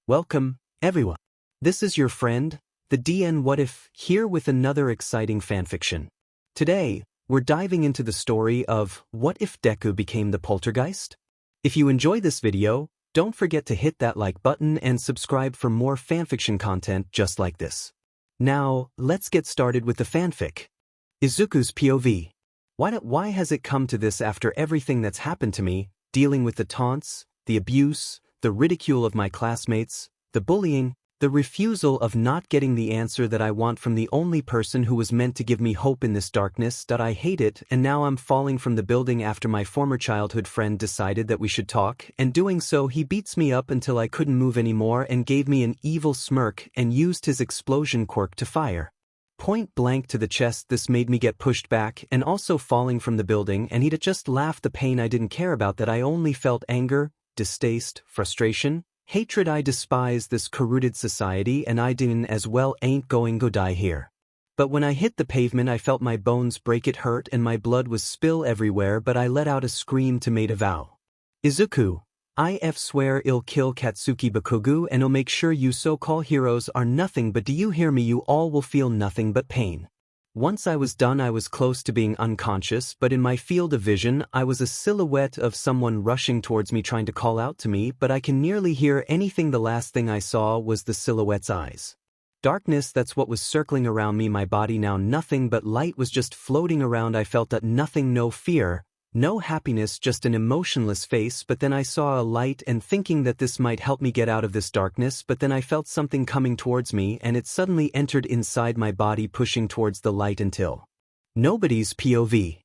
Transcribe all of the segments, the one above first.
Welcome, everyone. This is your friend, the DN What If, here with another exciting fanfiction. Today, we're diving into the story of What If Deku Became the Poltergeist? If you enjoy this video, don't forget to hit that like button and subscribe for more fanfiction content just like this. Now, let's get started with the fanfic. Izuku's POV. Why has it come to this after everything that's happened to me, dealing with the taunts, the abuse, the ridicule of my classmates, the bullying, the refusal of not getting the answer that I want from the only person who was meant to give me hope in this darkness that I hate it, and now I'm falling from the building after my former childhood friend decided that we should talk, and doing so he beats me up until I couldn't move anymore and gave me an evil smirk and used his explosion quirk to fire. Point blank to the chest. This made me get pushed back and also falling from the building, and he'd just laughed the pain I didn't care about, that I only felt anger, distaste, frustration, hatred. I despise this corrupted society, and I didn't as well ain't going go die here. But when I hit the pavement I felt my bones break. It hurt and my blood was spill everywhere, but I let out a scream to made a vow. Izuku, I swear I'll kill Katsuki Bakugo and I'll make sure you so-called heroes are nothing but, do you hear me? You all will feel nothing but pain. Once I was done, I was close to being unconscious, but in my field of vision, I was a silhouette of someone rushing towards me trying to call out to me, but I can nearly hear anything. The last thing I saw was the silhouette's eyes. Darkness, that's what was circling around me. My body now nothing but light was just floating around. I felt that nothing, no fear, no happiness, just an emotionless face. But then I saw a light and thinking that this might help me get out of this darkness, but then I felt something coming towards me and it suddenly entered inside my body, pushing towards the light until nobody's POV.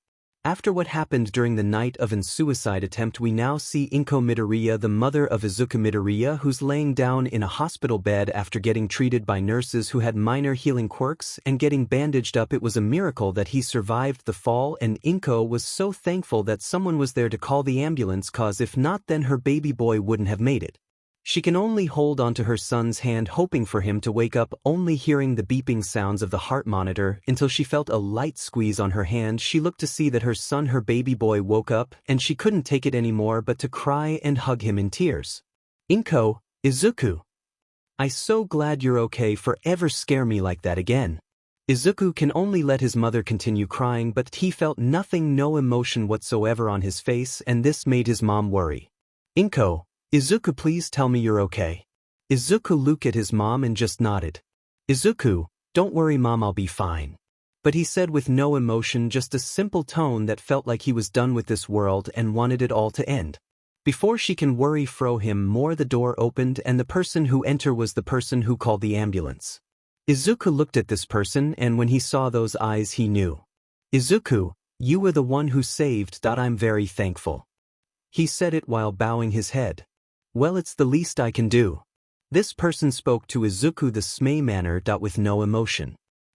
After what happened during the night of an suicide attempt, we now see Inko Midoriya, the mother of Izuku Midoriya, who's laying down in a hospital bed after getting treated by nurses who had minor healing quirks and getting bandaged up. It was a miracle that he survived the fall, and Inko was so thankful that someone was there to call the ambulance, cause if not then her baby boy wouldn't have made it. She can only hold onto her son's hand, hoping for him to wake up, only hearing the beeping sounds of the heart monitor, until she felt a light squeeze on her hand. She looked to see that her son, her baby boy, woke up, and she couldn't take it anymore but to cry and hug him in tears. Inko, Izuku, I'm so glad you're okay. Forever scare me like that again. Izuku can only let his mother continue crying, but he felt nothing, no emotion whatsoever on his face, and this made his mom worry. Inko, Izuku, please tell me you're okay. Izuku looked at his mom and just nodded. Izuku, don't worry mom, I'll be fine. But he said with no emotion, just a simple tone that felt like he was done with this world and wanted it all to end. Before she can worry fro him more, the door opened and the person who entered was the person who called the ambulance. Izuku looked at this person, and when he saw those eyes he knew. Izuku, you were the one who saved. I'm very thankful. He said it while bowing his head. Well, it's the least I can do. This person spoke to Izuku the same manner. With no emotion.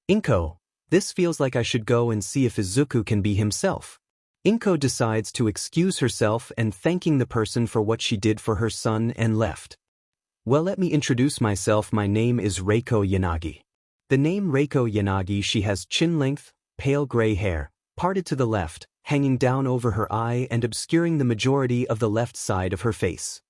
Inko, this feels like I should go and see if Izuku can be himself. Inko decides to excuse herself and thanking the person for what she did for her son and left. Well, let me introduce myself. My name is Reiko Yanagi. The name Reiko Yanagi. She has chin length, pale gray hair, parted to the left, hanging down over her eye and obscuring the majority of the left side of her face.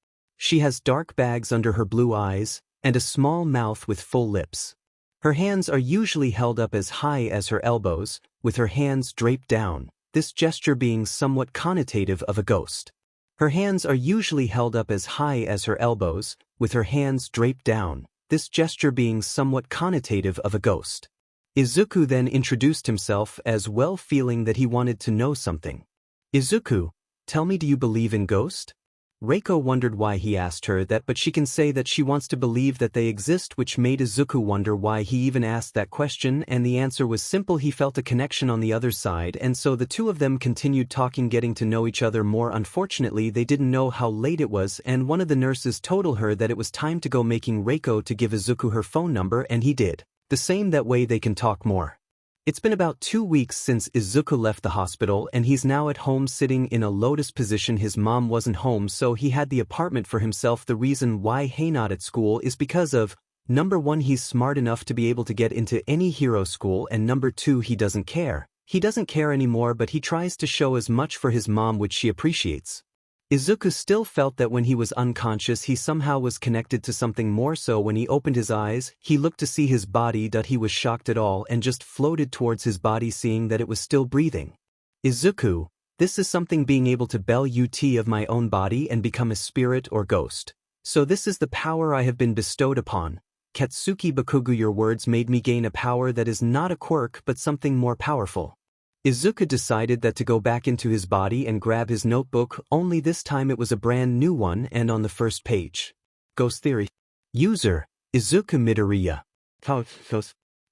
She has dark bags under her blue eyes, and a small mouth with full lips. Her hands are usually held up as high as her elbows, with her hands draped down, this gesture being somewhat connotative of a ghost. Her hands are usually held up as high as her elbows, with her hands draped down, this gesture being somewhat connotative of a ghost. Izuku then introduced himself as well, feeling that he wanted to know something. Izuku, tell me, do you believe in ghosts? Reiko wondered why he asked her that, but she can say that she wants to believe that they exist, which made Izuku wonder why he even asked that question, and the answer was simple. He felt a connection on the other side, and so the two of them continued talking, getting to know each other more. Unfortunately, they didn't know how late it was, and one of the nurses told her that it was time to go, making Reiko to give Izuku her phone number, and he did. The same, that way they can talk more. It's been about 2 weeks since Izuku left the hospital, and he's now at home sitting in a lotus position. His mom wasn't home, so he had the apartment for himself. The reason why he's not at school is because of, number 1, he's smart enough to be able to get into any hero school, and number 2, he doesn't care. He doesn't care anymore, but he tries to show as much for his mom, which she appreciates. Izuku still felt that when he was unconscious he somehow was connected to something more, so when he opened his eyes, he looked to see his body. He was shocked at all and just floated towards his body, seeing that it was still breathing. Izuku, this is something, being able to bell ut of my own body and become a spirit or ghost. So this is the power I have been bestowed upon. Katsuki Bakugo, your words made me gain a power that is not a quirk but something more powerful. Izuku decided that to go back into his body and grab his notebook, only this time it was a brand new one, and on the first page. Ghost Theory. User, Izuku Midoriya.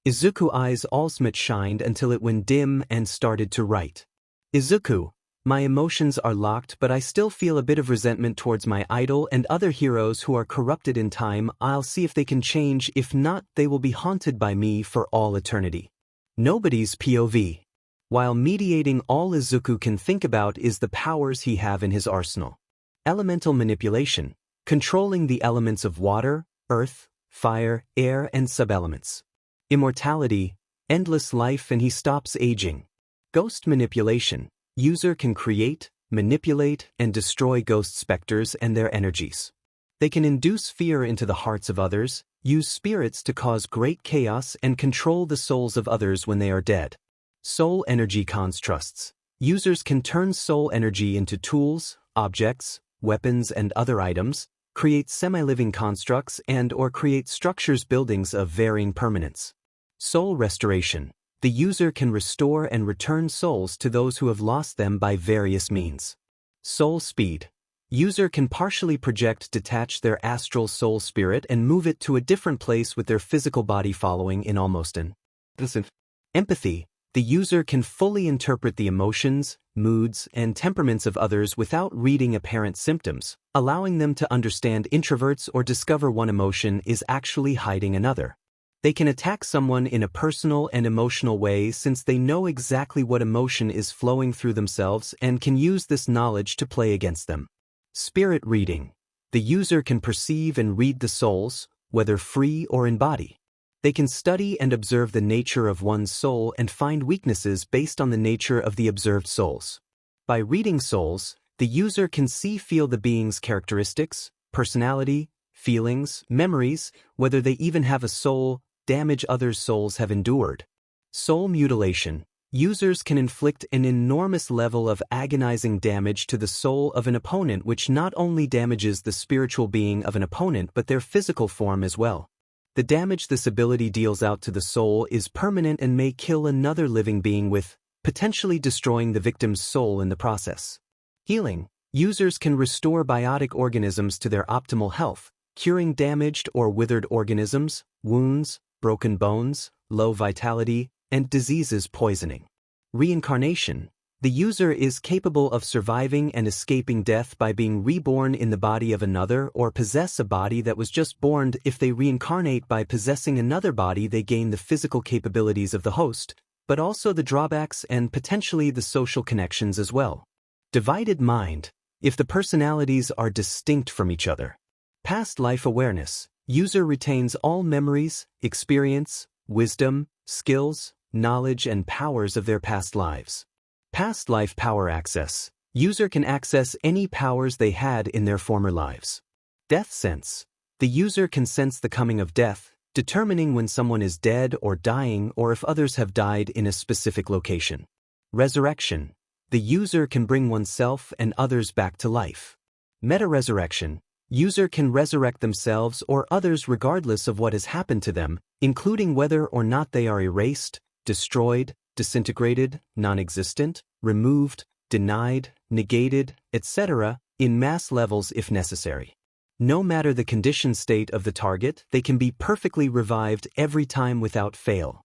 Izuku eyes all shined until it went dim and started to write. Izuku, my emotions are locked, but I still feel a bit of resentment towards my idol and other heroes who are corrupted in time. I'll see if they can change, if not, they will be haunted by me for all eternity. Nobody's POV. While mediating, all Izuku can think about is the powers he have in his arsenal. Elemental manipulation, controlling the elements of water, earth, fire, air and sub-elements. Immortality, endless life and he stops aging. Ghost manipulation, user can create, manipulate and destroy ghost specters and their energies. They can induce fear into the hearts of others, use spirits to cause great chaos and control the souls of others when they are dead. Soul energy constructs. Users can turn soul energy into tools, objects, weapons and other items, create semi-living constructs and/or create structures, buildings of varying permanence. Soul restoration. The user can restore and return souls to those who have lost them by various means. Soul speed. User can partially project, detach their astral soul spirit and move it to a different place with their physical body, following in almost an instant. Empathy. The user can fully interpret the emotions, moods, and temperaments of others without reading apparent symptoms, allowing them to understand introverts or discover one emotion is actually hiding another. They can attack someone in a personal and emotional way since they know exactly what emotion is flowing through themselves and can use this knowledge to play against them. Spirit reading. The user can perceive and read the souls, whether free or in body. They can study and observe the nature of one's soul and find weaknesses based on the nature of the observed souls. By reading souls, the user can feel the being's characteristics, personality, feelings, memories, whether they even have a soul, damage others' souls have endured. Soul mutilation. Users can inflict an enormous level of agonizing damage to the soul of an opponent, which not only damages the spiritual being of an opponent but their physical form as well. The damage this ability deals out to the soul is permanent and may kill another living being, with potentially destroying the victim's soul in the process. Healing. Users can restore biotic organisms to their optimal health, curing damaged or withered organisms, wounds, broken bones, low vitality, and diseases. Poisoning. Reincarnation. The user is capable of surviving and escaping death by being reborn in the body of another or possess a body that was just born. If they reincarnate by possessing another body, they gain the physical capabilities of the host, but also the drawbacks and potentially the social connections as well. Divided mind. If the personalities are distinct from each other. Past life awareness. User retains all memories, experience, wisdom, skills, knowledge and powers of their past lives. Past life power access. User can access any powers they had in their former lives. Death sense. The user can sense the coming of death, determining when someone is dead or dying or if others have died in a specific location. Resurrection. The user can bring oneself and others back to life. Meta-resurrection. User can resurrect themselves or others regardless of what has happened to them, including whether or not they are erased, destroyed, disintegrated, non-existent, removed, denied, negated, etc., in mass levels if necessary. No matter the condition state of the target, they can be perfectly revived every time without fail.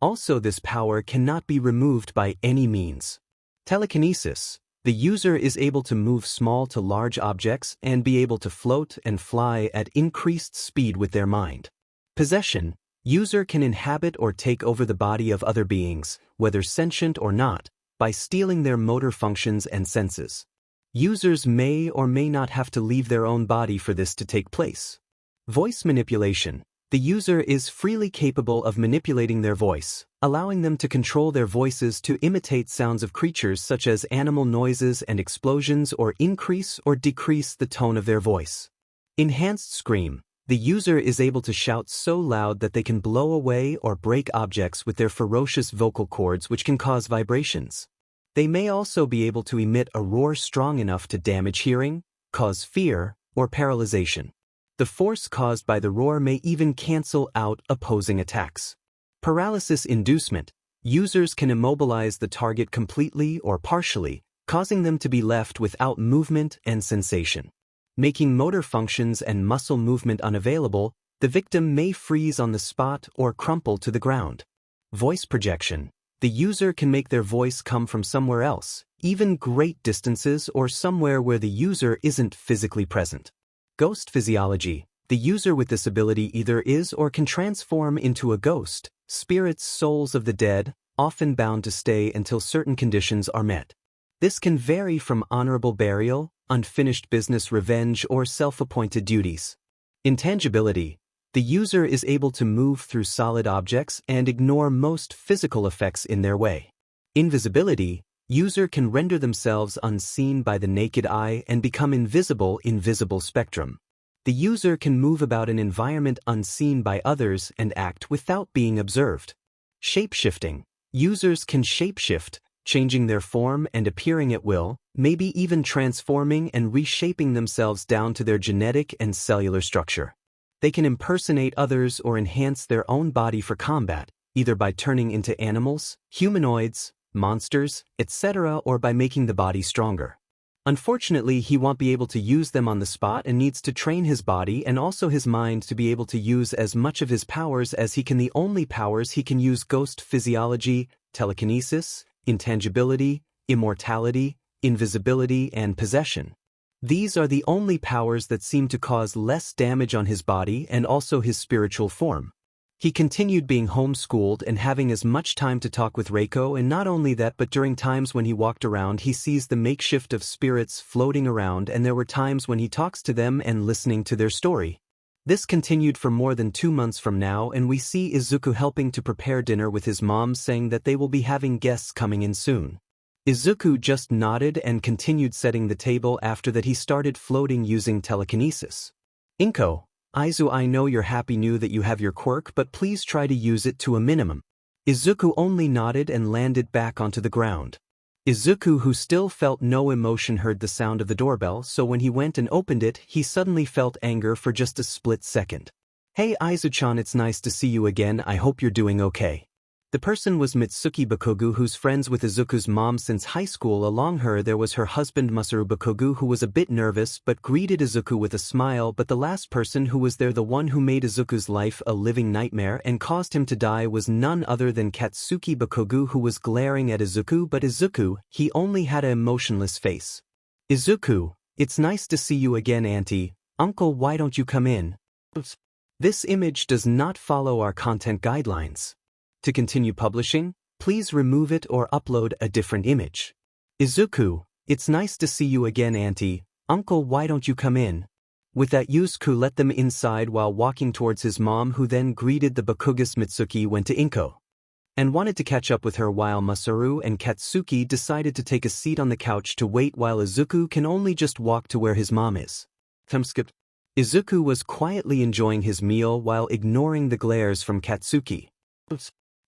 Also, this power cannot be removed by any means. Telekinesis. The user is able to move small to large objects and be able to float and fly at increased speed with their mind. Possession. User can inhabit or take over the body of other beings, whether sentient or not, by stealing their motor functions and senses. Users may or may not have to leave their own body for this to take place. Voice manipulation. The user is freely capable of manipulating their voice, allowing them to control their voices to imitate sounds of creatures such as animal noises and explosions or increase or decrease the tone of their voice. Enhanced Scream. The user is able to shout so loud that they can blow away or break objects with their ferocious vocal cords, which can cause vibrations. They may also be able to emit a roar strong enough to damage hearing, cause fear, or paralyzation. The force caused by the roar may even cancel out opposing attacks. Paralysis Inducement. Users can immobilize the target completely or partially, causing them to be left without movement and sensation. Making motor functions and muscle movement unavailable, the victim may freeze on the spot or crumple to the ground. Voice Projection. The user can make their voice come from somewhere else, even great distances or somewhere where the user isn't physically present. Ghost Physiology. The user with this ability either is or can transform into a ghost, spirits, souls of the dead, often bound to stay until certain conditions are met. This can vary from honorable burial, unfinished business, revenge, or self-appointed duties. Intangibility. The user is able to move through solid objects and ignore most physical effects in their way. Invisibility. User can render themselves unseen by the naked eye and become invisible in visible spectrum. The user can move about an environment unseen by others and act without being observed. Shape-shifting. Users can shape-shift, changing their form and appearing at will, maybe even transforming and reshaping themselves down to their genetic and cellular structure. They can impersonate others or enhance their own body for combat, either by turning into animals, humanoids, monsters, etc., or by making the body stronger. Unfortunately, he won't be able to use them on the spot and needs to train his body and also his mind to be able to use as much of his powers as he can. The only powers he can use: Ghost Physiology, Telekinesis, Intangibility, Immortality, Invisibility, and Possession. These are the only powers that seem to cause less damage on his body and also his spiritual form. He continued being homeschooled and having as much time to talk with Reiko, and not only that, but during times when he walked around he sees the makeshift of spirits floating around, and there were times when he talks to them and listening to their story. This continued for more than 2 months from now, and we see Izuku helping to prepare dinner with his mom, saying that they will be having guests coming in soon. Izuku just nodded and continued setting the table. After that he started floating using telekinesis. Inko. Izu, I know you're happy new that you have your quirk, but please try to use it to a minimum. Izuku only nodded and landed back onto the ground. Izuku, who still felt no emotion, heard the sound of the doorbell, so when he went and opened it, he suddenly felt anger for just a split second. Hey Izu-chan, it's nice to see you again. I hope you're doing okay. The person was Mitsuki Bakugos, who's friends with Izuku's mom since high school. Along her there was her husband Masaru Bakugos, who was a bit nervous but greeted Izuku with a smile. But the last person who was there, the one who made Izuku's life a living nightmare and caused him to die, was none other than Katsuki Bakugos, who was glaring at Izuku. But Izuku, he only had an emotionless face. Izuku, it's nice to see you again, auntie. Uncle, why don't you come in? This image does not follow our content guidelines. To continue publishing, please remove it or upload a different image. Izuku, it's nice to see you again, auntie. Uncle, why don't you come in? With that, Izuku let them inside while walking towards his mom, who then greeted the Bakugos. Mitsuki went to Inko and wanted to catch up with her, while Masaru and Katsuki decided to take a seat on the couch to wait, while Izuku can only just walk to where his mom is. Izuku was quietly enjoying his meal while ignoring the glares from Katsuki.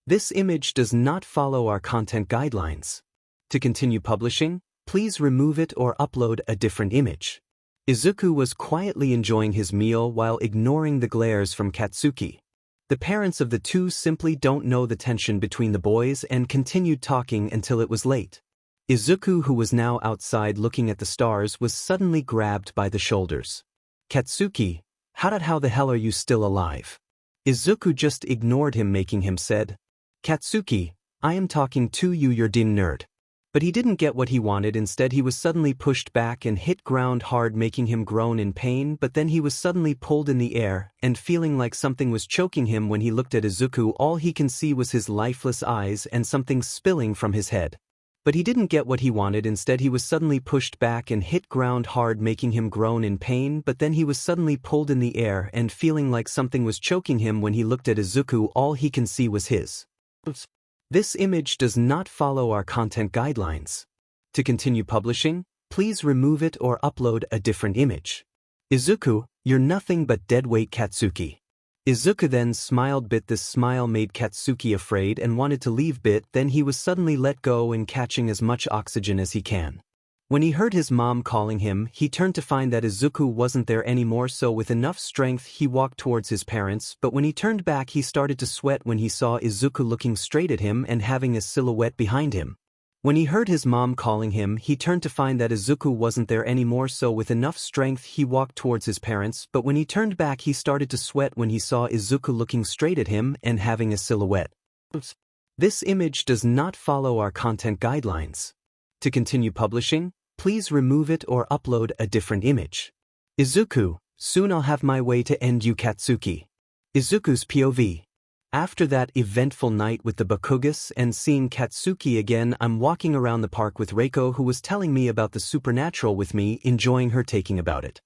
This image does not follow our content guidelines. To continue publishing, please remove it or upload a different image. Izuku was quietly enjoying his meal while ignoring the glares from Katsuki. The parents of the two simply don't know the tension between the boys and continued talking until it was late. Izuku, who was now outside looking at the stars, was suddenly grabbed by the shoulders. Katsuki, how the hell are you still alive? Izuku just ignored him, making him said, Katsuki, I am talking to you, you're din nerd. But he didn't get what he wanted. Instead, he was suddenly pushed back and hit ground hard, making him groan in pain. But then he was suddenly pulled in the air and feeling like something was choking him. When he looked at Izuku, all he can see was his lifeless eyes and something spilling from his head. But he didn't get what he wanted. Instead, he was suddenly pushed back and hit ground hard, making him groan in pain. But then he was suddenly pulled in the air and feeling like something was choking him. When he looked at Izuku, all he can see was his. This image does not follow our content guidelines. To continue publishing, please remove it or upload a different image. Izuku, you're nothing but deadweight Katsuki. Izuku then smiled bit. This smile made Katsuki afraid and wanted to leave bit. Then he was suddenly let go and catching as much oxygen as he can. When he heard his mom calling him, he turned to find that Izuku wasn't there anymore, so with enough strength he walked towards his parents. But when he turned back, he started to sweat when he saw Izuku looking straight at him and having a silhouette behind him. When he heard his mom calling him, he turned to find that Izuku wasn't there anymore, so with enough strength he walked towards his parents. But when he turned back, he started to sweat when he saw Izuku looking straight at him and having a silhouette. This image does not follow our content guidelines. To continue publishing, please remove it or upload a different image. Izuku, soon I'll have my way to end you, Katsuki. Izuku's POV. After that eventful night with the Bakugos and seeing Katsuki again, I'm walking around the park with Reiko, who was telling me about the supernatural with me, enjoying her taking about it.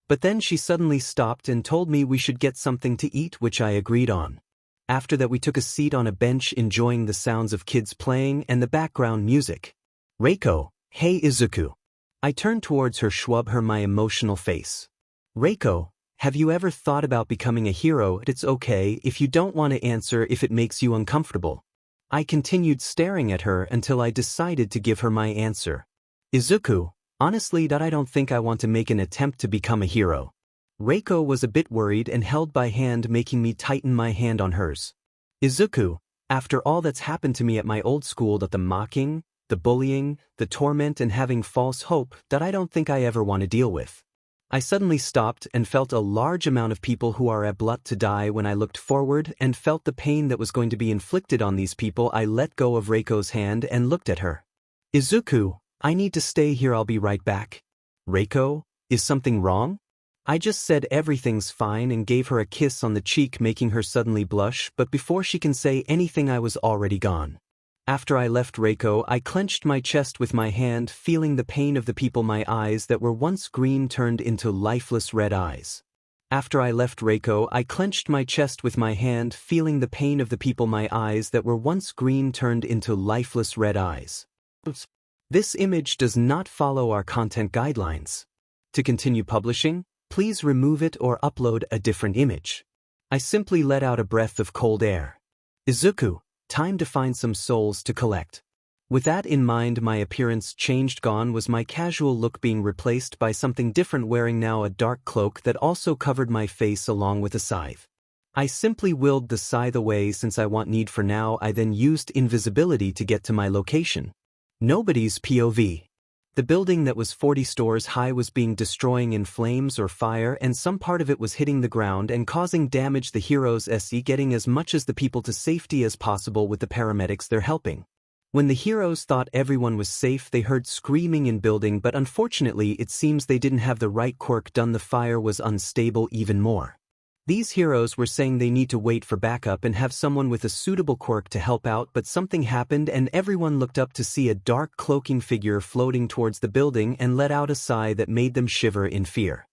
But then she suddenly stopped and told me we should get something to eat, which I agreed on. After that we took a seat on a bench enjoying the sounds of kids playing and the background music. Reiko, hey Izuku. I turned towards her, shrugged her my emotional face. Reiko, have you ever thought about becoming a hero? It's okay if you don't want to answer if it makes you uncomfortable. I continued staring at her until I decided to give her my answer. Izuku, honestly I don't think I want to make an attempt to become a hero. Reiko was a bit worried and held my hand, making me tighten my hand on hers. Izuku, after all that's happened to me at my old school, that the mocking, the bullying, the torment and having false hope, that I don't think I ever want to deal with. I suddenly stopped and felt a large amount of people who are about to die. When I looked forward and felt the pain that was going to be inflicted on these people, I let go of Reiko's hand and looked at her. Izuku, I need to stay here, I'll be right back. Reiko, is something wrong? I just said everything's fine and gave her a kiss on the cheek, making her suddenly blush, but before she can say anything I was already gone. After I left Reiko, I clenched my chest with my hand, feeling the pain of the people. My eyes that were once green turned into lifeless red eyes. After I left Reiko, I clenched my chest with my hand, feeling the pain of the people. My eyes that were once green turned into lifeless red eyes. This image does not follow our content guidelines. To continue publishing, please remove it or upload a different image. I simply let out a breath of cold air. Izuku, time to find some souls to collect. With that in mind, my appearance changed. Gone was my casual look, being replaced by something different, wearing now a dark cloak that also covered my face along with a scythe. I simply willed the scythe away since I want need for now. I then used invisibility to get to my location. Nobody's POV. The building that was 40 stories high was being destroying in flames or fire, and some part of it was hitting the ground and causing damage. The heroes getting as much as the people to safety as possible with the paramedics they're helping. When the heroes thought everyone was safe, they heard screaming in building, but unfortunately it seems they didn't have the right quirk done. The fire was unstable even more. These heroes were saying they need to wait for backup and have someone with a suitable quirk to help out, but something happened and everyone looked up to see a dark cloaking figure floating towards the building and let out a sigh that made them shiver in fear.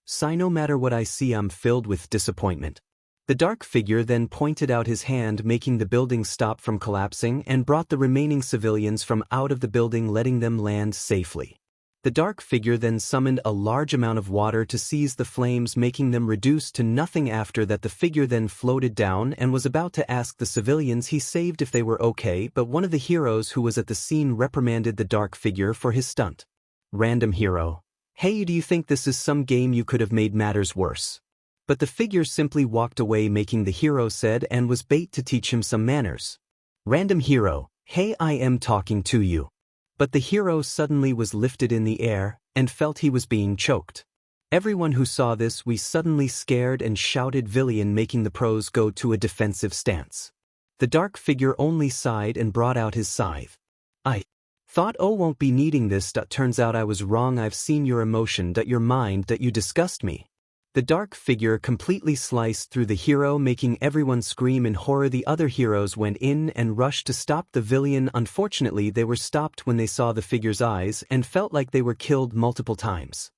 Sigh, no matter what I see, I'm filled with disappointment. The dark figure then pointed out his hand, making the building stop from collapsing, and brought the remaining civilians from out of the building, letting them land safely. The dark figure then summoned a large amount of water to seize the flames, making them reduce to nothing. After that, the figure then floated down and was about to ask the civilians he saved if they were okay, but one of the heroes who was at the scene reprimanded the dark figure for his stunt. Random hero. Hey, do you think this is some game? You could have made matters worse. But the figure simply walked away, making the hero said and was bait to teach him some manners. Random hero. Hey, I am talking to you. But the hero suddenly was lifted in the air and felt he was being choked. Everyone who saw this was suddenly scared and shouted villain, making the pros go to a defensive stance. The dark figure only sighed and brought out his scythe. I thought, oh, won't be needing this. Turns out I was wrong. I've seen your emotion, your mind, that you disgust me. The dark figure completely sliced through the hero, making everyone scream in horror. The other heroes went in and rushed to stop the villain. Unfortunately, they were stopped when they saw the figure's eyes and felt like they were killed multiple times.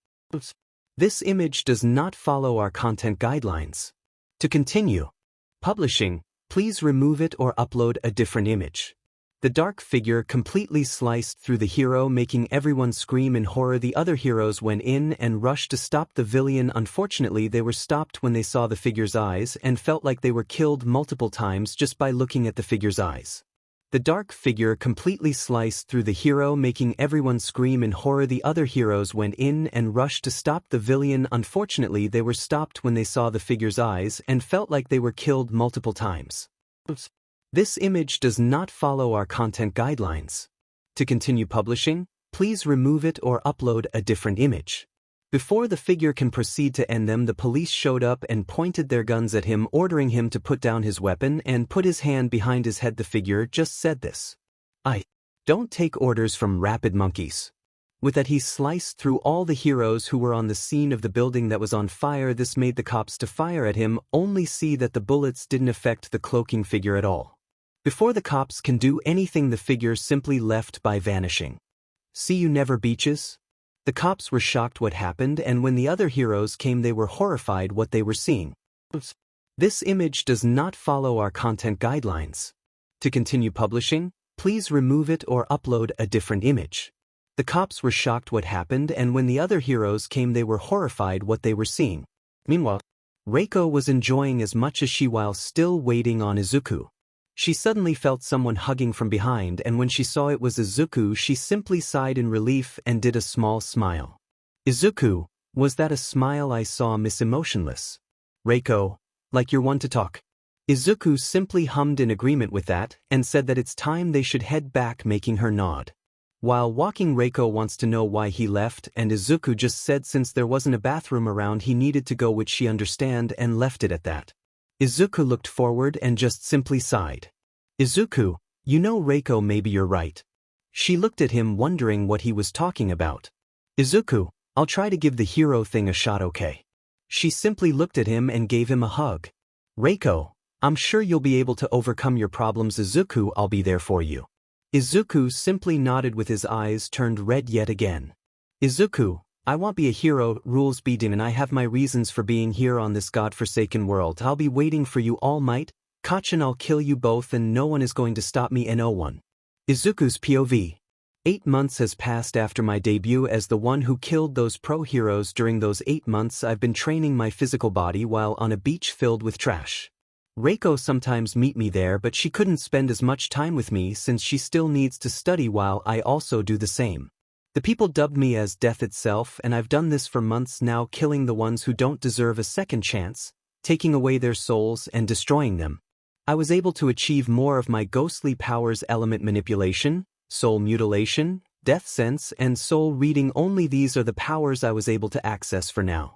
This image does not follow our content guidelines. To continue publishing, please remove it or upload a different image. The dark figure completely sliced through the hero, making everyone scream in horror. The other heroes went in and rushed to stop the villain. Unfortunately, they were stopped when they saw the figure's eyes and felt like they were killed multiple times just by looking at the figure's eyes. The dark figure completely sliced through the hero, making everyone scream in horror. The other heroes went in and rushed to stop the villain. Unfortunately, they were stopped when they saw the figure's eyes and felt like they were killed multiple times. This image does not follow our content guidelines. To continue publishing, please remove it or upload a different image. Before the figure can proceed to end them, the police showed up and pointed their guns at him, ordering him to put down his weapon and put his hand behind his head. The figure just said this: "I don't take orders from rapid monkeys." With that, he sliced through all the heroes who were on the scene of the building that was on fire. This made the cops to fire at him, only see that the bullets didn't affect the cloaking figure at all. Before the cops can do anything, the figure simply left by vanishing. See you never, beaches? The cops were shocked what happened, and when the other heroes came, they were horrified what they were seeing. This image does not follow our content guidelines. To continue publishing, please remove it or upload a different image. The cops were shocked what happened, and when the other heroes came, they were horrified what they were seeing. Meanwhile, Reiko was enjoying as much as she while still waiting on Izuku. She suddenly felt someone hugging from behind, and when she saw it was Izuku, she simply sighed in relief and did a small smile. "Izuku, was that a smile I saw, Miss Emotionless?" "Reiko, like you're one to talk." Izuku simply hummed in agreement with that and said that it's time they should head back, making her nod. While walking, Reiko wants to know why he left, and Izuku just said since there wasn't a bathroom around he needed to go, which she understand, and left it at that. Izuku looked forward and just simply sighed. "Izuku, you know, Reiko, maybe you're right." She looked at him wondering what he was talking about. "Izuku, I'll try to give the hero thing a shot, okay?" She simply looked at him and gave him a hug. "Reiko, I'm sure you'll be able to overcome your problems. Izuku, I'll be there for you." Izuku simply nodded with his eyes turned red yet again. "Izuku, I won't be a hero, rules be dim, and I have my reasons for being here on this godforsaken world. I'll be waiting for you, All Might. Kachin, I'll kill you both and no one is going to stop me. No one. Izuku's POV. 8 months has passed after my debut as the one who killed those pro heroes. During those 8 months I've been training my physical body while on a beach filled with trash. Reiko sometimes meet me there, but she couldn't spend as much time with me since she still needs to study while I also do the same. The people dubbed me as death itself, and I've done this for months now, killing the ones who don't deserve a second chance, taking away their souls and destroying them. I was able to achieve more of my ghostly powers: element manipulation, soul mutilation, death sense, and soul reading. Only these are the powers I was able to access for now.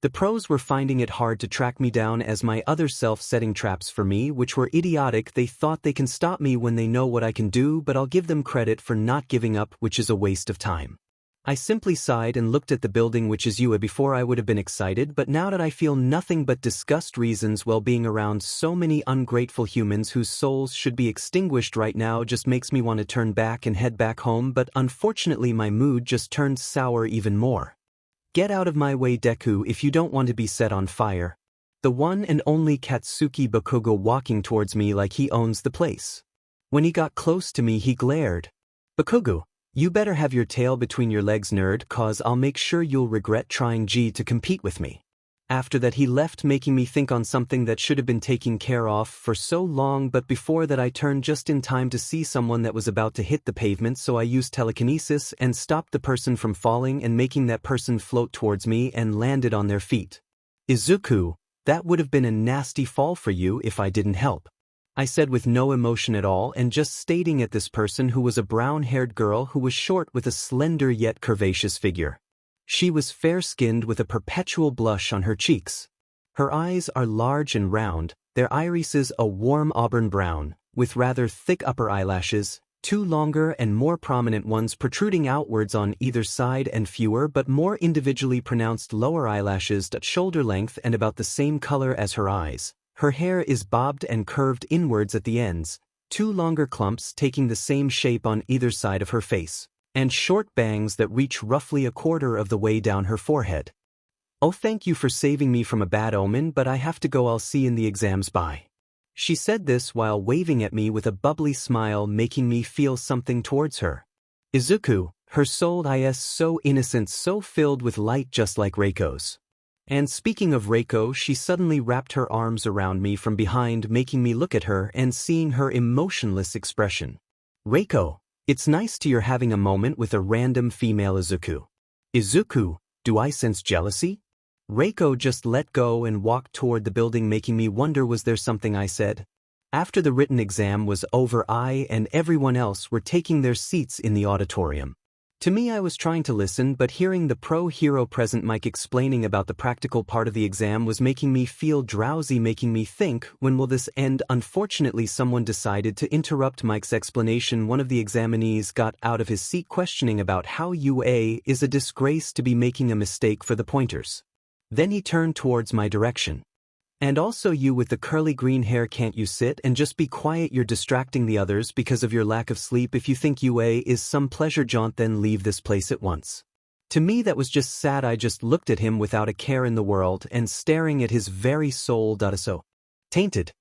The pros were finding it hard to track me down as my other self setting traps for me, which were idiotic. They thought they can stop me when they know what I can do, but I'll give them credit for not giving up, which is a waste of time. I simply sighed and looked at the building, which is you. Before I would have been excited, but now that I feel nothing but disgust. Reasons well, being around so many ungrateful humans whose souls should be extinguished right now just makes me want to turn back and head back home, but unfortunately my mood just turned sour even more. Get out of my way, Deku, if you don't want to be set on fire. The one and only Katsuki Bakugo walking towards me like he owns the place. When he got close to me he glared. "Bakugo, you better have your tail between your legs, nerd, cause I'll make sure you'll regret trying to compete with me." After that he left, making me think on something that should have been taken care of for so long, but before that I turned just in time to see someone that was about to hit the pavement, so I used telekinesis and stopped the person from falling and making that person float towards me and landed on their feet. "Izuku, that would have been a nasty fall for you if I didn't help," I said with no emotion at all, and just stating at this person who was a brown-haired girl who was short with a slender yet curvaceous figure. She was fair-skinned with a perpetual blush on her cheeks. Her eyes are large and round, their irises a warm auburn brown, with rather thick upper eyelashes, two longer and more prominent ones protruding outwards on either side and fewer but more individually pronounced lower eyelashes at shoulder length and about the same color as her eyes. Her hair is bobbed and curved inwards at the ends, two longer clumps taking the same shape on either side of her face, and short bangs that reach roughly a quarter of the way down her forehead. "Oh, thank you for saving me from a bad omen, but I have to go. I'll see you in the exams. Bye." She said this while waving at me with a bubbly smile, making me feel something towards her. Izuku, her soul is so innocent, so filled with light, just like Reiko's. And speaking of Reiko, she suddenly wrapped her arms around me from behind, making me look at her and seeing her emotionless expression. "Reiko, it's nice to you're having a moment with a random female Izuku." "Izuku, do I sense jealousy?" Reiko just let go and walked toward the building, making me wonder, was there something I said? After the written exam was over, I and everyone else were taking their seats in the auditorium. To me, I was trying to listen, but hearing the pro-hero present Mike explaining about the practical part of the exam was making me feel drowsy, making me think, when will this end? Unfortunately, someone decided to interrupt Mike's explanation. One of the examinees got out of his seat questioning about how UA is a disgrace to be making a mistake for the pointers. Then he turned towards my direction. "And also you with the curly green hair, can't you sit and just be quiet? You're distracting the others because of your lack of sleep. If you think UA is some pleasure jaunt, then leave this place at once." To me that was just sad. I just looked at him without a care in the world and staring at his very soul. So tainted.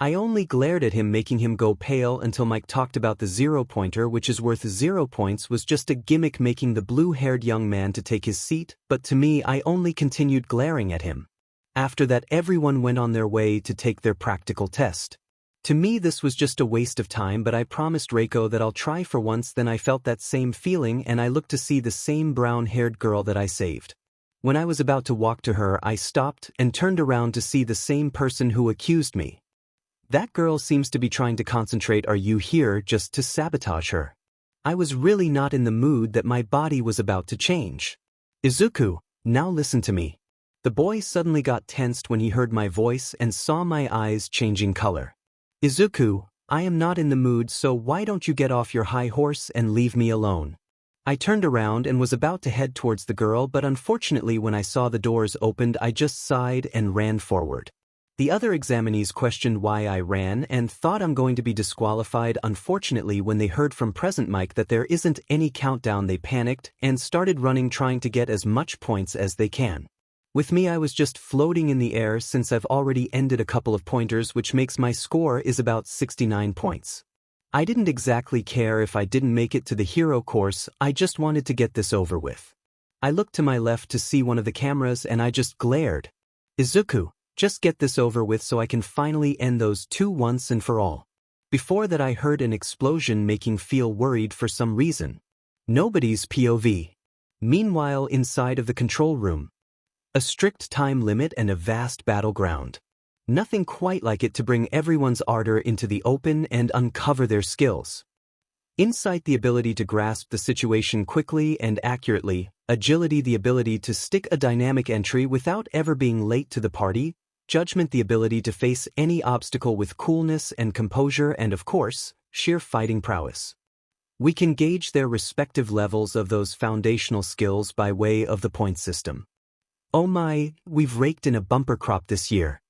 I only glared at him, making him go pale, until Mike talked about the 0-pointer, which is worth 0 points, was just a gimmick, making the blue-haired young man to take his seat, but to me I only continued glaring at him. After that, everyone went on their way to take their practical test. To me this was just a waste of time, but I promised Reiko that I'll try for once. Then I felt that same feeling and I looked to see the same brown-haired girl that I saved. When I was about to walk to her, I stopped and turned around to see the same person who accused me. That girl seems to be trying to concentrate. Are you here just to sabotage her? I was really not in the mood, that my body was about to change. "Izuku, now listen to me." The boy suddenly got tensed when he heard my voice and saw my eyes changing color. "Izuku, I am not in the mood, so why don't you get off your high horse and leave me alone?" I turned around and was about to head towards the girl, but unfortunately when I saw the doors opened, I just sighed and ran forward. The other examinees questioned why I ran and thought I'm going to be disqualified. Unfortunately, when they heard from present Mike that there isn't any countdown, they panicked and started running, trying to get as much points as they can. With me, I was just floating in the air since I've already ended a couple of pointers, which makes my score is about 69 points. I didn't exactly care if I didn't make it to the hero course, I just wanted to get this over with. I looked to my left to see one of the cameras and I just glared. "Izuku, just get this over with so I can finally end those two once and for all." Before that I heard an explosion, making feel worried for some reason. Nobody's POV. Meanwhile, inside of the control room, a strict time limit and a vast battleground. Nothing quite like it to bring everyone's ardor into the open and uncover their skills. Insight, the ability to grasp the situation quickly and accurately. Agility, the ability to stick a dynamic entry without ever being late to the party. Judgment, the ability to face any obstacle with coolness and composure. And of course, sheer fighting prowess. We can gauge their respective levels of those foundational skills by way of the point system. Oh my, we've raked in a bumper crop this year.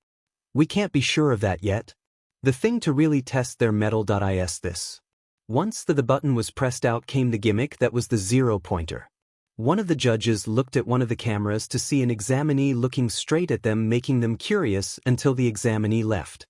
We can't be sure of that yet. The thing to really test their mettle is this. Once the button was pressed, out came the gimmick that was the 0-pointer. One of the judges looked at one of the cameras to see an examinee looking straight at them, making them curious until the examinee left.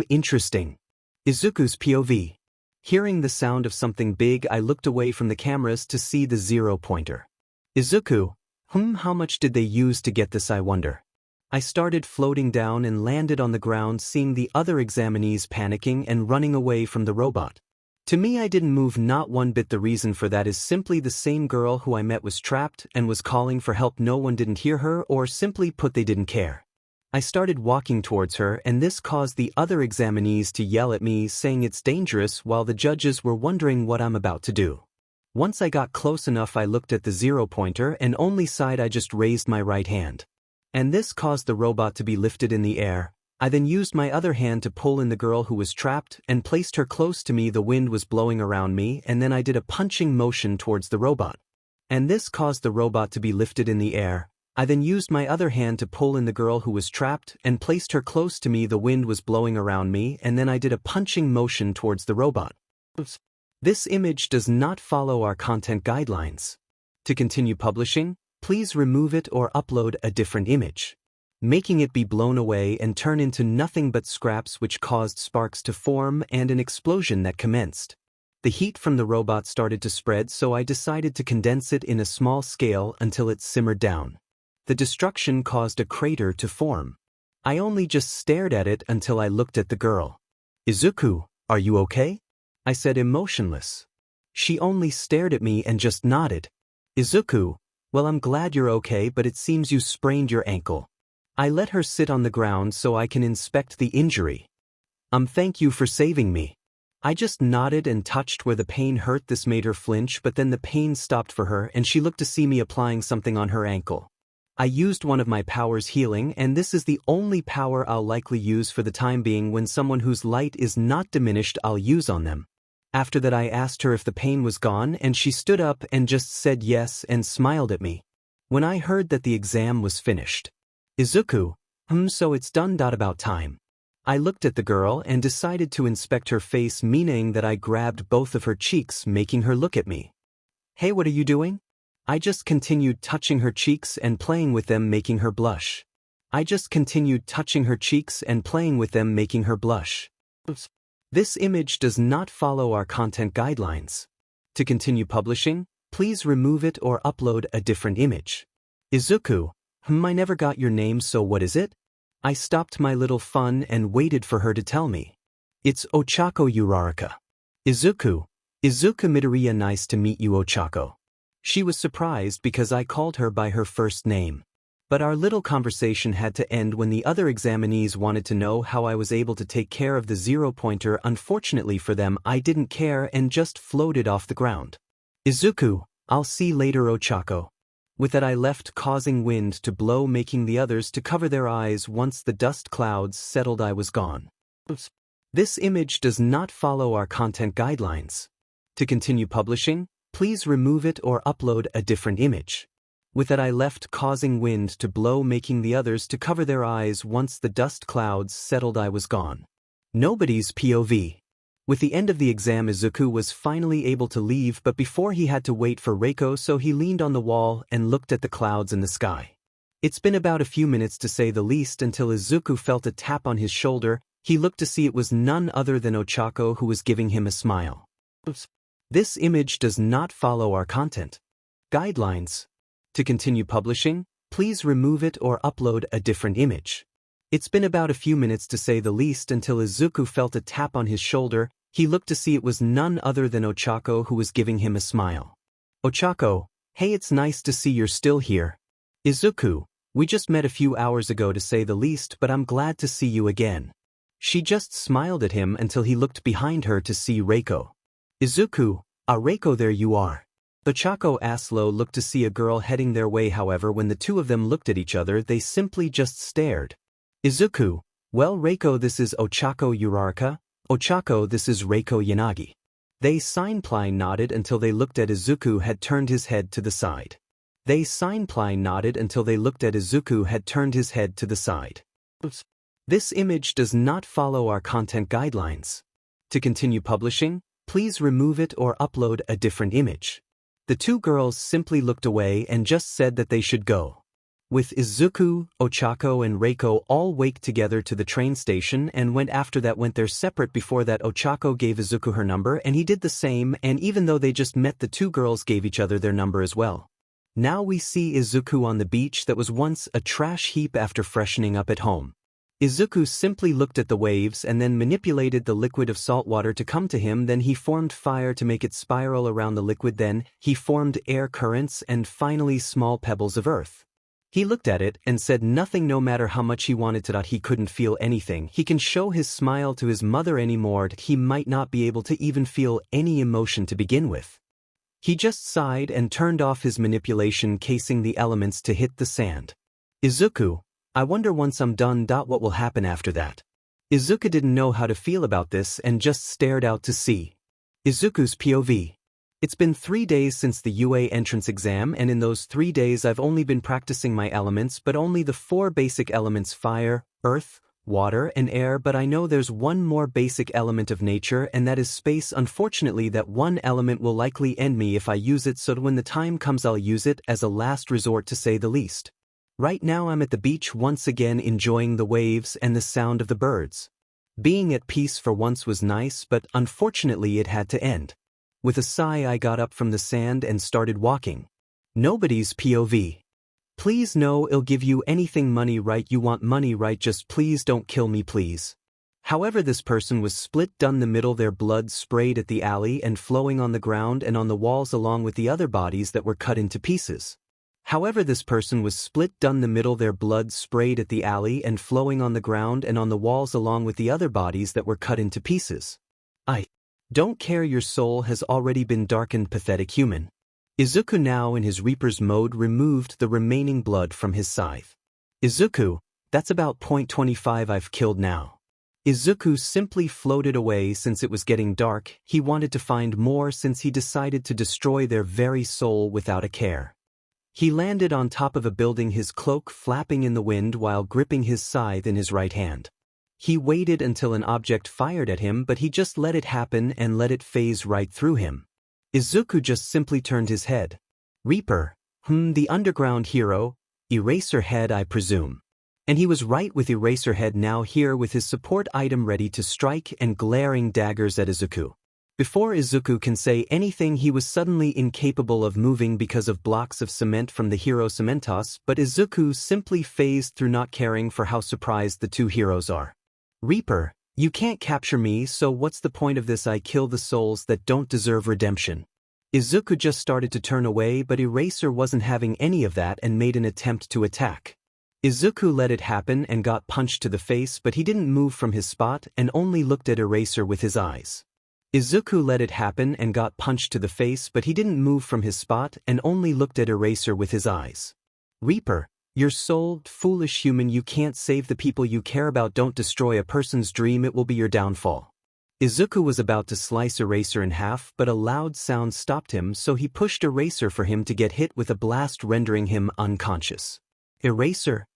Interesting. Izuku's POV. Hearing the sound of something big, I looked away from the cameras to see the 0-pointer. Izuku, how much did they use to get this, I wonder? I started floating down and landed on the ground, seeing the other examinees panicking and running away from the robot. To me, I didn't move not one bit. The reason for that is simply the same girl who I met was trapped and was calling for help. No one didn't hear her, or simply put, they didn't care. I started walking towards her, and this caused the other examinees to yell at me, saying it's dangerous, while the judges were wondering what I'm about to do. Once I got close enough, I looked at the 0-pointer and only sighed. I just raised my right hand. And this caused the robot to be lifted in the air, I then used my other hand to pull in the girl who was trapped and placed her close to me. The wind was blowing around me, and then I did a punching motion towards the robot. And this caused the robot to be lifted in the air. I then used my other hand to pull in the girl who was trapped and placed her close to me. The wind was blowing around me, and then I did a punching motion towards the robot. This image does not follow our content guidelines. To continue publishing, please remove it or upload a different image, making it be blown away and turn into nothing but scraps, which caused sparks to form and an explosion that commenced. The heat from the robot started to spread, so I decided to condense it in a small scale until it simmered down. The destruction caused a crater to form. I only just stared at it until I looked at the girl. "Izuku, are you okay?" I said, emotionless. She only stared at me and just nodded. "Izuku, well, I'm glad you're okay, but it seems you sprained your ankle." I let her sit on the ground so I can inspect the injury. Thank you for saving me." I just nodded and touched where the pain hurt. This made her flinch, but then the pain stopped for her and she looked to see me applying something on her ankle. I used one of my powers, healing, and this is the only power I'll likely use for the time being. When someone whose light is not diminished, I'll use on them. After that, I asked her if the pain was gone, and she stood up and just said yes and smiled at me. When I heard that the exam was finished, "Izuku, so it's done. About time." I looked at the girl and decided to inspect her face, meaning that I grabbed both of her cheeks, making her look at me. "Hey, what are you doing?" I just continued touching her cheeks and playing with them, making her blush. This image does not follow our content guidelines. To continue publishing, please remove it or upload a different image. "Izuku, I never got your name, so what is it?" I stopped my little fun and waited for her to tell me. "It's Ochako Uraraka." "Izuku Midoriya, nice to meet you, Ochako." She was surprised because I called her by her first name. But our little conversation had to end when the other examinees wanted to know how I was able to take care of the 0-pointer. Unfortunately for them, I didn't care and just floated off the ground. "Izuku, I'll see later, Ochako." With that, I left, causing wind to blow, making the others to cover their eyes. Once the dust clouds settled, I was gone. This image does not follow our content guidelines. To continue publishing, please remove it or upload a different image. With that, I left, causing wind to blow, making the others to cover their eyes. Once the dust clouds settled, I was gone. Nobody's POV. With the end of the exam, Izuku was finally able to leave, but before he had to wait for Reiko, so he leaned on the wall and looked at the clouds in the sky. It's been about a few minutes, to say the least, until Izuku felt a tap on his shoulder. He looked to see it was none other than Ochako, who was giving him a smile. This image does not follow our content guidelines. To continue publishing, please remove it or upload a different image. It's been about a few minutes, to say the least, until Izuku felt a tap on his shoulder. He looked to see it was none other than Ochako, who was giving him a smile. "Ochako, hey, it's nice to see you're still here." "Izuku, we just met a few hours ago, to say the least, but I'm glad to see you again." She just smiled at him until he looked behind her to see Reiko. "Izuku, Reiko, there you are." Ochako Aslo looked to see a girl heading their way. However, when the two of them looked at each other, they simply just stared. "Izuku, well, Reiko, this is Ochako Uraraka. Ochako, this is Reiko Yanagi." They Seinply nodded until they looked at Izuku had turned his head to the side. This image does not follow our content guidelines. To continue publishing, please remove it or upload a different image. The two girls simply looked away and just said that they should go. With Izuku, Ochako and Reiko all waked together to the train station and went their separate. Before that, Ochako gave Izuku her number and he did the same, and even though they just met, the two girls gave each other their number as well. Now we see Izuku on the beach that was once a trash heap after freshening up at home. Izuku simply looked at the waves and then manipulated the liquid of salt water to come to him. Then he formed fire to make it spiral around the liquid. Then he formed air currents and finally small pebbles of earth. He looked at it and said nothing. No matter how much he wanted to, he couldn't feel anything. He can show his smile to his mother anymore. He might not be able to even feel any emotion to begin with. He just sighed and turned off his manipulation, casing the elements to hit the sand. "Izuku, I wonder once I'm done. What will happen after that? Izuku didn't know how to feel about this and just stared out to sea. Izuku's POV. It's been 3 days since the UA entrance exam, and in those 3 days I've only been practicing my elements, but only the 4 basic elements: fire, earth, water, and air. But I know there's one more basic element of nature, and that is space. Unfortunately, that one element will likely end me if I use it, so when the time comes I'll use it as a last resort, to say the least. Right now I'm at the beach once again, enjoying the waves and the sound of the birds. Being at peace for once was nice, but unfortunately it had to end. With a sigh I got up from the sand and started walking. Nobody's POV. Please no, I'll give you anything. Money, right? You want money, right? Just please don't kill me, please. However, this person was split down the middle, their blood sprayed at the alley and flowing on the ground and on the walls, along with the other bodies that were cut into pieces. However, this person was split down the middle, their blood sprayed at the alley and flowing on the ground and on the walls, along with the other bodies that were cut into pieces. I don't care, your soul has already been darkened, pathetic human. Izuku, now in his Reaper's mode, removed the remaining blood from his scythe. Izuku, that's about .25 I've killed now. Izuku simply floated away since it was getting dark. He wanted to find more since he decided to destroy their very soul without a care. He landed on top of a building, his cloak flapping in the wind while gripping his scythe in his right hand. He waited until an object fired at him, but he just let it happen and let it phase right through him. Izuku just simply turned his head. Reaper, the underground hero, Eraserhead, I presume. And he was right, with Eraserhead now here with his support item ready to strike and glaring daggers at Izuku. Before Izuku can say anything, he was suddenly incapable of moving because of blocks of cement from the hero Cementos, but Izuku simply phased through, not caring for how surprised the two heroes are. Reaper, you can't capture me, so what's the point of this? I kill the souls that don't deserve redemption. Izuku just started to turn away, but Eraser wasn't having any of that and made an attempt to attack. Izuku let it happen and got punched to the face, but he didn't move from his spot and only looked at Eraser with his eyes. Izuku let it happen and got punched to the face, but he didn't move from his spot and only looked at Eraser with his eyes. Reaper, your soul, foolish human, you can't save the people you care about. Don't destroy a person's dream, it will be your downfall. Izuku was about to slice Eraser in half, but a loud sound stopped him, so he pushed Eraser for him to get hit with a blast, rendering him unconscious. Eraser?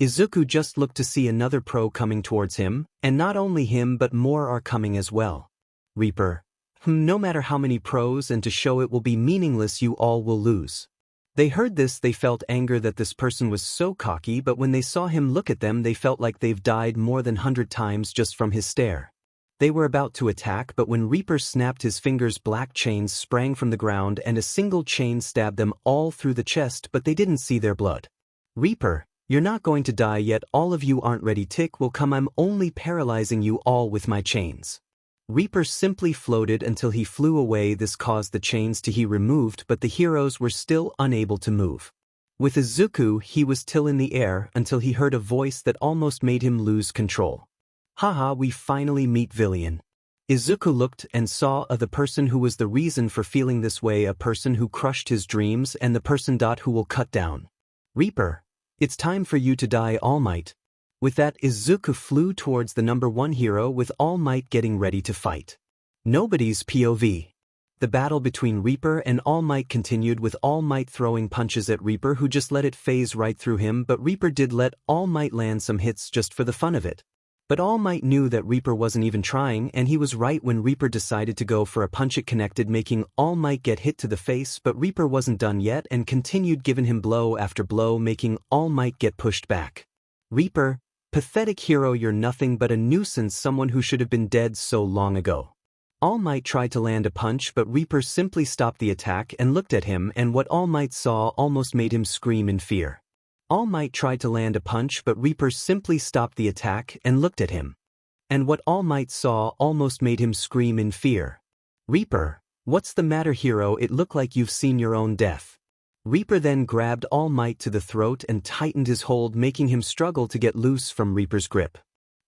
Izuku just looked to see another pro coming towards him, and not only him but more are coming as well. Reaper, no matter how many pros, and to show it will be meaningless, you all will lose. They heard this, they felt anger that this person was so cocky, but when they saw him look at them they felt like they've died more than 100 times just from his stare. They were about to attack, but when Reaper snapped his fingers, black chains sprang from the ground and a single chain stabbed them all through the chest, but they didn't see their blood. Reaper, you're not going to die yet, all of you aren't ready. Tick will come, I'm only paralyzing you all with my chains. Reaper simply floated until he flew away. This caused the chains to be removed, but the heroes were still unable to move. With Izuku, he was still in the air until he heard a voice that almost made him lose control. Haha, we finally meet villain. Izuku looked and saw the person who was the reason for feeling this way, a person who crushed his dreams and the person who will cut down. Reaper, it's time for you to die, All Might. With that, Izuku flew towards the number 1 hero with All Might getting ready to fight. Nobody's POV. The battle between Reaper and All Might continued, with All Might throwing punches at Reaper, who just let it phase right through him, but Reaper did let All Might land some hits just for the fun of it. But All Might knew that Reaper wasn't even trying, and he was right when Reaper decided to go for a punch. It connected, making All Might get hit to the face, but Reaper wasn't done yet and continued giving him blow after blow, making All Might get pushed back. Reaper, pathetic hero, you're nothing but a nuisance, someone who should have been dead so long ago. All Might tried to land a punch, but Reaper simply stopped the attack and looked at him, and what All Might saw almost made him scream in fear. All Might tried to land a punch, but Reaper simply stopped the attack and looked at him. And what All Might saw almost made him scream in fear. Reaper, what's the matter, hero? It looked like you've seen your own death. Reaper then grabbed All Might to the throat and tightened his hold, making him struggle to get loose from Reaper's grip.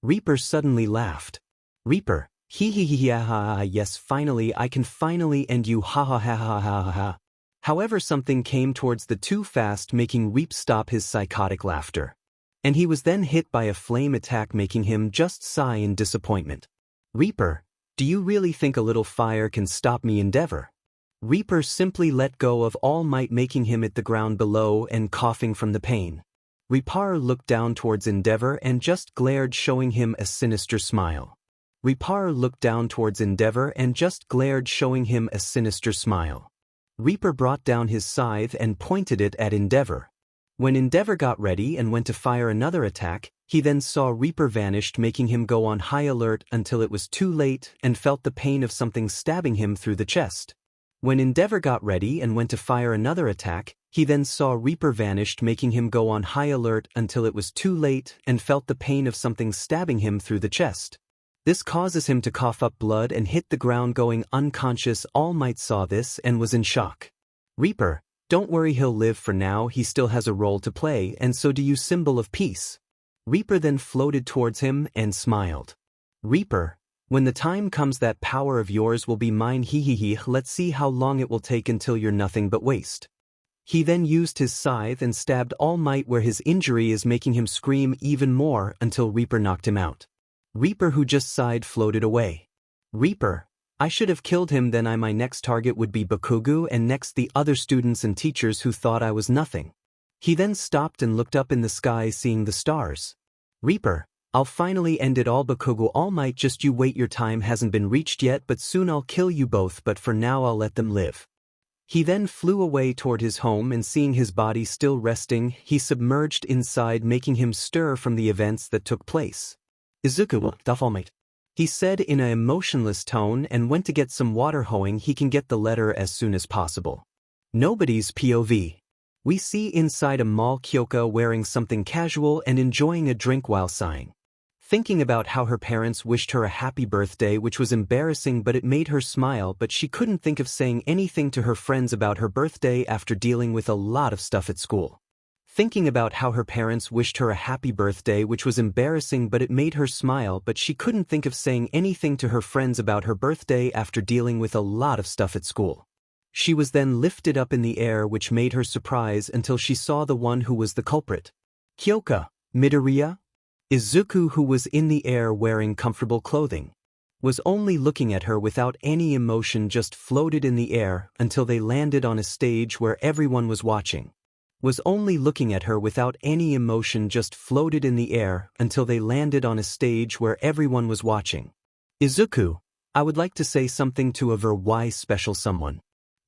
Reaper suddenly laughed. Reaper, hee hee hee ha ha ha, yes, finally I can finally end you, ha ha ha ha ha ha ha. However, something came towards the two fast, making Reap stop his psychotic laughter. And he was then hit by a flame attack, making him just sigh in disappointment. Reaper, do you really think a little fire can stop me endeavor? Reaper simply let go of all might, making him hit the ground below and coughing from the pain. Reaper looked down towards Endeavor and just glared, showing him a sinister smile. Reaper looked down towards Endeavor and just glared, showing him a sinister smile. Reaper brought down his scythe and pointed it at Endeavor. When Endeavor got ready and went to fire another attack, he then saw Reaper vanished, making him go on high alert until it was too late and felt the pain of something stabbing him through the chest. When Endeavor got ready and went to fire another attack, he then saw Reaper vanished, making him go on high alert until it was too late and felt the pain of something stabbing him through the chest. This causes him to cough up blood and hit the ground, going unconscious. All Might saw this and was in shock. Reaper, don't worry, he'll live for now, he still has a role to play, and so do you, symbol of peace. Reaper then floated towards him and smiled. Reaper, when the time comes, that power of yours will be mine, let's see how long it will take until you're nothing but waste. He then used his scythe and stabbed All Might where his injury is, making him scream even more until Reaper knocked him out. Reaper, who just sighed, floated away. Reaper, I should have killed him, then my next target would be Bakugos and next the other students and teachers who thought I was nothing. He then stopped and looked up in the sky, seeing the stars. Reaper, I'll finally end it all, Bakugos. All Might, just you wait, your time hasn't been reached yet, but soon I'll kill you both, but for now I'll let them live. He then flew away toward his home, and seeing his body still resting, he submerged inside, making him stir from the events that took place. Izuku, All Might, he said in an emotionless tone, and went to get some water, hoping he can get the letter as soon as possible. Nobody's POV. We see inside a mall Kyoka wearing something casual and enjoying a drink while sighing. Thinking about how her parents wished her a happy birthday, which was embarrassing, but it made her smile, but she couldn't think of saying anything to her friends about her birthday after dealing with a lot of stuff at school. Thinking about how her parents wished her a happy birthday, which was embarrassing, but it made her smile, but she couldn't think of saying anything to her friends about her birthday after dealing with a lot of stuff at school. She was then lifted up in the air, which made her surprise until she saw the one who was the culprit. Kyoka, Midoriya? Izuku, who was in the air wearing comfortable clothing, was only looking at her without any emotion, just floated in the air until they landed on a stage where everyone was watching. Was only looking at her without any emotion, just floated in the air until they landed on a stage where everyone was watching. Izuku, I would like to say something to a very wise special someone.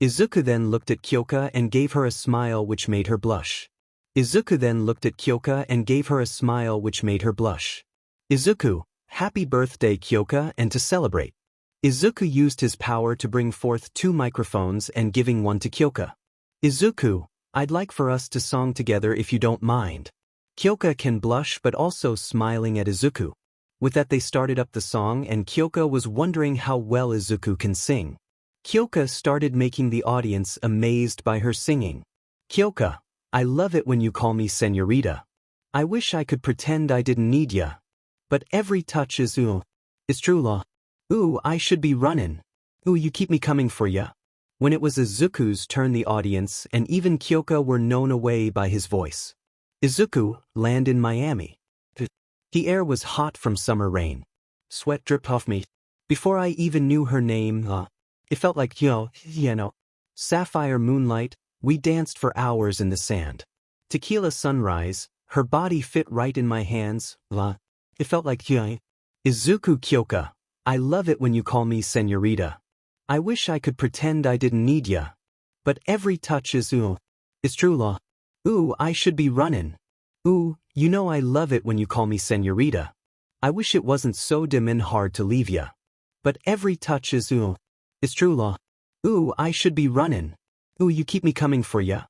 Izuku then looked at Kyoka and gave her a smile which made her blush. Izuku then looked at Kyoka and gave her a smile which made her blush. Izuku, happy birthday, Kyoka, and to celebrate, Izuku used his power to bring forth 2 microphones and giving one to Kyoka. Izuku, I'd like for us to song together if you don't mind. Kyoka can blush but also smiling at Izuku. With that they started up the song, and Kyoka was wondering how well Izuku can sing. Kyoka started making the audience amazed by her singing. Kyoka, I love it when you call me señorita. I wish I could pretend I didn't need ya. But every touch is it's true law. Ooh, I should be running. Ooh, you keep me coming for ya. When it was Izuku's turn, the audience and even Kyoka were known away by his voice. Izuku, land in Miami. The air was hot from summer rain. Sweat dripped off me. Before I even knew her name, it felt like, sapphire moonlight. We danced for hours in the sand. Tequila sunrise, her body fit right in my hands, It felt like, Izuku, Kyoka, I love it when you call me señorita. I wish I could pretend I didn't need ya. But every touch is it's true law. Ooh, I should be running. Ooh, I love it when you call me señorita. I wish it wasn't so dim and hard to leave ya. But every touch is it's true law. Ooh, I should be running. Ooh, you keep me coming for ya.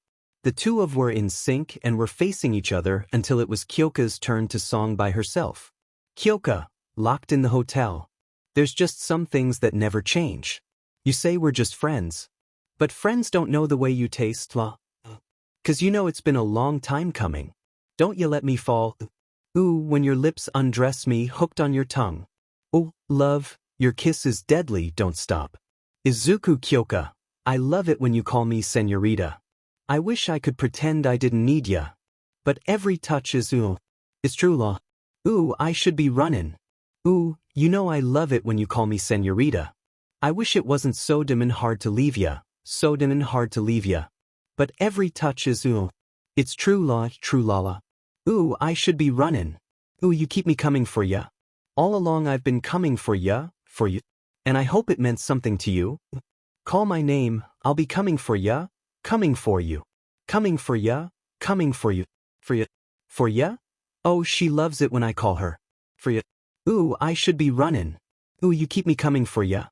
The two of were in sync and were facing each other until it was Kyoka's turn to song by herself. Kyoka, locked in the hotel. There's just some things that never change. You say we're just friends. But friends don't know the way you taste, 'Cause it's been a long time coming. Don't you let me fall. Ooh, when your lips undress me, hooked on your tongue. Oh, love, your kiss is deadly, don't stop. Izuku, Kyoka, I love it when you call me señorita. I wish I could pretend I didn't need ya. But every touch is It's true law. Ooh, I should be running. Ooh, you know I love it when you call me señorita. I wish it wasn't so dim and hard to leave ya, so dim and hard to leave ya. But every touch is ooh. It's true lala. Ooh, I should be running. Ooh, you keep me coming for ya. All along I've been coming for ya, for you. And I hope it meant something to you. Call my name, I'll be coming for ya, coming for you. Coming for ya, coming for you. For ya. For ya? Oh, she loves it when I call her. For ya. Ooh, I should be running. Ooh, you keep me coming for ya.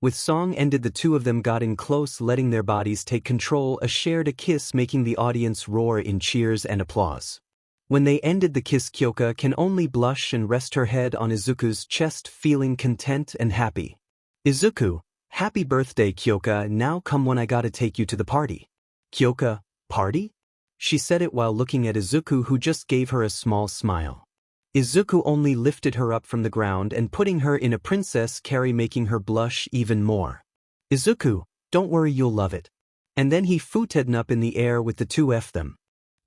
With song ended, the two of them got in close, letting their bodies take control, shared a kiss, making the audience roar in cheers and applause. When they ended the kiss, Kyoka can only blush and rest her head on Izuku's chest, feeling content and happy. Izuku, happy birthday Kyoka, now come when I gotta take you to the party. Kyoka, party? She said it while looking at Izuku, who just gave her a small smile. Izuku only lifted her up from the ground and putting her in a princess carry, making her blush even more. Izuku, don't worry, you'll love it. And then he footed up in the air with the two of them.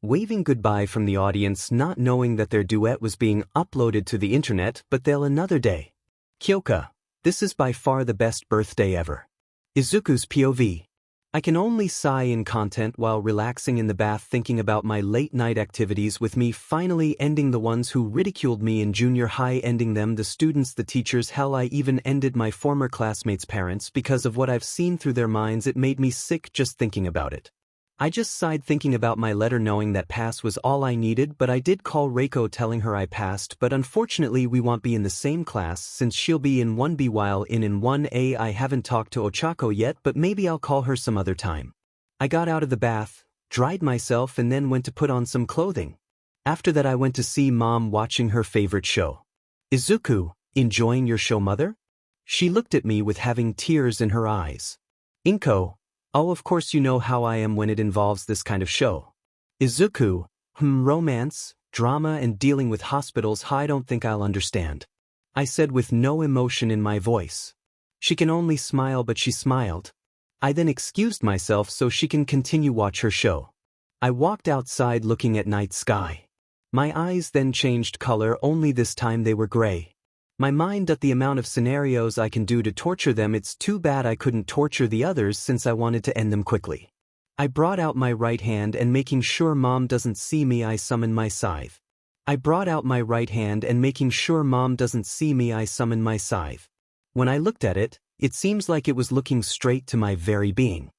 Waving goodbye from the audience, not knowing that their duet was being uploaded to the internet, but they'll another day. Kyoka, this is by far the best birthday ever. Izuku's POV. I can only sigh in content while relaxing in the bath, thinking about my late night activities, with me finally ending the ones who ridiculed me in junior high, ending them, the students, the teachers, hell, I even ended my former classmates' parents because of what I've seen through their minds. It made me sick just thinking about it. I just sighed thinking about my letter, knowing that pass was all I needed, but I did call Reiko telling her I passed, but unfortunately we won't be in the same class since she'll be in 1B while in 1A. I haven't talked to Ochako yet, but maybe I'll call her some other time. I got out of the bath, dried myself, and then went to put on some clothing. After that I went to see Mom watching her favorite show. Izuku, enjoying your show, mother? She looked at me with having tears in her eyes. Inko, oh, of course you know how I am when it involves this kind of show. Izuku, romance, drama, and dealing with hospitals, I don't think I'll understand. I said with no emotion in my voice. She can only smile, but she smiled. I then excused myself so she can continue watch her show. I walked outside looking at night sky. My eyes then changed color, only this time they were gray. My mind at the amount of scenarios I can do to torture them. It's too bad I couldn't torture the others since I wanted to end them quickly. I brought out my right hand and making sure Mom doesn't see me, I summoned my scythe. I brought out my right hand and making sure Mom doesn't see me, I summoned my scythe. When I looked at it, it seems like it was looking straight to my very being.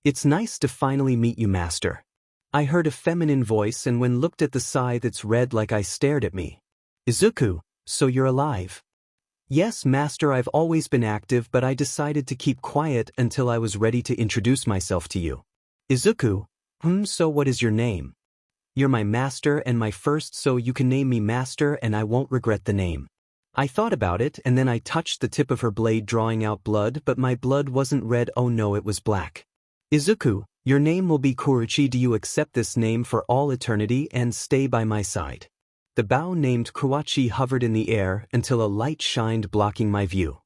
It's nice to finally meet you, Master. I heard a feminine voice, and when looked at the scythe it's red like I stared at me. Izuku, so you're alive? Yes, Master, I've always been active, but I decided to keep quiet until I was ready to introduce myself to you. Izuku, so what is your name? You're my master and my first, so you can name me Master and I won't regret the name. I thought about it and then I touched the tip of her blade, drawing out blood, but my blood wasn't red, oh no, it was black. Izuku, your name will be Kuruchi. Do you accept this name for all eternity and stay by my side? The bow named Kuwachi hovered in the air until a light shined, blocking my view.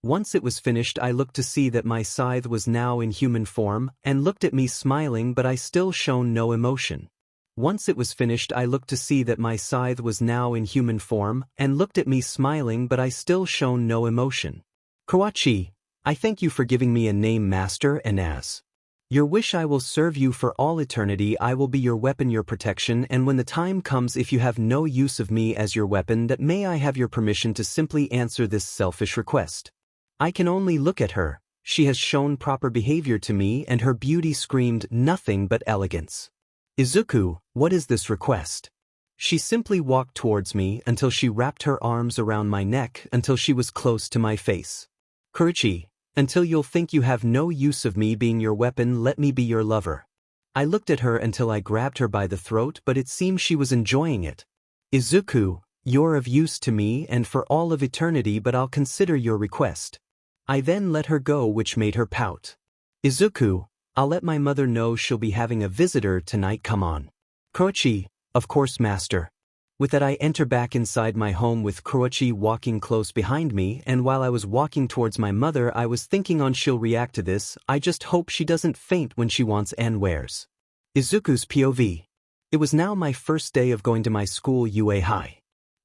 Once it was finished, I looked to see that my scythe was now in human form and looked at me smiling, but I still shown no emotion. Once it was finished, I looked to see that my scythe was now in human form and looked at me smiling, but I still shown no emotion. Kuwachi, I thank you for giving me a name, Master, and as your wish I will serve you for all eternity. I will be your weapon, your protection, and when the time comes, if you have no use of me as your weapon, that may I have your permission to simply answer this selfish request. I can only look at her. She has shown proper behavior to me and her beauty screamed nothing but elegance. Izuku, what is this request? She simply walked towards me until she wrapped her arms around my neck until she was close to my face. Kuruchi, until you'll think you have no use of me being your weapon, let me be your lover. I looked at her until I grabbed her by the throat, but it seemed she was enjoying it. Izuku, you're of use to me and for all of eternity, but I'll consider your request. I then let her go, which made her pout. Izuku, I'll let my mother know she'll be having a visitor tonight, come on. Kurochi, of course, Master. With that I enter back inside my home with Kurochi walking close behind me, and while I was walking towards my mother I was thinking on she'll react to this. I just hope she doesn't faint when she wants and wears. Izuku's POV. It was now my first day of going to my school, UA High.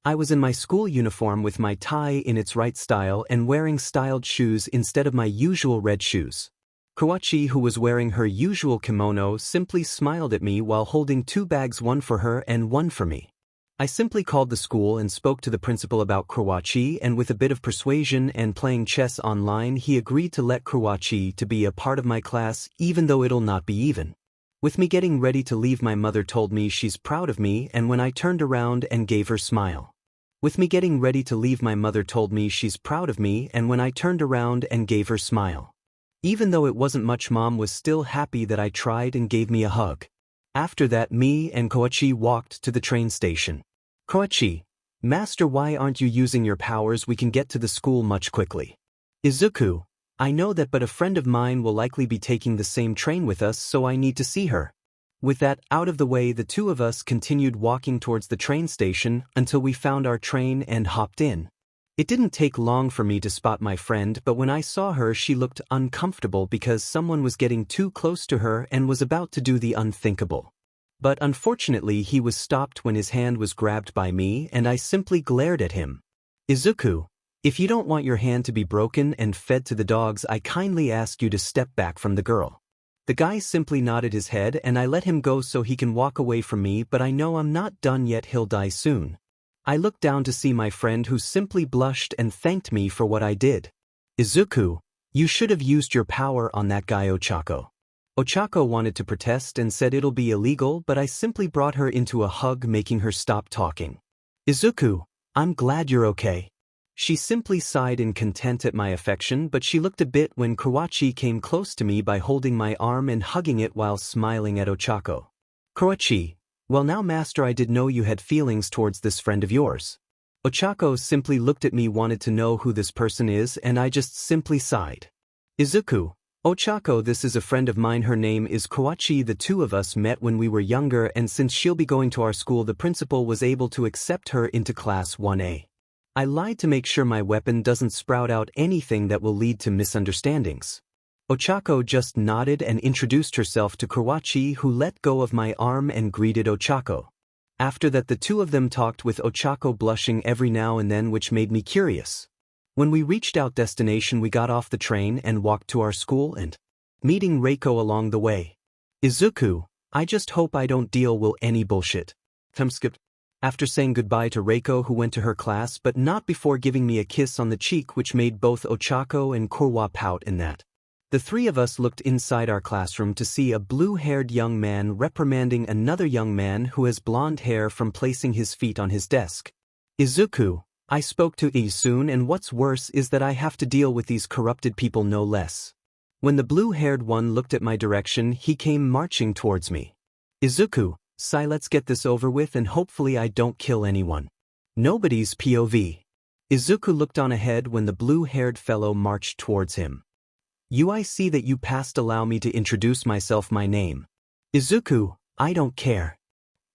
I was in my school uniform with my tie in its right style and wearing styled shoes instead of my usual red shoes. Kawachi, who was wearing her usual kimono, simply smiled at me while holding 2 bags, one for her and one for me. I simply called the school and spoke to the principal about Kawachi, and with a bit of persuasion and playing chess online, he agreed to let Kawachi to be a part of my class even though it'll not be even. With me getting ready to leave, my mother told me she's proud of me, and when I turned around and gave her smile. With me getting ready to leave, my mother told me she's proud of me, and when I turned around and gave her smile. Even though it wasn't much, Mom was still happy that I tried and gave me a hug. After that, me and Kawachi walked to the train station. Kawachi, Master, why aren't you using your powers? We can get to the school much quickly. Izuku, I know that, but a friend of mine will likely be taking the same train with us, so I need to see her. With that out of the way, the two of us continued walking towards the train station until we found our train and hopped in. It didn't take long for me to spot my friend, but when I saw her, she looked uncomfortable because someone was getting too close to her and was about to do the unthinkable. But unfortunately, he was stopped when his hand was grabbed by me, and I simply glared at him. Izuku, if you don't want your hand to be broken and fed to the dogs, I kindly ask you to step back from the girl. The guy simply nodded his head, and I let him go so he can walk away from me, but I know I'm not done yet. He'll die soon. I looked down to see my friend, who simply blushed and thanked me for what I did. Izuku, you should have used your power on that guy Ochako. Ochako wanted to protest and said it'll be illegal, but I simply brought her into a hug, making her stop talking. Izuku, I'm glad you're okay. She simply sighed in content at my affection, but she looked a bit when Kawachi came close to me by holding my arm and hugging it while smiling at Ochako. Kawachi, well now, Master, I did know you had feelings towards this friend of yours. Ochako simply looked at me, wanted to know who this person is, and I just simply sighed. Izuku, Ochako, this is a friend of mine. Her name is Kawachi. The two of us met when we were younger, and since she'll be going to our school, the principal was able to accept her into Class 1A. I lied to make sure my weapon doesn't sprout out anything that will lead to misunderstandings. Ochako just nodded and introduced herself to Kawachi, who let go of my arm and greeted Ochako. After that, the two of them talked, with Ochako blushing every now and then, which made me curious. When we reached our destination, we got off the train and walked to our school and meeting Reiko along the way. Izuku, I just hope I don't deal with any bullshit. Skipped. After saying goodbye to Reiko, who went to her class, but not before giving me a kiss on the cheek, which made both Ochako and Kurwa pout in that. The three of us looked inside our classroom to see a blue-haired young man reprimanding another young man who has blonde hair from placing his feet on his desk. Izuku, I spoke to Izuku soon, and what's worse is that I have to deal with these corrupted people no less. When the blue-haired one looked at my direction, he came marching towards me. Izuku, Sai, let's get this over with and hopefully I don't kill anyone. Nobody's POV. Izuku looked on ahead when the blue-haired fellow marched towards him. I see that you passed. Allow me to introduce myself. My name. Izuku, I don't care.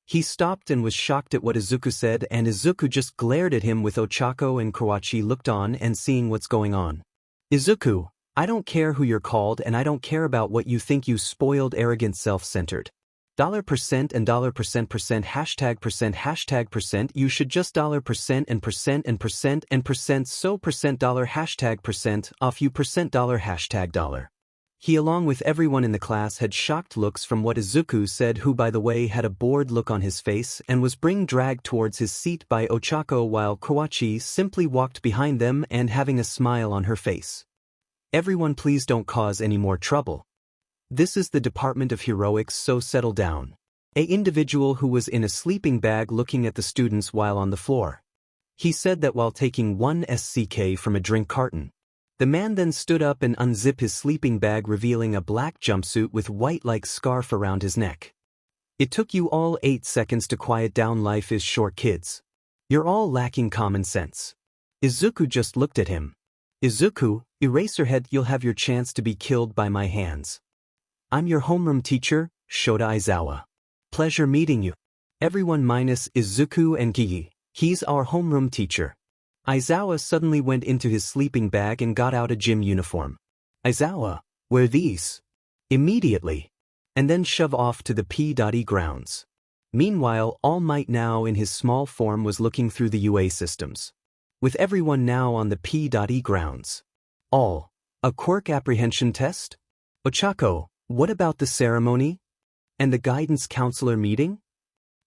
He stopped and was shocked at what Izuku said, and Izuku just glared at him with Ochako and Kawachi looked on and seeing what's going on. Izuku, I don't care who you're called, and I don't care about what you think, you spoiled, arrogant, self-centered. $% and $% %, you should just $% and %, so $% off you $. He, along with everyone in the class, had shocked looks from what Izuku said, who by the way had a bored look on his face and was being dragged towards his seat by Ochako, while Kawachi simply walked behind them and having a smile on her face. Everyone, please don't cause any more trouble. This is the Department of Heroics, so settle down. An individual who was in a sleeping bag looking at the students while on the floor. He said that while taking one SCK from a drink carton. The man then stood up and unzipped his sleeping bag, revealing a black jumpsuit with white-like scarf around his neck. It took you all 8 seconds to quiet down. Life is short, kids. You're all lacking common sense. Izuku just looked at him. Izuku, Eraserhead, you'll have your chance to be killed by my hands. I'm your homeroom teacher, Shota Aizawa. Pleasure meeting you. Everyone minus Izuku and Gigi. He's our homeroom teacher. Aizawa suddenly went into his sleeping bag and got out a gym uniform. Aizawa, wear these. Immediately. And then shove off to the P.E grounds. Meanwhile, All Might now in his small form was looking through the UA systems. With everyone now on the P.E grounds. All. A Quirk apprehension test? Ochako, what about the ceremony? And the guidance counselor meeting?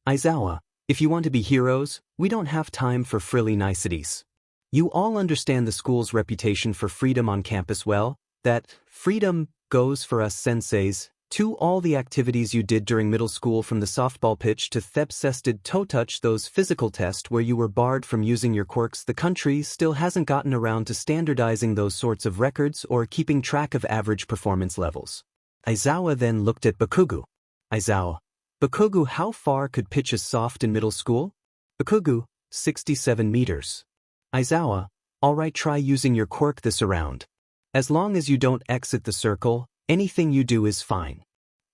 Aizawa, if you want to be heroes, we don't have time for frilly niceties. You all understand the school's reputation for freedom on campus well, that freedom goes for us senseis, to all the activities you did during middle school from the softball pitch to thep-cested toe touch those physical tests where you were barred from using your quirks. The country still hasn't gotten around to standardizing those sorts of records or keeping track of average performance levels. Aizawa then looked at Bakugo. Aizawa, Bakugo, how far could pitch a soft in middle school? Bakugo, 67 meters. Aizawa, alright, try using your quirk this around. As long as you don't exit the circle, anything you do is fine.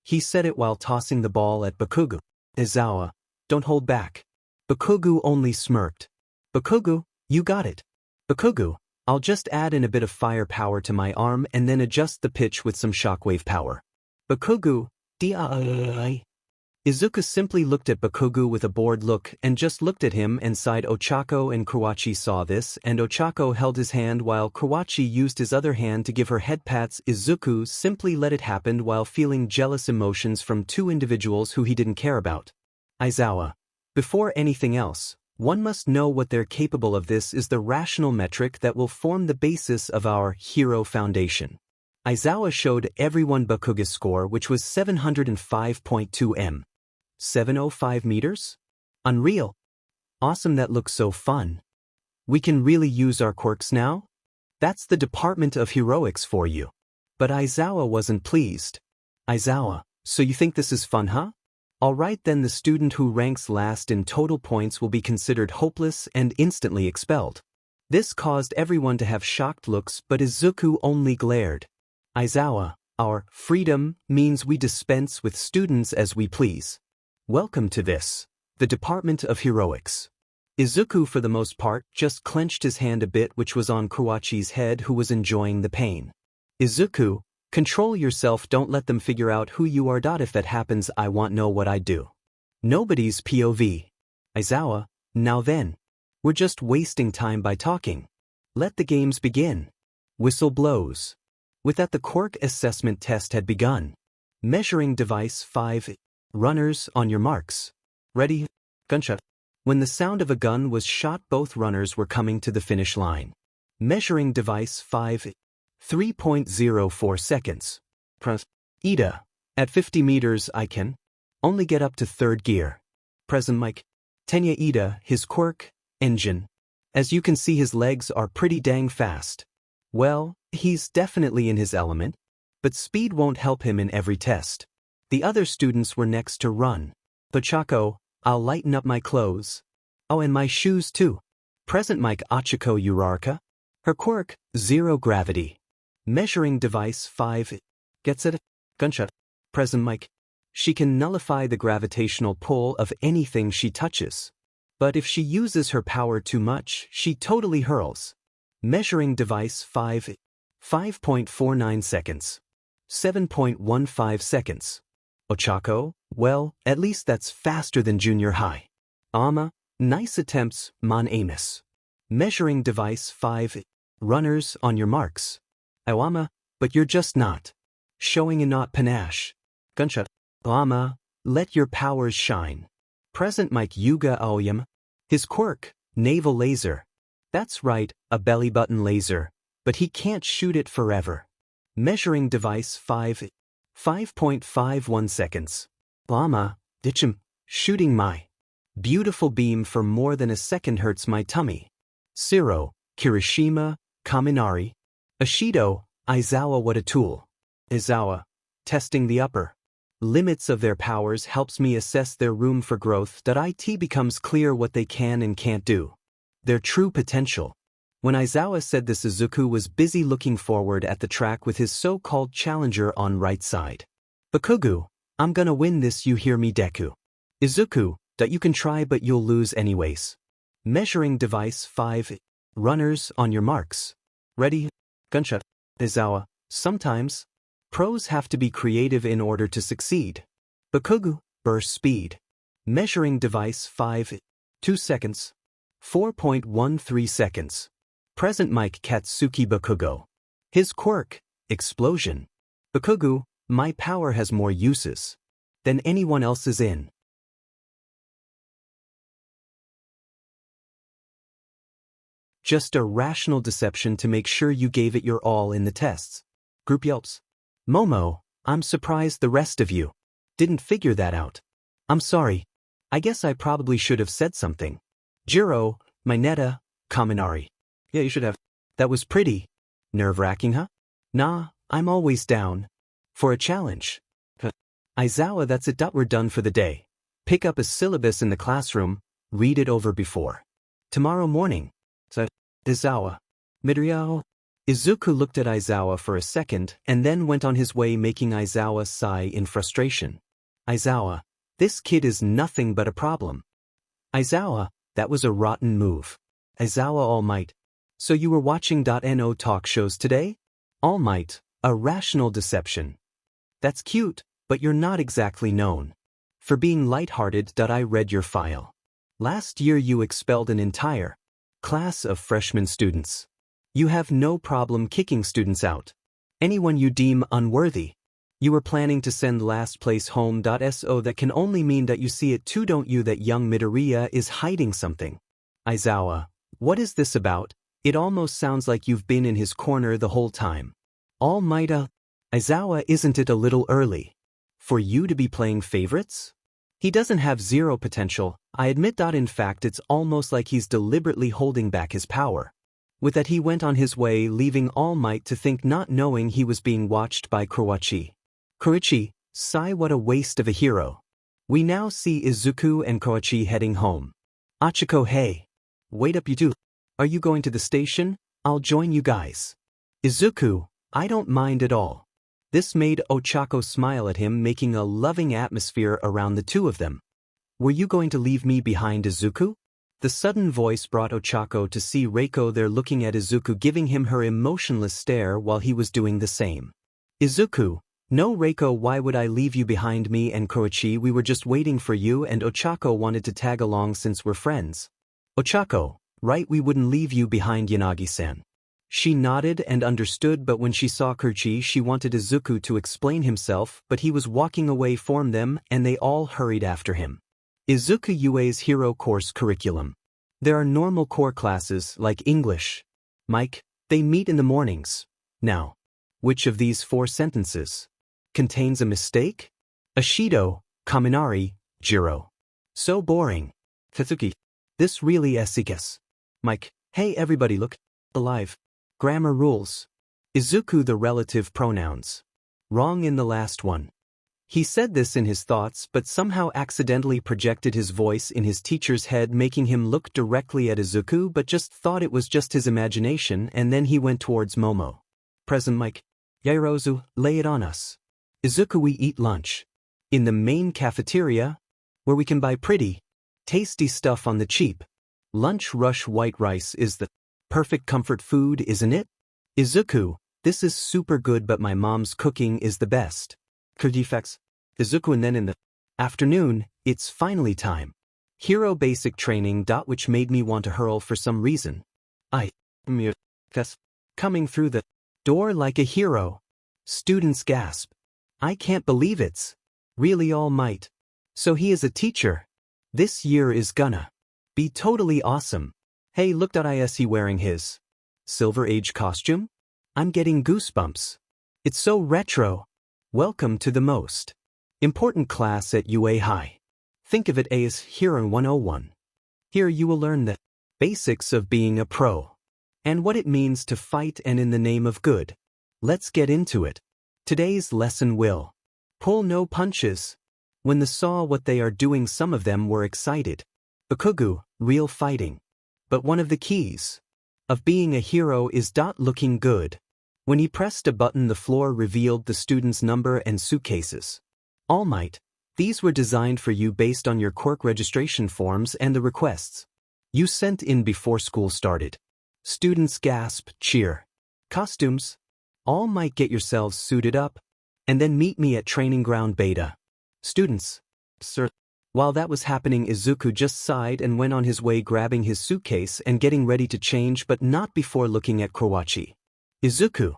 He said it while tossing the ball at Bakugo. Aizawa, don't hold back. Bakugo only smirked. Bakugo, you got it. Bakugo, I'll just add in a bit of fire power to my arm and then adjust the pitch with some shockwave power. Bakugo, di. Izuku simply looked at Bakugo with a bored look and just looked at him and sighed. Ochako and Kawachi saw this, and Ochako held his hand while Kawachi used his other hand to give her head pats. Izuku simply let it happen while feeling jealous emotions from two individuals who he didn't care about. Aizawa, before anything else, one must know what they're capable of. This is the rational metric that will form the basis of our hero foundation. Aizawa showed everyone Bakugo's score, which was 705.2 m. 705 meters? Unreal. Awesome, that looks so fun. We can really use our quirks now? That's the Department of Heroics for you. But Aizawa wasn't pleased. Aizawa, so you think this is fun, huh? Alright then, the student who ranks last in total points will be considered hopeless and instantly expelled. This caused everyone to have shocked looks, but Izuku only glared. Aizawa, our freedom means we dispense with students as we please. Welcome to this, the Department of Heroics. Izuku for the most part just clenched his hand a bit, which was on Kawachi's head, who was enjoying the pain. Izuku, control yourself, don't let them figure out who you are. If that happens, I want know what I do. Nobody's POV. Aizawa, now then. We're just wasting time by talking. Let the games begin. Whistle blows. With that, the quirk assessment test had begun. Measuring device 5. Runners, on your marks. Ready? Gunshot. When the sound of a gun was shot, both runners were coming to the finish line. Measuring device 5. 3.04 seconds. Press. Ida. At 50 meters I can only get up to third gear. Present Mike. Tenya Ida, his quirk, engine. As you can see, his legs are pretty dang fast. Well, he's definitely in his element, but speed won't help him in every test. The other students were next to run. Ochako, I'll lighten up my clothes. Oh, and my shoes too. Present Mike. Ochako Uraraka. Her quirk, 0 gravity. Measuring device 5. Gets it? Gunshot. Present Mike. She can nullify the gravitational pull of anything she touches. But if she uses her power too much, she totally hurls. Measuring device 5. 5.49 seconds. 7.15 seconds. Ochako, well, at least that's faster than junior high. Ama, nice attempts, Mon Amos. Measuring device 5. Runners, on your marks. Awama, but you're just not showing enough panache. Gunshot. Ama, let your powers shine. Present Mike. Yuga Aoyama. His quirk, naval laser. That's right, a belly button laser, but he can't shoot it forever. Measuring device 5. 5.51 seconds. Ama, ditchum, shooting my beautiful beam for more than a second hurts my tummy. Siro, Kirishima, Kaminari. Ashido, Aizawa, what a tool. Aizawa, testing the upper limits of their powers helps me assess their room for growth. It becomes clear what they can and can't do. Their true potential. When Aizawa said this, Izuku was busy looking forward at the track with his so-called challenger on right side. Bakugo, I'm gonna win this, you hear me, Deku. Izuku, that you can try but you'll lose anyways. Measuring device 5. Runners, on your marks. Ready? Gunshot. Aizawa, sometimes pros have to be creative in order to succeed. Bakugo, burst speed. Measuring device 5. 2 seconds. 4.13 seconds. Present Mike Katsuki Bakugo. His quirk, explosion. Bakugo, my power has more uses than anyone else's in. Just a rational deception to make sure you gave it your all in the tests. Group yelps. Momo, I'm surprised the rest of you didn't figure that out. I'm sorry. I guess I probably should have said something. Jiro, Mineta, Kaminari. Yeah, you should have. That was pretty nerve-wracking, huh? Nah, I'm always down for a challenge. Aizawa, that's it. We're done for the day. Pick up a syllabus in the classroom, read it over before tomorrow morning. Aizawa. Midoriya. Izuku looked at Aizawa for a second and then went on his way, making Aizawa sigh in frustration. Aizawa, this kid is nothing but a problem. Aizawa, that was a rotten move. Aizawa, All Might. So you were watching .no talk shows today? All Might, a rational deception. That's cute, but you're not exactly known for being lighthearted. I read your file. Last year you expelled an entire class of freshman students. You have no problem kicking students out. Anyone you deem unworthy. You were planning to send last place home. So that can only mean that you see it too, don't you, that young Midoriya is hiding something. Aizawa, what is this about? It almost sounds like you've been in his corner the whole time. All Might. Aizawa, isn't it a little early for you to be playing favorites? He doesn't have zero potential, I admit. In fact, it's almost like he's deliberately holding back his power. With that, he went on his way, leaving All Might to think, not knowing he was being watched by Koichi. Koichi, sigh, what a waste of a hero. We now see Izuku and Koichi heading home. Achiko, hey. Wait up, you two. Are you going to the station? I'll join you guys. Izuku, I don't mind at all. This made Ochako smile at him, making a loving atmosphere around the two of them. Were you going to leave me behind, Izuku? The sudden voice brought Ochako to see Reiko there looking at Izuku, giving him her emotionless stare while he was doing the same. Izuku, no Reiko, why would I leave you behind? Me and Koichi, we were just waiting for you, and Ochako wanted to tag along since we're friends. Ochako, right, we wouldn't leave you behind, Yanagi-san. She nodded and understood, but when she saw Koichi, she wanted Izuku to explain himself, but he was walking away from them and they all hurried after him. Izuku UA's Hero Course Curriculum. There are normal core classes like English. Mike, they meet in the mornings. Now, which of these 4 sentences contains a mistake? Ashido, Kaminari, Jiro. So boring. Tatsuki. This really esikas. Mike, hey everybody, look alive. Grammar rules. Izuku, the relative pronouns. Wrong in the last one. He said this in his thoughts, but somehow accidentally projected his voice in his teacher's head, making him look directly at Izuku, but just thought it was just his imagination, and then he went towards Momo. Present Mike. Yairozu, lay it on us. Izuku, we eat lunch in the main cafeteria, where we can buy pretty, tasty stuff on the cheap. Lunch rush. White rice is the perfect comfort food, isn't it? Izuku, this is super good, but my mom's cooking is the best. Defects. Izuku, and then in the afternoon, it's finally time. Hero basic training. Which made me want to hurl for some reason. Coming through the door like a hero. Students gasp. I can't believe it's really All Might. So he is a teacher. This year is gonna be totally awesome. Hey, look, is he wearing his Silver Age costume? I'm getting goosebumps. It's so retro. Welcome to the most important class at UA High. Think of it as Hero 101. Here you will learn the basics of being a pro and what it means to fight and in the name of good. Let's get into it. Today's lesson will pull no punches. When they saw what they are doing, some of them were excited. Bakugo, real fighting. But one of the keys of being a hero is looking good. When he pressed a button, the floor revealed the students' number and suitcases. All Might, these were designed for you based on your quirk registration forms and the requests you sent in before school started. Students gasp, cheer. Costumes. All Might, get yourselves suited up, and then meet me at Training Ground Beta. Students. Sir. While that was happening, Izuku just sighed and went on his way, grabbing his suitcase and getting ready to change, but not before looking at Kawachi. Izuku.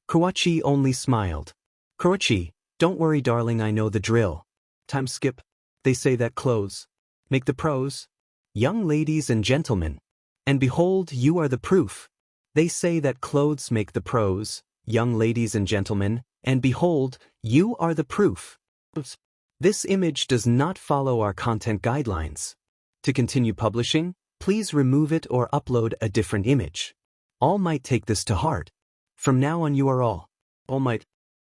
Kawachi only smiled. Kawachi, don't worry darling, I know the drill. Time skip. They say that clothes make the pros. Young ladies and gentlemen. And behold, you are the proof. They say that clothes make the pros, young ladies and gentlemen, and behold, you are the proof. Oops. This image does not follow our content guidelines. To continue publishing, please remove it or upload a different image. All might take this to heart. From now on you are all might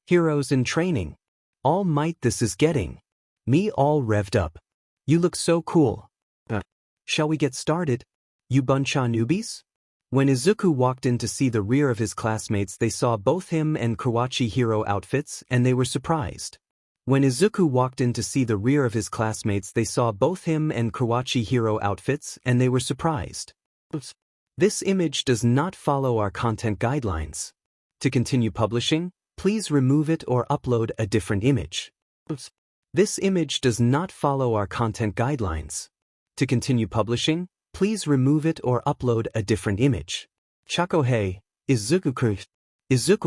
heroes in training. All might, this is getting me all revved up. You look so cool. Shall we get started? You bunch of newbies? When Izuku walked in to see the rear of his classmates, they saw both him and Kawachi hero outfits, and they were surprised. When Izuku walked in to see the rear of his classmates, they saw both him and Kawachi hero outfits, and they were surprised. Oops. This image does not follow our content guidelines. To continue publishing, please remove it or upload a different image. Oops. This image does not follow our content guidelines. To continue publishing, please remove it or upload a different image. Chako hey, Izuku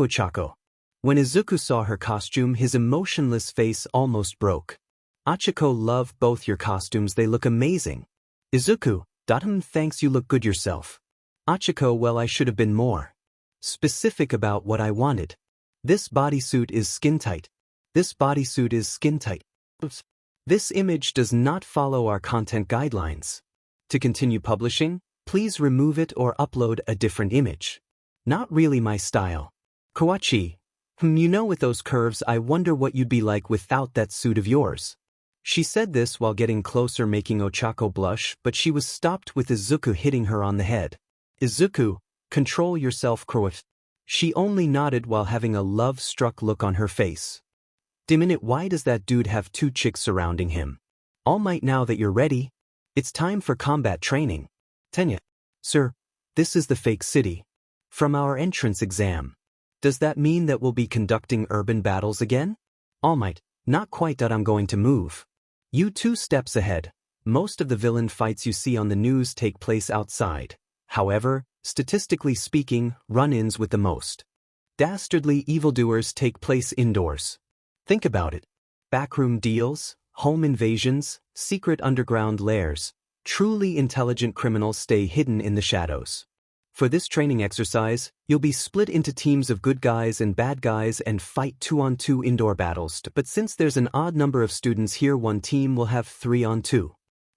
Chako. When Izuku saw her costume, his emotionless face almost broke. Achiko, love both your costumes, they look amazing. Izuku, thanks, you look good yourself. Achiko, well, I should have been more specific about what I wanted. This bodysuit is skin tight. This bodysuit is skin tight. Oops. This image does not follow our content guidelines. To continue publishing, please remove it or upload a different image. Not really my style. Kawachi. You know, with those curves, I wonder what you'd be like without that suit of yours. She said this while getting closer, making Ochako blush, but she was stopped with Izuku hitting her on the head. Izuku, control yourself, Kawachi. She only nodded while having a love-struck look on her face. Minute, why does that dude have two chicks surrounding him? All might, now that you're ready, it's time for combat training. Tenya. Sir, this is the fake city. From our entrance exam. Does that mean that we'll be conducting urban battles again? All might, not quite, that I'm going to move. You 2 steps ahead. Most of the villain fights you see on the news take place outside. However, statistically speaking, run-ins with the most dastardly evildoers take place indoors. Think about it. Backroom deals, home invasions, secret underground lairs. Truly intelligent criminals stay hidden in the shadows. For this training exercise, you'll be split into teams of good guys and bad guys and fight 2-on-2 indoor battles, but since there's an odd number of students here, one team will have 3-on-2.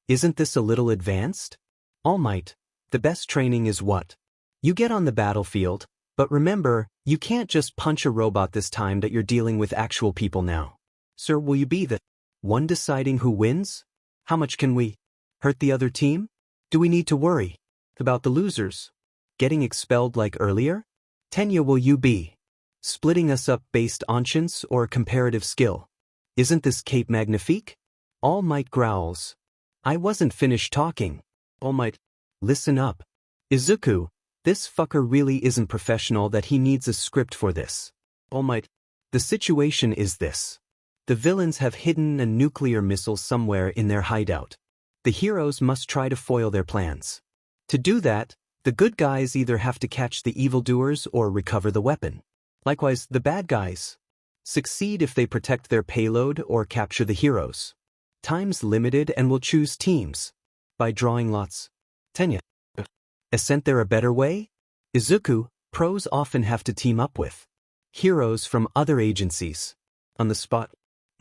Isn't this a little advanced? All might. The best training is what? You get on the battlefield, but remember, you can't just punch a robot this time, that you're dealing with actual people now. Sir, will you be the one deciding who wins? How much can we hurt the other team? Do we need to worry about the losers getting expelled like earlier? Tenya, will you be splitting us up based on chance or comparative skill? Isn't this Cape Magnifique? All Might growls. I wasn't finished talking. All Might. Listen up. Izuku, this fucker really isn't professional, that he needs a script for this. All Might. The situation is this. The villains have hidden a nuclear missile somewhere in their hideout. The heroes must try to foil their plans. To do that, the good guys either have to catch the evildoers or recover the weapon. Likewise, the bad guys succeed if they protect their payload or capture the heroes. Time's limited and we'll choose teams by drawing lots. Tenya. Isn't there a better way? Izuku, pros often have to team up with heroes from other agencies. On the spot.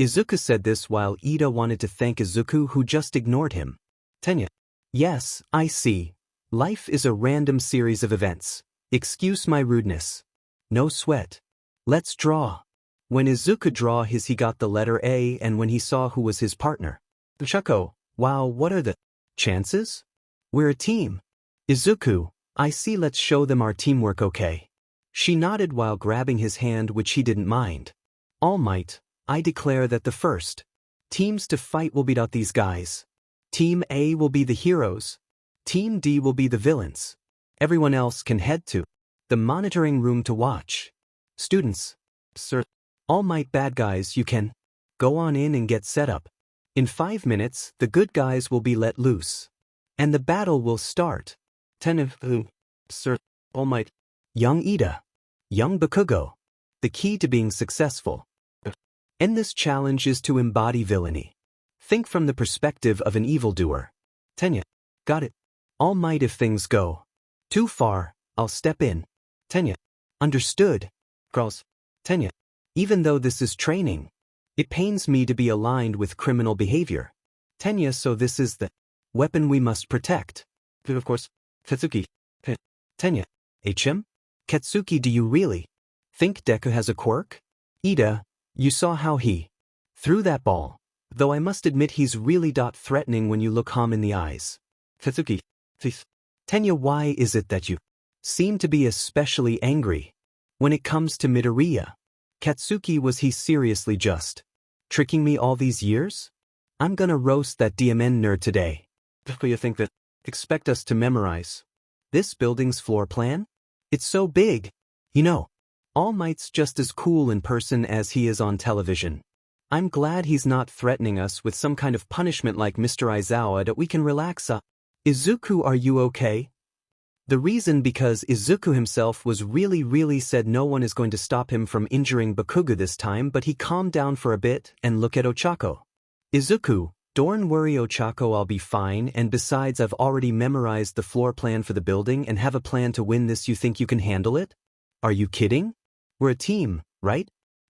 Izuku said this while Ida wanted to thank Izuku, who just ignored him. Tenya. Yes, I see. Life is a random series of events. Excuse my rudeness. No sweat. Let's draw. When Izuku draw his, he got the letter A, and when he saw who was his partner. Chucko, wow, what are the chances? We're a team. Izuku, I see, let's show them our teamwork, okay? She nodded while grabbing his hand, which he didn't mind. All Might, I declare that the first teams to fight will beat out these guys. Team A will be the heroes. Team D will be the villains. Everyone else can head to the monitoring room to watch. Students, sir, All Might bad guys, you can go on in and get set up. In 5 minutes, the good guys will be let loose. And the battle will start. Sir, All Might. Young Ida. Young Bakugo. The key to being successful. And this challenge is to embody villainy. Think from the perspective of an evildoer. Tenya. Got it. All Might. If things go too far, I'll step in. Tenya. Understood. Girls. Tenya. Even though this is training, it pains me to be aligned with criminal behavior. Tenya. So this is the weapon we must protect. Of course. Katsuki. Tenya. HM? Katsuki, do you really think Deku has a quirk? Ida, you saw how he threw that ball, though I must admit he's really threatening when you look him in the eyes. Katsuki. Tenya, why is it that you seem to be especially angry when it comes to Midoriya? Katsuki, was he seriously just tricking me all these years? I'm gonna roast that DMN nerd today. You think that? Expect us to memorize this building's floor plan? It's so big. You know, All Might's just as cool in person as he is on television. I'm glad he's not threatening us with some kind of punishment like Mr. Aizawa that we can relax. Izuku, are you okay? The reason because Izuku himself was really said no one is going to stop him from injuring Bakugos this time, but he calmed down for a bit and look at Ochako. Izuku, don't worry Ochako, I'll be fine, and besides I've already memorized the floor plan for the building and have a plan to win this. You think you can handle it? Are you kidding? We're a team, right?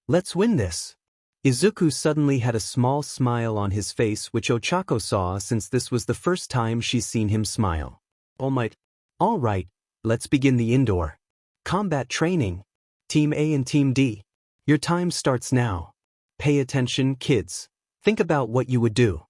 Let's win this. Izuku suddenly had a small smile on his face, which Ochako saw since this was the first time she's seen him smile. All Might. All right, let's begin the indoor combat training. Team A and Team D. Your time starts now. Pay attention, kids. Think about what you would do.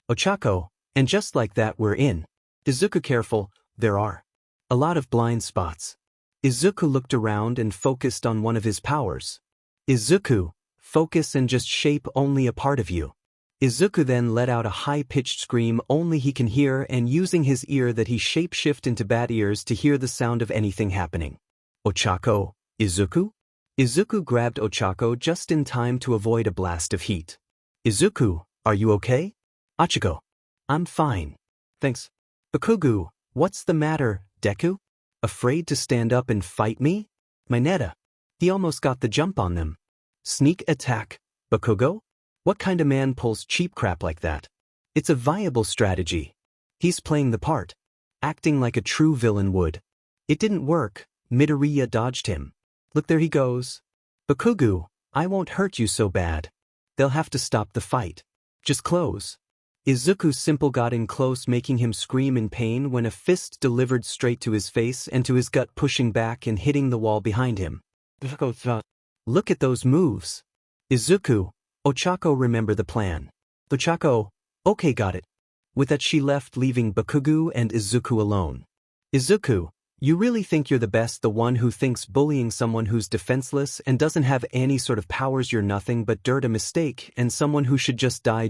Ochako, and just like that we're in. Izuku, careful, there are a lot of blind spots. Izuku looked around and focused on one of his powers. Izuku, focus and just shape only a part of you. Izuku then let out a high-pitched scream only he can hear, and using his ear that he shape-shift into bat ears to hear the sound of anything happening. Ochako, Izuku? Izuku grabbed Ochako just in time to avoid a blast of heat. Izuku, are you okay? Ochako. I'm fine. Thanks. Bakugos, what's the matter, Deku? Afraid to stand up and fight me? Mineta. He almost got the jump on them. Sneak attack, Bakugos? What kind of man pulls cheap crap like that? It's a viable strategy. He's playing the part, acting like a true villain would. It didn't work. Midoriya dodged him. Look, there he goes. Bakugos, I won't hurt you so bad. They'll have to stop the fight. Just close. Izuku simple got in close, making him scream in pain when a fist delivered straight to his face and to his gut, pushing back and hitting the wall behind him. Look at those moves. Izuku, Ochako, remember the plan. Ochako, okay, got it. With that she left, leaving Bakugos and Izuku alone. Izuku, you really think you're the best, the one who thinks bullying someone who's defenseless and doesn't have any sort of powers, you're nothing but dirt, a mistake, and someone who should just die.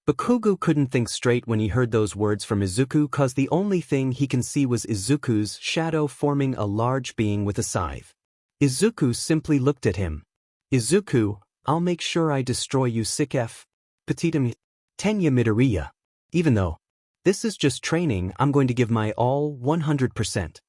Bakugos couldn't think straight when he heard those words from Izuku, cause the only thing he can see was Izuku's shadow forming a large being with a scythe. Izuku simply looked at him. Izuku, I'll make sure I destroy you, sick F. Petitum. Tenya Midoriya. Even though this is just training, I'm going to give my all 100%.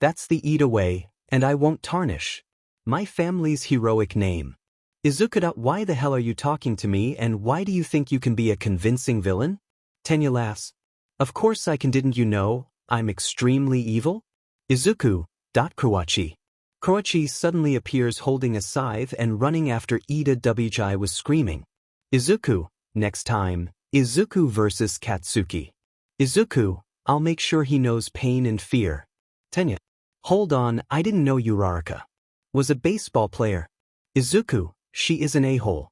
That's the Ida way, and I won't tarnish my family's heroic name. Izuku, why the hell are you talking to me, and why do you think you can be a convincing villain? Tenya laughs. Of course I can, didn't you know I'm extremely evil? Izuku. Kawachi. Kawachi suddenly appears holding a scythe and running after Ida. Wji was screaming. Izuku, next time, Izuku versus Katsuki. Izuku, I'll make sure he knows pain and fear. Tenya. Hold on, I didn't know Uraraka was a baseball player. Izuku, she is an a-hole.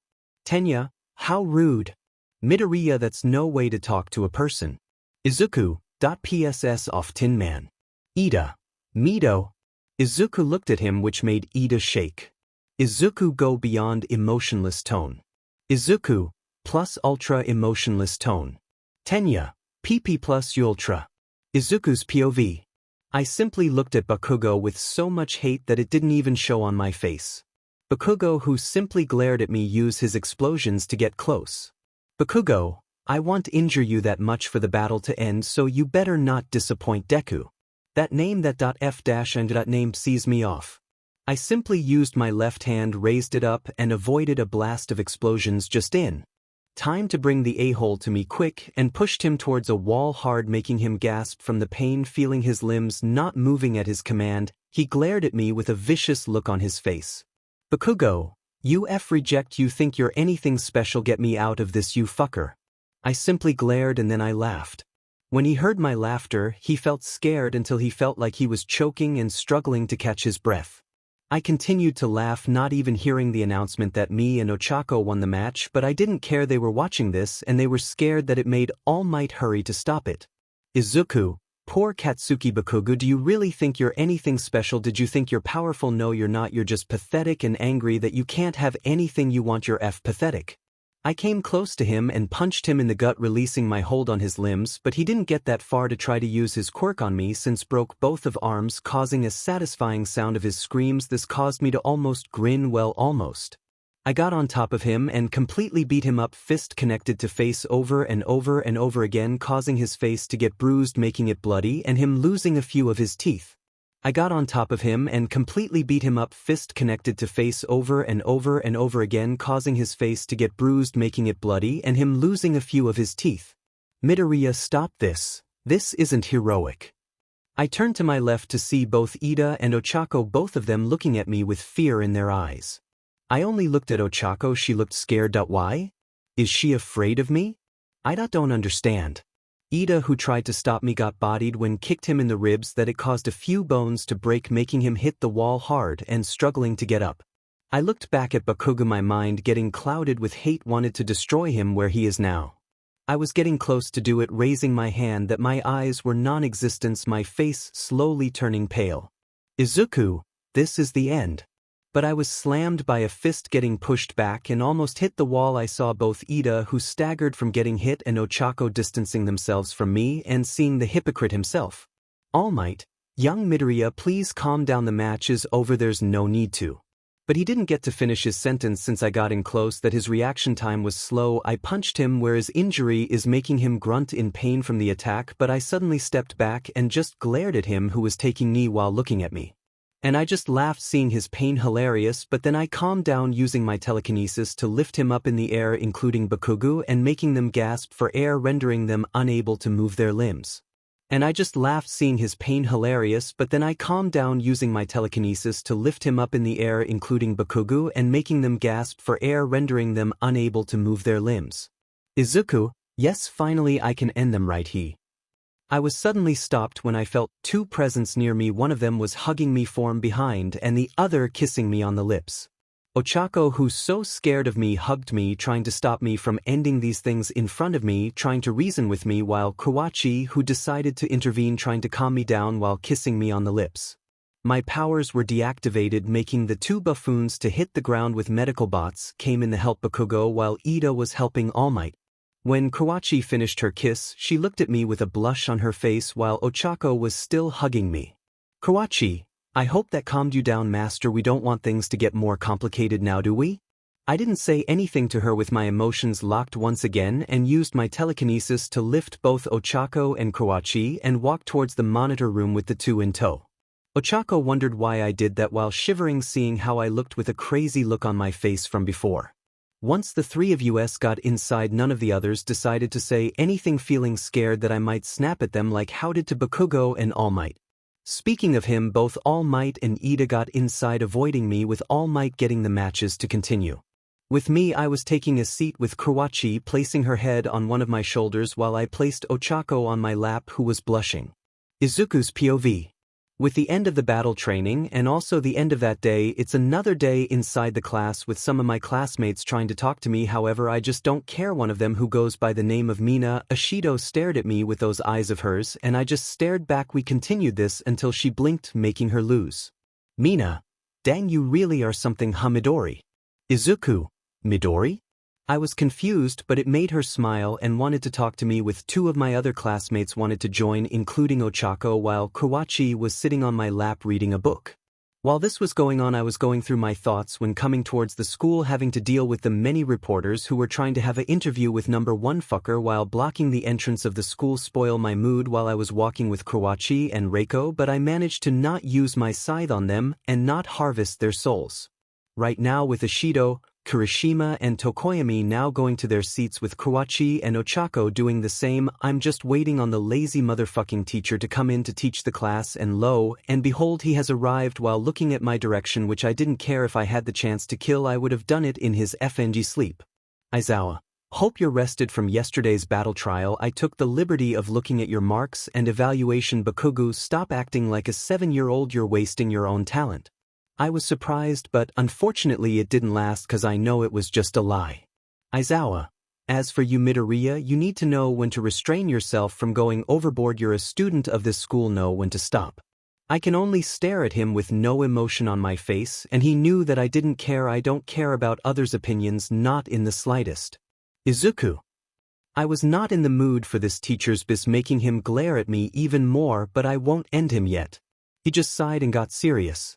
Tenya, how rude. Midoriya, that's no way to talk to a person. Izuku. PSS off Tin Man. Ida. Mido. Izuku looked at him, which made Ida shake. Izuku go beyond emotionless tone. Izuku, plus ultra emotionless tone. Tenya, PP plus ultra. Izuku's POV. I simply looked at Bakugos with so much hate that it didn't even show on my face. Bakugos, who simply glared at me, use his explosions to get close. Bakugo, I won't injure you that much for the battle to end, so you better not disappoint Deku. That name name sees me off. I simply used my left hand, raised it up, and avoided a blast of explosions just in time to bring the a-hole to me quick and pushed him towards a wall hard, making him gasp from the pain, feeling his limbs not moving at his command. He glared at me with a vicious look on his face. Bakugo, you reject, you think you're anything special, get me out of this, you fucker. I simply glared and then I laughed. When he heard my laughter, he felt scared until he felt like he was choking and struggling to catch his breath. I continued to laugh, not even hearing the announcement that me and Ochako won the match, but I didn't care. They were watching this and they were scared that it made All Might hurry to stop it. Izuku, poor Katsuki. Bakugo, do you really think you're anything special? Did you think you're powerful? No, you're not. You're just pathetic and angry that you can't have anything you want. You're pathetic. I came close to him and punched him in the gut, releasing my hold on his limbs, but he didn't get that far to try to use his quirk on me, since broke both of arms, causing a satisfying sound of his screams. This caused me to almost grin. Well, almost. I got on top of him and completely beat him up, fist connected to face, over and over and over again, causing his face to get bruised, making it bloody, and him losing a few of his teeth. I got on top of him and completely beat him up, fist connected to face, over and over and over again, causing his face to get bruised, making it bloody, and him losing a few of his teeth. Midoriya, stop this. This isn't heroic. I turned to my left to see both Ida and Ochako, both of them looking at me with fear in their eyes. I only looked at Ochako. She looked scared. Why? Is she afraid of me? I don't understand. Ida, who tried to stop me, got bodied when kicked him in the ribs that it caused a few bones to break, making him hit the wall hard and struggling to get up. I looked back at Bakugo, my mind getting clouded with hate, wanted to destroy him where he is now. I was getting close to do it, raising my hand that my eyes were non-existent, my face slowly turning pale. Izuku, this is the end. But I was slammed by a fist, getting pushed back and almost hit the wall. I saw both Ida, who staggered from getting hit, and Ochako distancing themselves from me, and seeing the hypocrite himself. All Might, young Midoriya, please calm down, the match is over, there's no need to. But he didn't get to finish his sentence since I got in close that his reaction time was slow. I punched him where his injury is making him grunt in pain from the attack, but I suddenly stepped back and just glared at him, who was taking knee while looking at me. And I just laughed, seeing his pain hilarious, but then I calmed down using my telekinesis to lift him up in the air, including Bakugo, and making them gasp for air, rendering them unable to move their limbs. And I just laughed, seeing his pain hilarious, but then I calmed down using my telekinesis to lift him up in the air, including Bakugo, and making them gasp for air, rendering them unable to move their limbs. Izuku, yes, finally I can end them, right? I was suddenly stopped when I felt two presence near me. One of them was hugging me from behind and the other kissing me on the lips. Ochako, who's so scared of me, hugged me, trying to stop me from ending these things in front of me, trying to reason with me, while Kawachi, who decided to intervene, trying to calm me down while kissing me on the lips. My powers were deactivated, making the two buffoons to hit the ground with medical bots, came in to help Bakugo while Ida was helping All Might. When Kawachi finished her kiss, she looked at me with a blush on her face while Ochako was still hugging me. Kawachi, I hope that calmed you down, master. We don't want things to get more complicated now, do we? I didn't say anything to her, with my emotions locked once again, and used my telekinesis to lift both Ochako and Kawachi and walk towards the monitor room with the two in tow. Ochako wondered why I did that while shivering, seeing how I looked with a crazy look on my face from before. Once the three of us got inside, none of the others decided to say anything, feeling scared that I might snap at them like how did to Bakugo and All Might. Speaking of him, both All Might and Ida got inside, avoiding me, with All Might getting the matches to continue. With me, I was taking a seat with Kawachi placing her head on one of my shoulders while I placed Ochako on my lap, who was blushing. Izuku's POV. With the end of the battle training and also the end of that day, it's another day inside the class with some of my classmates trying to talk to me. However, I just don't care. One of them, who goes by the name of Mina Ashido, stared at me with those eyes of hers, and I just stared back. We continued this until she blinked, making her lose. Mina, dang, you really are something, huh? Midori. Izuku, Midori? I was confused, but it made her smile and wanted to talk to me, with two of my other classmates wanted to join, including Ochako, while Kawachi was sitting on my lap reading a book. While this was going on, I was going through my thoughts when coming towards the school, having to deal with the many reporters who were trying to have an interview with number one fucker while blocking the entrance of the school. Spoil my mood while I was walking with Kawachi and Reiko, but I managed to not use my scythe on them and not harvest their souls. Right now with Ishido, Kirishima and Tokoyami now going to their seats with Kawachi and Ochako doing the same, I'm just waiting on the lazy motherfucking teacher to come in to teach the class, and lo and behold he has arrived while looking at my direction, which I didn't care. If I had the chance to kill I would have done it in his FNG sleep. Aizawa, hope you're rested from yesterday's battle trial. I took the liberty of looking at your marks and evaluation. Bakugos, stop acting like a 7-year-old, you're wasting your own talent. I was surprised, but unfortunately it didn't last cause I know it was just a lie. Aizawa, as for you Midoriya, you need to know when to restrain yourself from going overboard. You're a student of this school, know when to stop. I can only stare at him with no emotion on my face, and he knew that I didn't care. I don't care about others' opinions, not in the slightest. Izuku. I was not in the mood for this teacher's bis, making him glare at me even more, but I won't end him yet. He just sighed and got serious.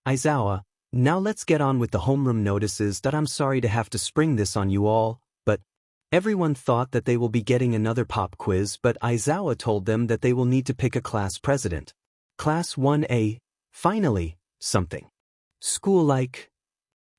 Aizawa, now let's get on with the homeroom notices. That I'm sorry to have to spring this on you all, but everyone thought that they will be getting another pop quiz, but Aizawa told them that they will need to pick a class president. Class 1A, finally, something. School like.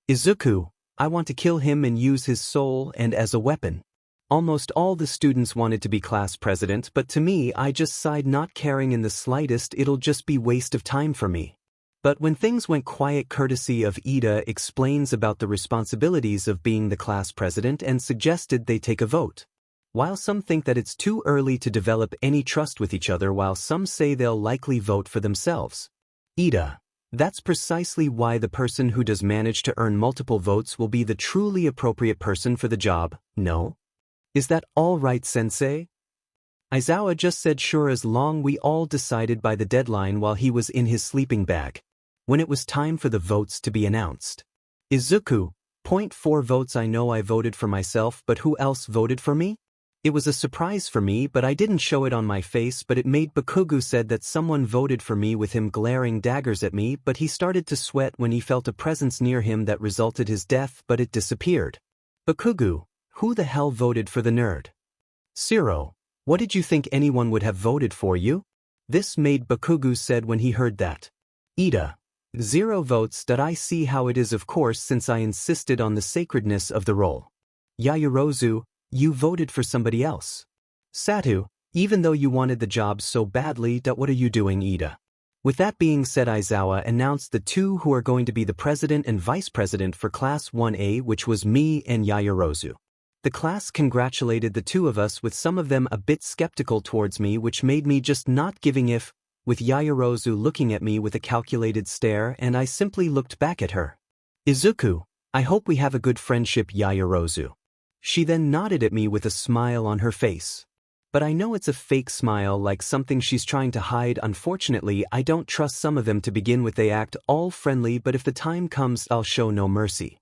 Izuku, I want to kill him and use his soul and as a weapon. Almost all the students wanted to be class president, but to me I just sighed, not caring in the slightest. It'll just be waste of time for me. But when things went quiet, courtesy of Ida explains about the responsibilities of being the class president and suggested they take a vote. While some think that it's too early to develop any trust with each other, while some say they'll likely vote for themselves. Ida, that's precisely why the person who does manage to earn multiple votes will be the truly appropriate person for the job, no? Is that all right, sensei? Aizawa just said sure, as long we all decided by the deadline while he was in his sleeping bag. When it was time for the votes to be announced. Izuku, 0.4 votes. I know I voted for myself, but who else voted for me? It was a surprise for me, but I didn't show it on my face, but it made Bakugos said that someone voted for me with him glaring daggers at me, but he started to sweat when he felt a presence near him that resulted his death, but it disappeared. Bakugos, who the hell voted for the nerd? Zero, what did you think anyone would have voted for you? This made Bakugos said when he heard that. Ida, 0 votes. That I see how it is, of course, since I insisted on the sacredness of the role. Yaoyorozu, you voted for somebody else. Satu, even though you wanted the job so badly, that what are you doing, Ida? With that being said, Aizawa announced the two who are going to be the president and vice president for Class 1A, which was me and Yaoyorozu. The class congratulated the two of us, with some of them a bit skeptical towards me, which made me just not giving if, with Yaoyorozu looking at me with a calculated stare, and I simply looked back at her. Izuku, I hope we have a good friendship, Yaoyorozu. She then nodded at me with a smile on her face. But I know it's a fake smile, like something she's trying to hide. Unfortunately, I don't trust some of them to begin with. They act all friendly, but if the time comes, I'll show no mercy.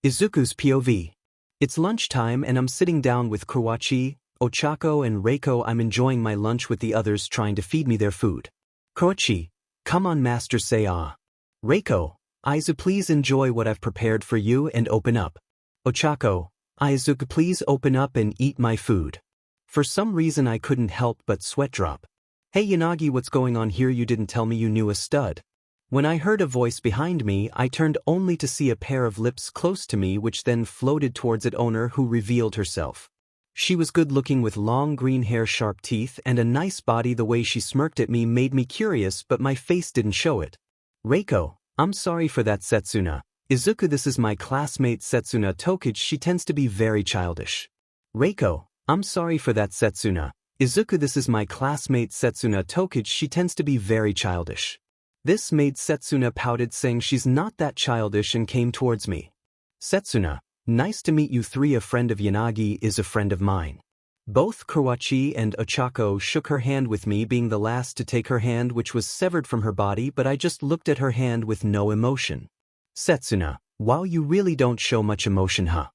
Izuku's POV. It's lunchtime and I'm sitting down with Kawachi, Ochako and Reiko. I'm enjoying my lunch with the others trying to feed me their food. Kawachi, come on master, say ah. Reiko, Izuku, please enjoy what I've prepared for you and open up. Ochako, Izuku, please open up and eat my food. For some reason I couldn't help but sweat drop. Hey Yanagi, what's going on here? You didn't tell me you knew a stud. When I heard a voice behind me, I turned only to see a pair of lips close to me, which then floated towards its owner, who revealed herself. She was good looking with long green hair, sharp teeth, and a nice body. The way she smirked at me made me curious, but my face didn't show it. Reiko, I'm sorry for that, Setsuna. Izuku, this is my classmate Setsuna Tokichi. She tends to be very childish. Reiko, I'm sorry for that, Setsuna. Izuku, this is my classmate Setsuna Tokichi. She tends to be very childish. This made Setsuna pouted, saying she's not that childish, and came towards me. Setsuna, nice to meet you three. A friend of Yanagi is a friend of mine. Both Kawachi and Ochako shook her hand with me being the last to take her hand, which was severed from her body, but I just looked at her hand with no emotion. Setsuna, wow, you really don't show much emotion, huh?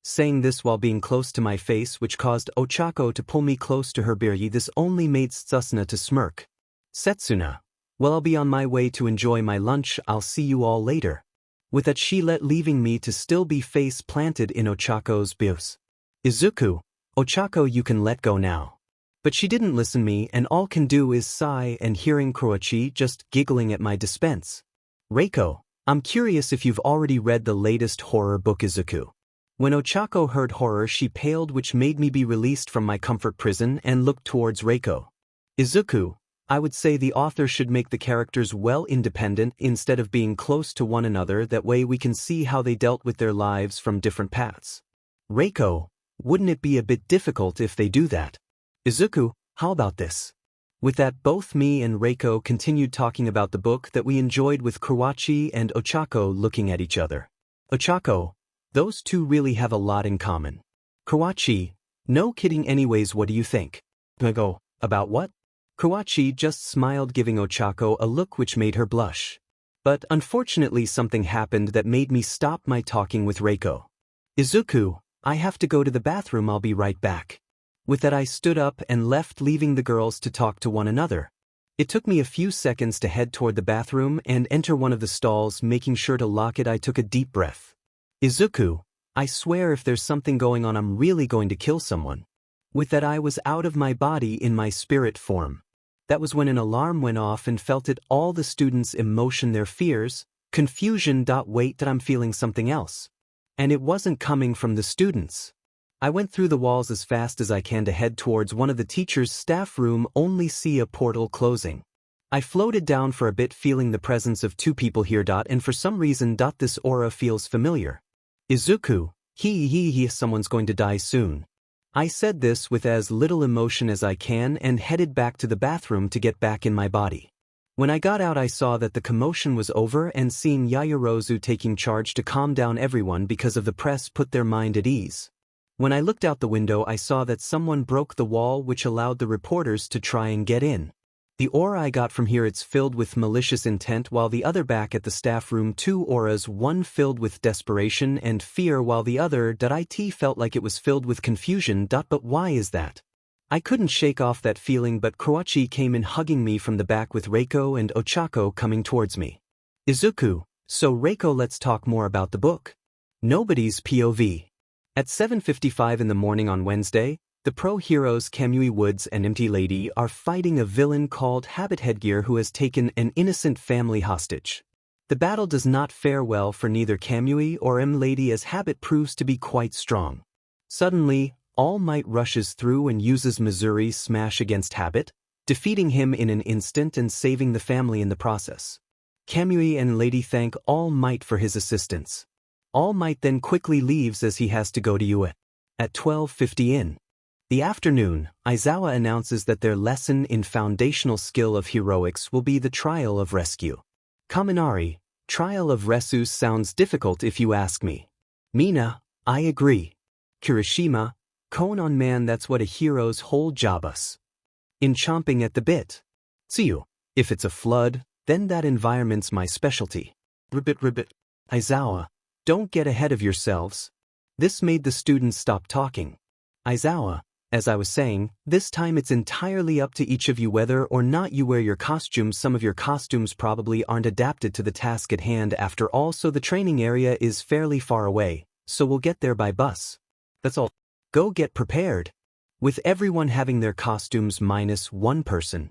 Saying this while being close to my face, which caused Ochako to pull me close to her. This only made Setsuna to smirk. Setsuna, Well, I'll be on my way to enjoy my lunch, I'll see you all later. With that she left, leaving me to still be face planted in Ochako's bios. Izuku, Ochako, you can let go now. But she didn't listen me, and all can do is sigh and hearing Kuroichi just giggling at my dispense. Reiko, I'm curious if you've already read the latest horror book Izuku. When Ochako heard horror she paled, which made me be released from my comfort prison and looked towards Reiko. Izuku, I would say the author should make the characters well independent instead of being close to one another, that way we can see how they dealt with their lives from different paths. Reiko, wouldn't it be a bit difficult if they do that? Izuku, how about this? With that both me and Reiko continued talking about the book that we enjoyed, with Kuroichi and Ochako looking at each other. Ochako, those two really have a lot in common. Kuroichi, no kidding, anyways, what do you think? Go, about what? Kuroichi just smiled, giving Ochako a look which made her blush. But unfortunately something happened that made me stop my talking with Reiko. Izuku, I have to go to the bathroom, I'll be right back. With that I stood up and left, leaving the girls to talk to one another. It took me a few seconds to head toward the bathroom and enter one of the stalls, making sure to lock it. I took a deep breath. Izuku, I swear if there's something going on I'm really going to kill someone. With that I was out of my body in my spirit form. That was when an alarm went off and felt it, all the students' emotion, their fears, confusion. Wait, that I'm feeling something else. And it wasn't coming from the students. I went through the walls as fast as I can to head towards one of the teacher's staff room, only see a portal closing. I floated down for a bit, feeling the presence of two people here. And for some reason this aura feels familiar. Izuku, someone's going to die soon. I said this with as little emotion as I can and headed back to the bathroom to get back in my body. When I got out I saw that the commotion was over, and seeing Yaoyorozu taking charge to calm down everyone because of the press put their mind at ease. When I looked out the window I saw that someone broke the wall, which allowed the reporters to try and get in. The aura I got from here, it's filled with malicious intent, while the other back at the staff room, two auras, one filled with desperation and fear while the other felt like it was filled with confusion. But why is that? I couldn't shake off that feeling, but Kuroichi came in hugging me from the back with Reiko and Ochako coming towards me. Izuku, so Reiko, let's talk more about the book. Nobody's POV. At 7:55 in the morning on Wednesday, the pro-heroes Kamui Woods and Empty Lady are fighting a villain called Habit Headgear who has taken an innocent family hostage. The battle does not fare well for neither Kamui or M Lady, as Habit proves to be quite strong. Suddenly, All Might rushes through and uses Missouri's smash against Habit, defeating him in an instant and saving the family in the process. Kamui and Lady thank All Might for his assistance. All Might then quickly leaves as he has to go to UA. At 12:50 in the afternoon, Aizawa announces that their lesson in foundational skill of heroics will be the Trial of Rescue. Kaminari, Trial of Rescue sounds difficult if you ask me. Mina, I agree. Kirishima, Konon, man, that's what a hero's whole job is. In chomping at the bit. Tsuyu, if it's a flood, then that environment's my specialty. Ribbit. Aizawa, don't get ahead of yourselves. This made the students stop talking. Aizawa, as I was saying, this time it's entirely up to each of you whether or not you wear your costumes. Some of your costumes probably aren't adapted to the task at hand after all, so the training area is fairly far away, so we'll get there by bus. That's all. Go get prepared. With everyone having their costumes minus one person.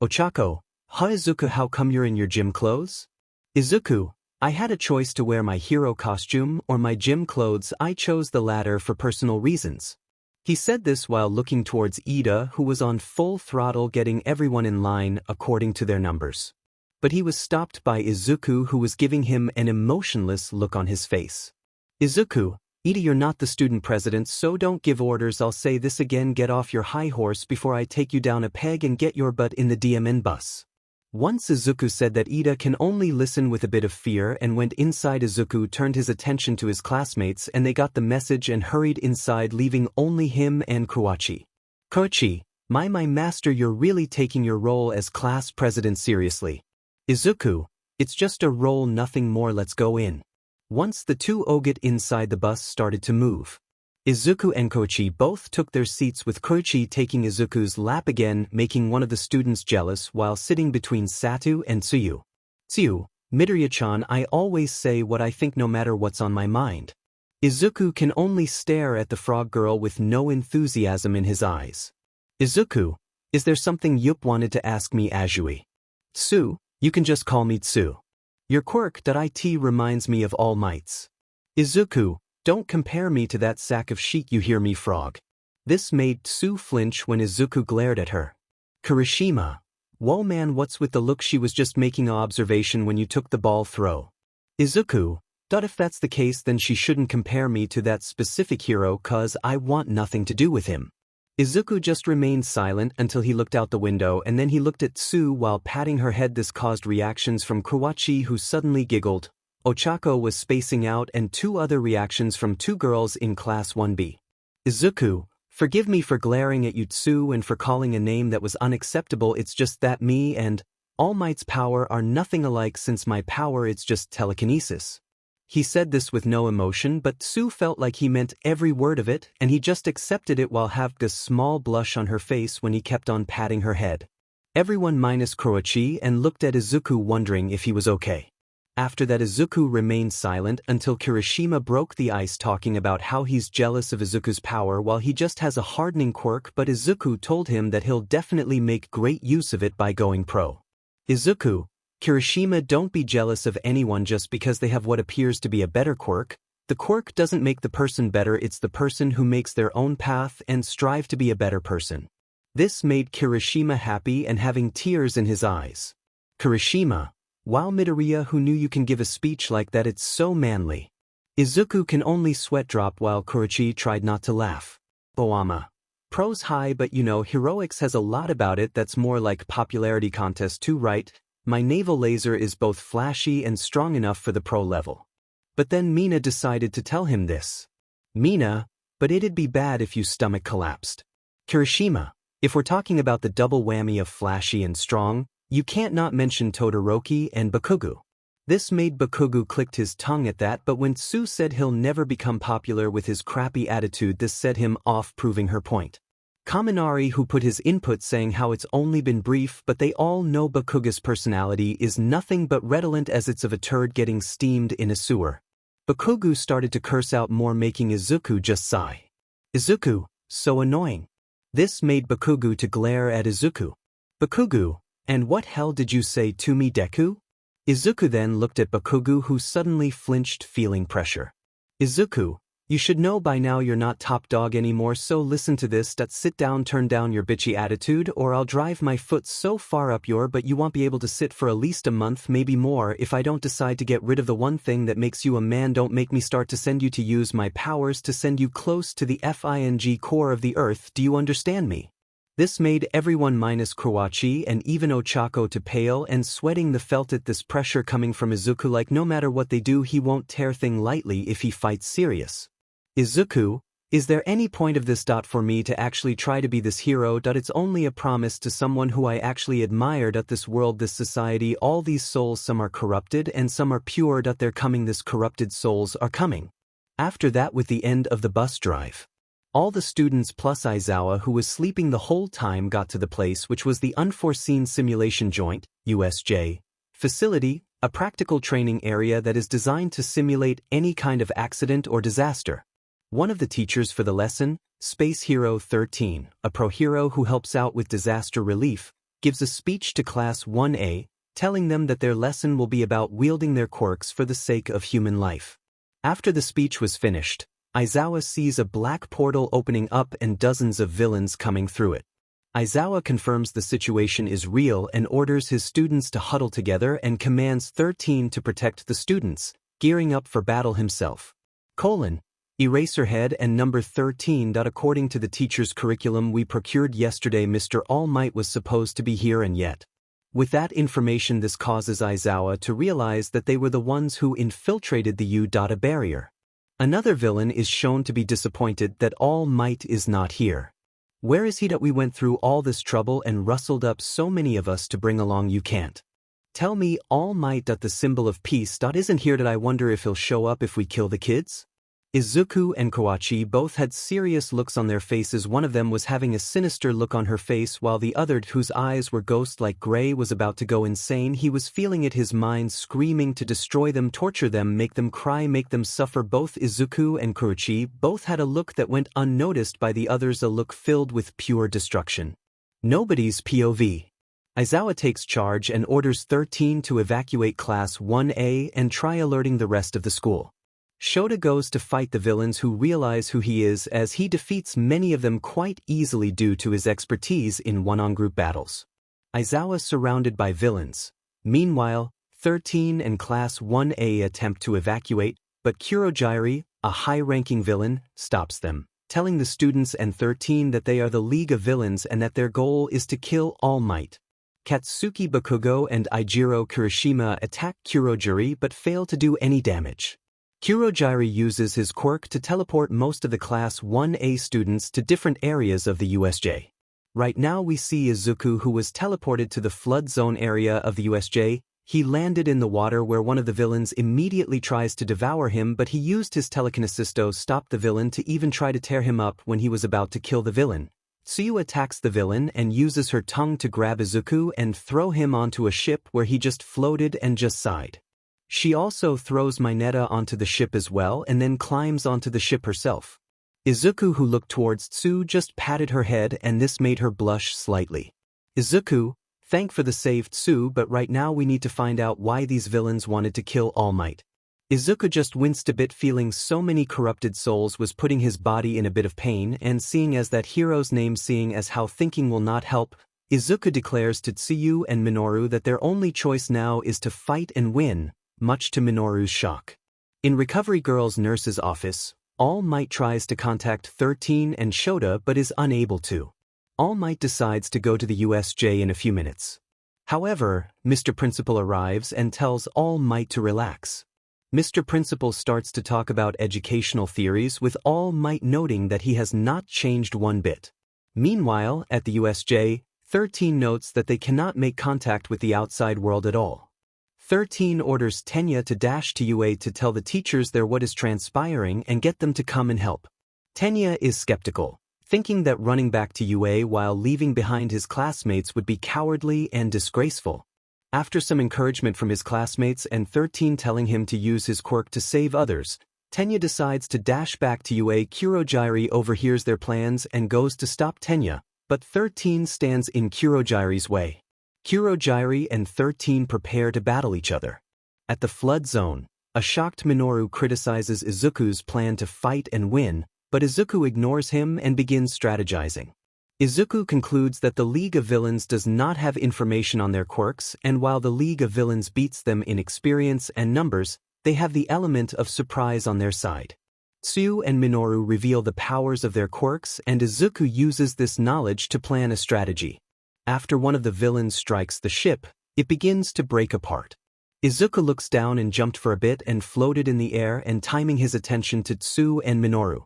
Ochako, Izuku, how come you're in your gym clothes? Izuku, I had a choice to wear my hero costume or my gym clothes. I chose the latter for personal reasons. He said this while looking towards Ida, who was on full throttle getting everyone in line according to their numbers. But he was stopped by Izuku, who was giving him an emotionless look on his face. Izuku, Ida, you're not the student president, so don't give orders. I'll say this again, get off your high horse before I take you down a peg and get your butt in the DMN bus. Once Izuku said that, Ida can only listen with a bit of fear and went inside. Izuku turned his attention to his classmates and they got the message and hurried inside, leaving only him and Kuroichi. Kuroichi, my master, you're really taking your role as class president seriously. Izuku, it's just a role, nothing more, let's go in. Once the two Oget inside the bus started to move. Izuku and Koichi both took their seats with Koichi taking Izuku's lap again, making one of the students jealous while sitting between Satu and Tsuyu. Tsuyu, Midoriya-chan, I always say what I think no matter what's on my mind. Izuku can only stare at the frog girl with no enthusiasm in his eyes. Izuku, is there something Yup wanted to ask me? Azui. Tsu, you can just call me Tsu. Your quirk.it reminds me of All Might's. Izuku, don't compare me to that sack of shit, you hear me, frog. This made Tsu flinch when Izuku glared at her. Kirishima, whoa man, what's with the look? She was just making an observation when you took the ball throw. Izuku, if that's the case then she shouldn't compare me to that specific hero cause I want nothing to do with him. Izuku just remained silent until he looked out the window and then he looked at Tsu while patting her head. This caused reactions from Kawachi, who suddenly giggled. Ochako was spacing out and two other reactions from two girls in class 1B. Izuku, forgive me for glaring at you Tsu and for calling a name that was unacceptable. It's just that me and All Might's power are nothing alike. Since my power it's just telekinesis. He said this with no emotion, but Tsu felt like he meant every word of it and he just accepted it while having a small blush on her face when he kept on patting her head. Everyone minus Kawachi and looked at Izuku wondering if he was okay. After that Izuku remained silent until Kirishima broke the ice talking about how he's jealous of Izuku's power while he just has a hardening quirk, but Izuku told him that he'll definitely make great use of it by going pro. Izuku, Kirishima, don't be jealous of anyone just because they have what appears to be a better quirk. The quirk doesn't make the person better, it's the person who makes their own path and strive to be a better person. This made Kirishima happy and having tears in his eyes. Kirishima, wow Midoriya, who knew you can give a speech like that? It's so manly. Izuku can only sweat drop while Koichi tried not to laugh. Boama. Pros high, but you know heroics has a lot about it that's more like popularity contest too, right? My naval laser is both flashy and strong enough for the pro level. But then Mina decided to tell him this. Mina, but it'd be bad if your stomach collapsed. Kirishima, if we're talking about the double whammy of flashy and strong, you can't not mention Todoroki and Bakugo. This made Bakugo clicked his tongue at that, but when Tsu said he'll never become popular with his crappy attitude, this set him off, proving her point. Kaminari, who put his input saying how it's only been brief, but they all know Bakugo's personality is nothing but redolent as it's of a turd getting steamed in a sewer. Bakugo started to curse out more, making Izuku just sigh. Izuku, so annoying. This made Bakugo to glare at Izuku. Bakugo, and what hell did you say to me, Deku? Izuku then looked at Bakugo, who suddenly flinched, feeling pressure. Izuku, you should know by now you're not top dog anymore, so listen to this. Sit down, turn down your bitchy attitude, or I'll drive my foot so far up your butt you won't be able to sit for at least a month, maybe more, if I don't decide to get rid of the one thing that makes you a man. Don't make me start to send you to use my powers to send you close to the FING core of the earth. Do you understand me? This made everyone minus Kawachi and even Ochako to pale and sweating. They felt it, this pressure coming from Izuku, like no matter what they do he won't tear thing lightly if he fights serious. Izuku, is there any point of this? For me to actually try to be this hero? It's only a promise to someone who I actually admired. This world, this society, all these souls, some are corrupted and some are pure. They're coming, this corrupted souls are coming. After that, with the end of the bus drive, all the students plus Aizawa, who was sleeping the whole time, got to the place, which was the Unforeseen Simulation Joint, USJ, facility, a practical training area that is designed to simulate any kind of accident or disaster. One of the teachers for the lesson, Space Hero 13, a pro hero who helps out with disaster relief, gives a speech to Class 1A, telling them that their lesson will be about wielding their quirks for the sake of human life. After the speech was finished, Aizawa sees a black portal opening up and dozens of villains coming through it. Aizawa confirms the situation is real and orders his students to huddle together and commands 13 to protect the students, gearing up for battle himself. Eraserhead and number 13. According to the teacher's curriculum we procured yesterday, Mr. All Might was supposed to be here, and yet. With that information, this causes Aizawa to realize that they were the ones who infiltrated the U. Barrier. Another villain is shown to be disappointed that All Might is not here. Where is he? We went through all this trouble and rustled up so many of us to bring along. You can't tell me All Might. The symbol of peace isn't here. I wonder if he'll show up if we kill the kids? Izuku and Kawachi both had serious looks on their faces. One of them was having a sinister look on her face while the other, whose eyes were ghost-like gray, was about to go insane. He was feeling it, his mind screaming to destroy them, torture them, make them cry, make them suffer. Both Izuku and Kawachi both had a look that went unnoticed by the others, a look filled with pure destruction. Nobody's POV. Aizawa takes charge and orders 13 to evacuate Class 1A and try alerting the rest of the school. Shota goes to fight the villains, who realize who he is as he defeats many of them quite easily due to his expertise in one-on-group battles. Aizawa surrounded by villains. Meanwhile, 13 and Class 1A attempt to evacuate, but Kurogiri, a high-ranking villain, stops them, telling the students and 13 that they are the League of Villains and that their goal is to kill All Might. Katsuki Bakugo and Eijiro Kirishima attack Kurogiri but fail to do any damage. Kurogiri uses his quirk to teleport most of the Class 1A students to different areas of the USJ. Right now we see Izuku, who was teleported to the flood zone area of the USJ. He landed in the water where one of the villains immediately tries to devour him, but he used his telekinesis to stop the villain to even try to tear him up when he was about to kill the villain. Tsuyu attacks the villain and uses her tongue to grab Izuku and throw him onto a ship where he just floated and just sighed. She also throws Mineta onto the ship as well and then climbs onto the ship herself. Izuku, who looked towards Tsu, just patted her head and this made her blush slightly. Izuku, thank for the save, Tsu, but right now we need to find out why these villains wanted to kill All Might. Izuku just winced a bit, feeling so many corrupted souls was putting his body in a bit of pain, and seeing as that hero's name, seeing as how thinking will not help, Izuku declares to Tsuyu and Minoru that their only choice now is to fight and win, much to Minoru's shock. In Recovery Girl's nurse's office, All Might tries to contact 13 and Shota but is unable to. All Might decides to go to the USJ in a few minutes. However, Mr. Principal arrives and tells All Might to relax. Mr. Principal starts to talk about educational theories, with All Might noting that he has not changed one bit. Meanwhile, at the USJ, 13 notes that they cannot make contact with the outside world at all. 13 orders Tenya to dash to UA to tell the teachers there what is transpiring and get them to come and help. Tenya is skeptical, thinking that running back to UA while leaving behind his classmates would be cowardly and disgraceful. After some encouragement from his classmates and 13 telling him to use his quirk to save others, Tenya decides to dash back to UA. Kurogiri overhears their plans and goes to stop Tenya, but 13 stands in Kurogiri's way. Kurogiri and 13 prepare to battle each other. At the flood zone, a shocked Minoru criticizes Izuku's plan to fight and win, but Izuku ignores him and begins strategizing. Izuku concludes that the League of Villains does not have information on their quirks, and while the League of Villains beats them in experience and numbers, they have the element of surprise on their side. Tsuyu and Minoru reveal the powers of their quirks, and Izuku uses this knowledge to plan a strategy. After one of the villains strikes the ship, it begins to break apart. Izuku looks down and jumped for a bit and floated in the air and timing his attention to Tsu and Minoru.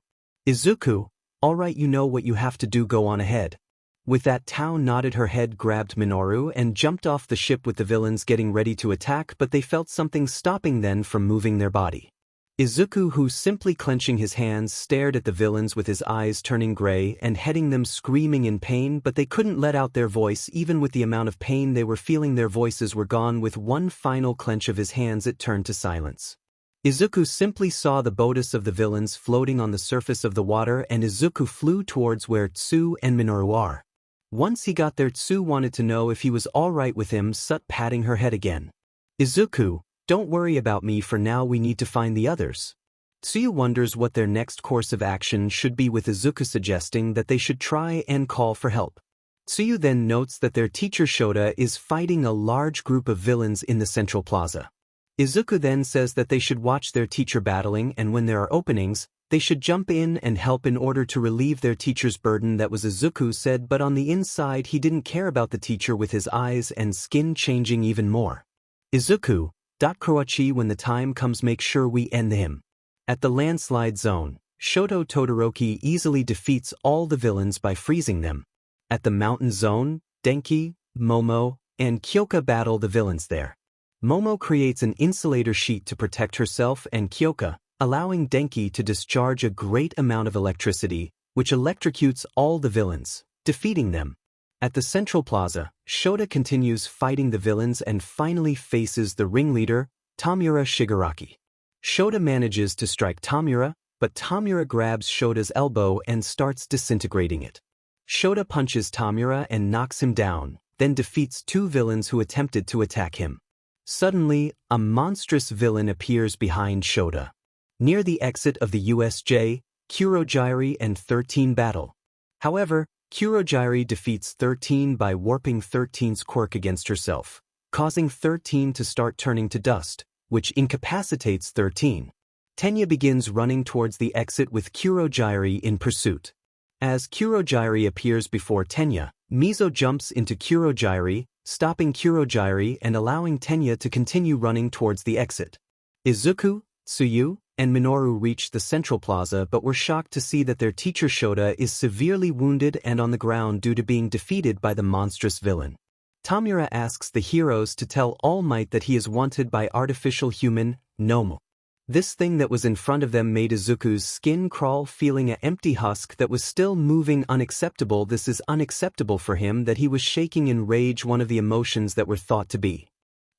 Izuku, alright, you know what you have to do, go on ahead. With that, Tao nodded her head, grabbed Minoru and jumped off the ship with the villains getting ready to attack, but they felt something stopping them from moving their body. Izuku, who simply clenching his hands, stared at the villains with his eyes turning gray and heading them screaming in pain, but they couldn't let out their voice. Even with the amount of pain they were feeling, their voices were gone. With one final clench of his hands, it turned to silence. Izuku simply saw the bodice of the villains floating on the surface of the water, and Izuku flew towards where Tsu and Minoru are. Once he got there, Tsu wanted to know if he was alright with him, patting her head again. Izuku, don't worry about me for now, we need to find the others. Tsuyu wonders what their next course of action should be, with Izuku suggesting that they should try and call for help. Tsuyu then notes that their teacher Shota is fighting a large group of villains in the central plaza. Izuku then says that they should watch their teacher battling, and when there are openings, they should jump in and help in order to relieve their teacher's burden. That was Izuku said, but on the inside he didn't care about the teacher, with his eyes and skin changing even more. Izuku, Kawachi, when the time comes make sure we end him. At the landslide zone, Shoto Todoroki easily defeats all the villains by freezing them. At the mountain zone, Denki, Momo, and Kyoka battle the villains there. Momo creates an insulator sheet to protect herself, and Kyoka, allowing Denki to discharge a great amount of electricity, which electrocutes all the villains, defeating them. At the Central Plaza, Shota continues fighting the villains and finally faces the ringleader, Tamura Shigaraki. Shota manages to strike Tamura, but Tamura grabs Shota's elbow and starts disintegrating it. Shota punches Tamura and knocks him down, then defeats two villains who attempted to attack him. Suddenly, a monstrous villain appears behind Shota. Near the exit of the USJ, Kurogyri and 13 battle. However, Kurogyri defeats 13 by warping 13's quirk against herself, causing 13 to start turning to dust, which incapacitates 13. Tenya begins running towards the exit with Kurogyri in pursuit. As Kurogyri appears before Tenya, Mizo jumps into Kurogyri, stopping Kurogyri and allowing Tenya to continue running towards the exit. Izuku, Tsuyu, and Minoru reach the Central Plaza but were shocked to see that their teacher Shota is severely wounded and on the ground due to being defeated by the monstrous villain. Tamura asks the heroes to tell All Might that he is wanted by artificial human, Nomu. This thing that was in front of them made Izuku's skin crawl, feeling an empty husk that was still moving. Unacceptable. This is unacceptable for him that he was shaking in rage, one of the emotions that were thought to be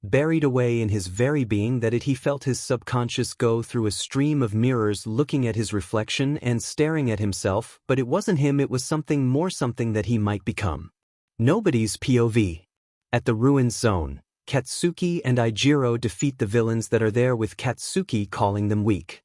buried away in his very being, that he felt his subconscious go through a stream of mirrors looking at his reflection and staring at himself, but it wasn't him, it was something more, something that he might become. Nobody's POV. At the ruins zone, Katsuki and Eijiro defeat the villains that are there, with Katsuki calling them weak.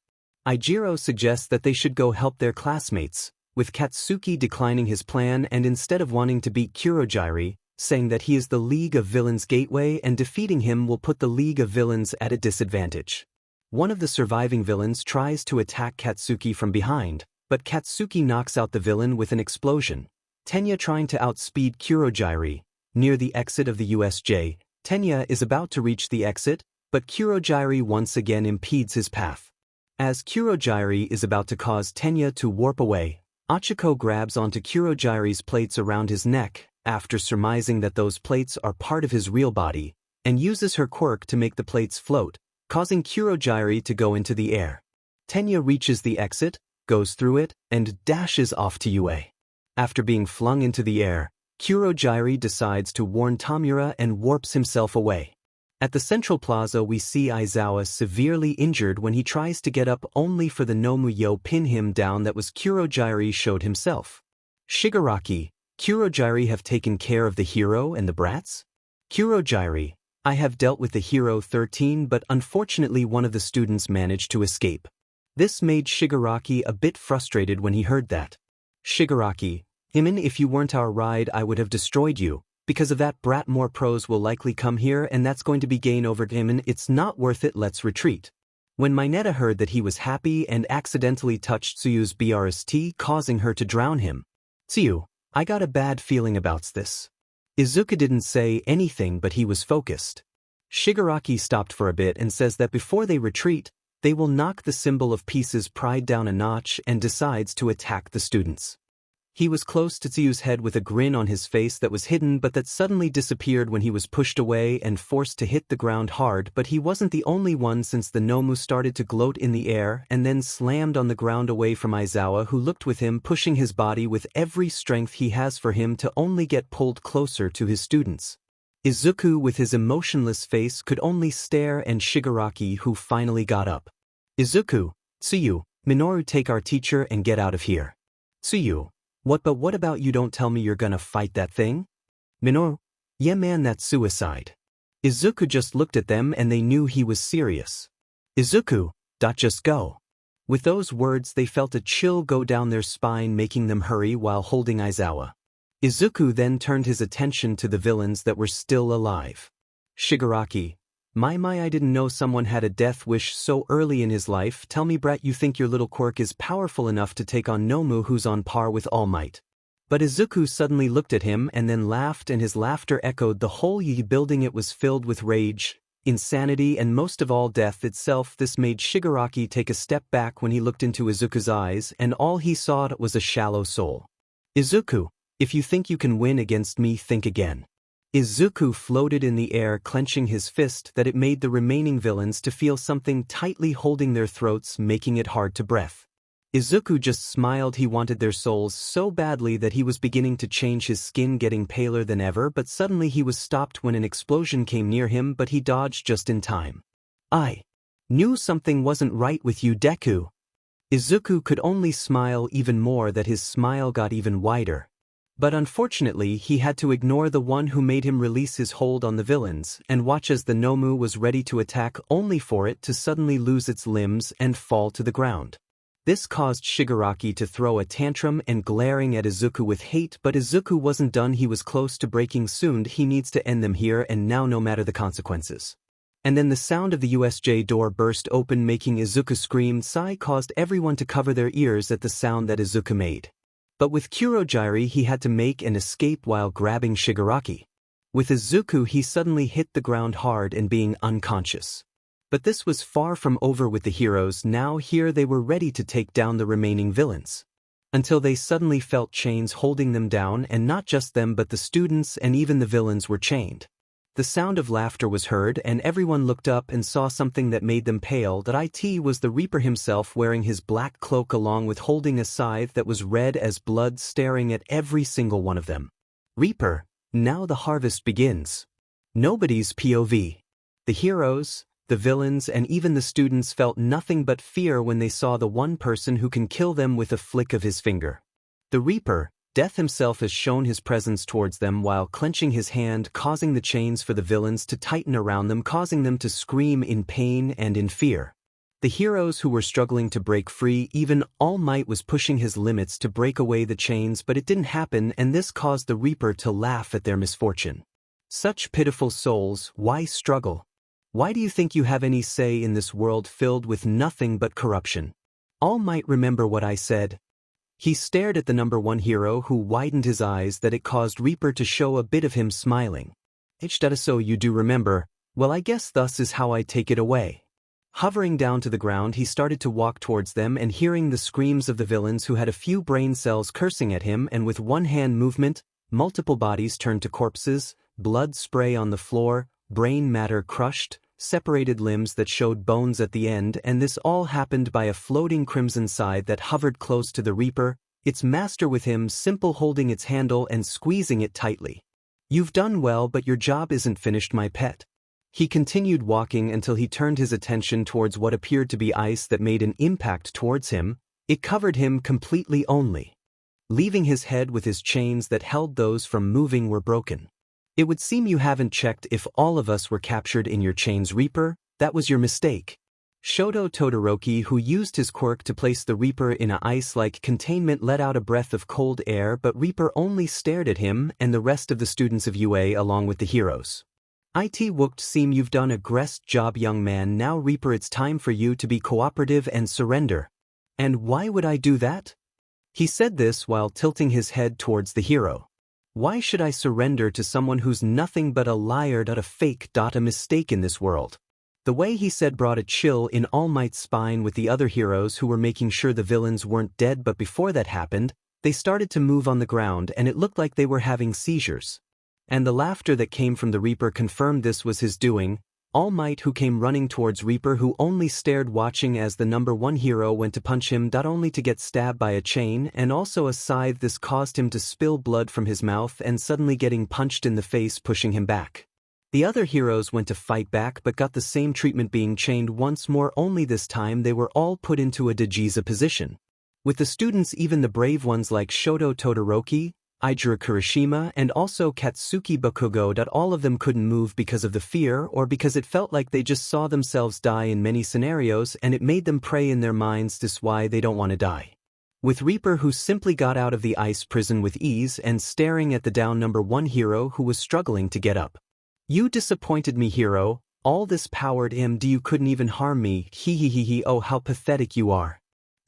Eijiro suggests that they should go help their classmates, with Katsuki declining his plan and instead of wanting to beat Kurogyri, saying that he is the League of Villains gateway and defeating him will put the League of Villains at a disadvantage. One of the surviving villains tries to attack Katsuki from behind, but Katsuki knocks out the villain with an explosion. Tenya trying to outspeed Kurogyri. Near the exit of the USJ, Tenya is about to reach the exit, but Kurogyri once again impedes his path. As Kurogyri is about to cause Tenya to warp away, Achiko grabs onto Kurogyri's plates around his neck, after surmising that those plates are part of his real body, and uses her quirk to make the plates float, causing Kurogyri to go into the air. Tenya reaches the exit, goes through it, and dashes off to UA. After being flung into the air, Kurogyri decides to warn Tamura and warps himself away. At the Central Plaza we see Aizawa severely injured when he tries to get up, only for the Nomu pin him down. That was Kurogyri showed himself. Shigaraki, Kurogyri have taken care of the hero and the brats? Kurogyri, I have dealt with the hero 13, but unfortunately one of the students managed to escape. This made Shigaraki a bit frustrated when he heard that. Shigaraki, Himen, if you weren't our ride I would have destroyed you. Because of that brat more pros will likely come here and that's going to be gain over Himen. It's not worth it, let's retreat. When Mineta heard that, he was happy and accidentally touched Tsuyu's BRST, causing her to drown him. Tsuyu, I got a bad feeling about this. Izuku didn't say anything but he was focused. Shigaraki stopped for a bit and says that before they retreat, they will knock the symbol of peace's pride down a notch and decides to attack the students. He was close to Tsuyu's head with a grin on his face that was hidden but that suddenly disappeared when he was pushed away and forced to hit the ground hard, but he wasn't the only one, since the Nomu started to gloat in the air and then slammed on the ground away from Aizawa, who looked with him, pushing his body with every strength he has for him to only get pulled closer to his students. Izuku with his emotionless face could only stare, and Shigaraki who finally got up. Izuku, Tsuyu, Minoru, take our teacher and get out of here. Tsuyu, what about you? Don't tell me you're gonna fight that thing? Minoru, yeah man, that's suicide. Izuku just looked at them and they knew he was serious. Izuku, just go. With those words they felt a chill go down their spine, making them hurry while holding Aizawa. Izuku then turned his attention to the villains that were still alive. Shigaraki, my, I didn't know someone had a death wish so early in his life. Tell me brat, you think your little quirk is powerful enough to take on Nomu, who's on par with All Might? But Izuku suddenly looked at him and then laughed, and his laughter echoed the whole building. It was filled with rage, insanity, and most of all death itself. This made Shigaraki take a step back when he looked into Izuku's eyes, and all he saw was a shallow soul. Izuku, if you think you can win against me, think again. Izuku floated in the air, clenching his fist that it made the remaining villains to feel something tightly holding their throats, making it hard to breathe. Izuku just smiled. He wanted their souls so badly that he was beginning to change, his skin getting paler than ever, but suddenly he was stopped when an explosion came near him, but he dodged just in time. I knew something wasn't right with you, Deku. Izuku could only smile even more, that his smile got even wider. But unfortunately he had to ignore the one who made him release his hold on the villains and watch as the Nomu was ready to attack, only for it to suddenly lose its limbs and fall to the ground. This caused Shigaraki to throw a tantrum and glaring at Izuku with hate, but Izuku wasn't done. He was close to breaking. Soon he needs to end them here and now, no matter the consequences. And then the sound of the USJ door burst open, making Izuku scream. Sigh caused everyone to cover their ears at the sound that Izuku made. But with Kurogiri he had to make an escape while grabbing Shigaraki. With Izuku he suddenly hit the ground hard and being unconscious. But this was far from over with the heroes. Now here they were ready to take down the remaining villains. Until they suddenly felt chains holding them down, and not just them but the students and even the villains were chained. The sound of laughter was heard and everyone looked up and saw something that made them pale. That it was the Reaper himself, wearing his black cloak along with holding a scythe that was red as blood, staring at every single one of them. Reaper, now the harvest begins. Nobody's POV. The heroes, the villains and even the students felt nothing but fear when they saw the one person who can kill them with a flick of his finger. The Reaper, Death himself, has shown his presence towards them while clenching his hand, causing the chains for the villains to tighten around them, causing them to scream in pain and in fear. The heroes who were struggling to break free, even All Might was pushing his limits to break away the chains, but it didn't happen, and this caused the Reaper to laugh at their misfortune. Such pitiful souls, why struggle? Why do you think you have any say in this world filled with nothing but corruption? All Might, remember what I said? He stared at the number one hero, who widened his eyes that it caused Reaper to show a bit of him smiling. So you do remember? Well, I guess thus is how I take it away. Hovering down to the ground he started to walk towards them, and hearing the screams of the villains who had a few brain cells cursing at him, and with one hand movement, multiple bodies turned to corpses, blood spray on the floor, brain matter crushed, separated limbs that showed bones at the end, and this all happened by a floating crimson scythe that hovered close to the Reaper, its master with him simple holding its handle and squeezing it tightly. You've done well, but your job isn't finished, my pet. He continued walking until he turned his attention towards what appeared to be ice that made an impact towards him. It covered him completely only, leaving his head with his chains that held those from moving were broken. It would seem you haven't checked if all of us were captured in your chains, Reaper. That was your mistake. Shoto Todoroki, who used his quirk to place the Reaper in a ice-like containment, let out a breath of cold air, but Reaper only stared at him and the rest of the students of UA along with the heroes. Would seem you've done a great job, young man. Now Reaper, it's time for you to be cooperative and surrender. And why would I do that? He said this while tilting his head towards the hero. Why should I surrender to someone who's nothing but a liar, a fake, a mistake in this world? The way he said brought a chill in All Might's spine with the other heroes who were making sure the villains weren't dead, but before that happened, they started to move on the ground and it looked like they were having seizures. And the laughter that came from the Reaper confirmed this was his doing. All Might, who came running towards Reaper, who only stared watching as the number one hero went to punch him, only to get stabbed by a chain and also a scythe. This caused him to spill blood from his mouth and suddenly getting punched in the face, pushing him back. The other heroes went to fight back but got the same treatment, being chained once more, only this time they were all put into a Dajiza position. With the students, even the brave ones like Shoto Todoroki, Ijiro Kirishima and also Katsuki Bakugo, all of them couldn't move because of the fear or because it felt like they just saw themselves die in many scenarios and it made them pray in their minds this why they don't want to die. With Reaper, who simply got out of the ice prison with ease and staring at the down number one hero who was struggling to get up. You disappointed me, hero. All this powered MD, you couldn't even harm me. He, oh how pathetic you are.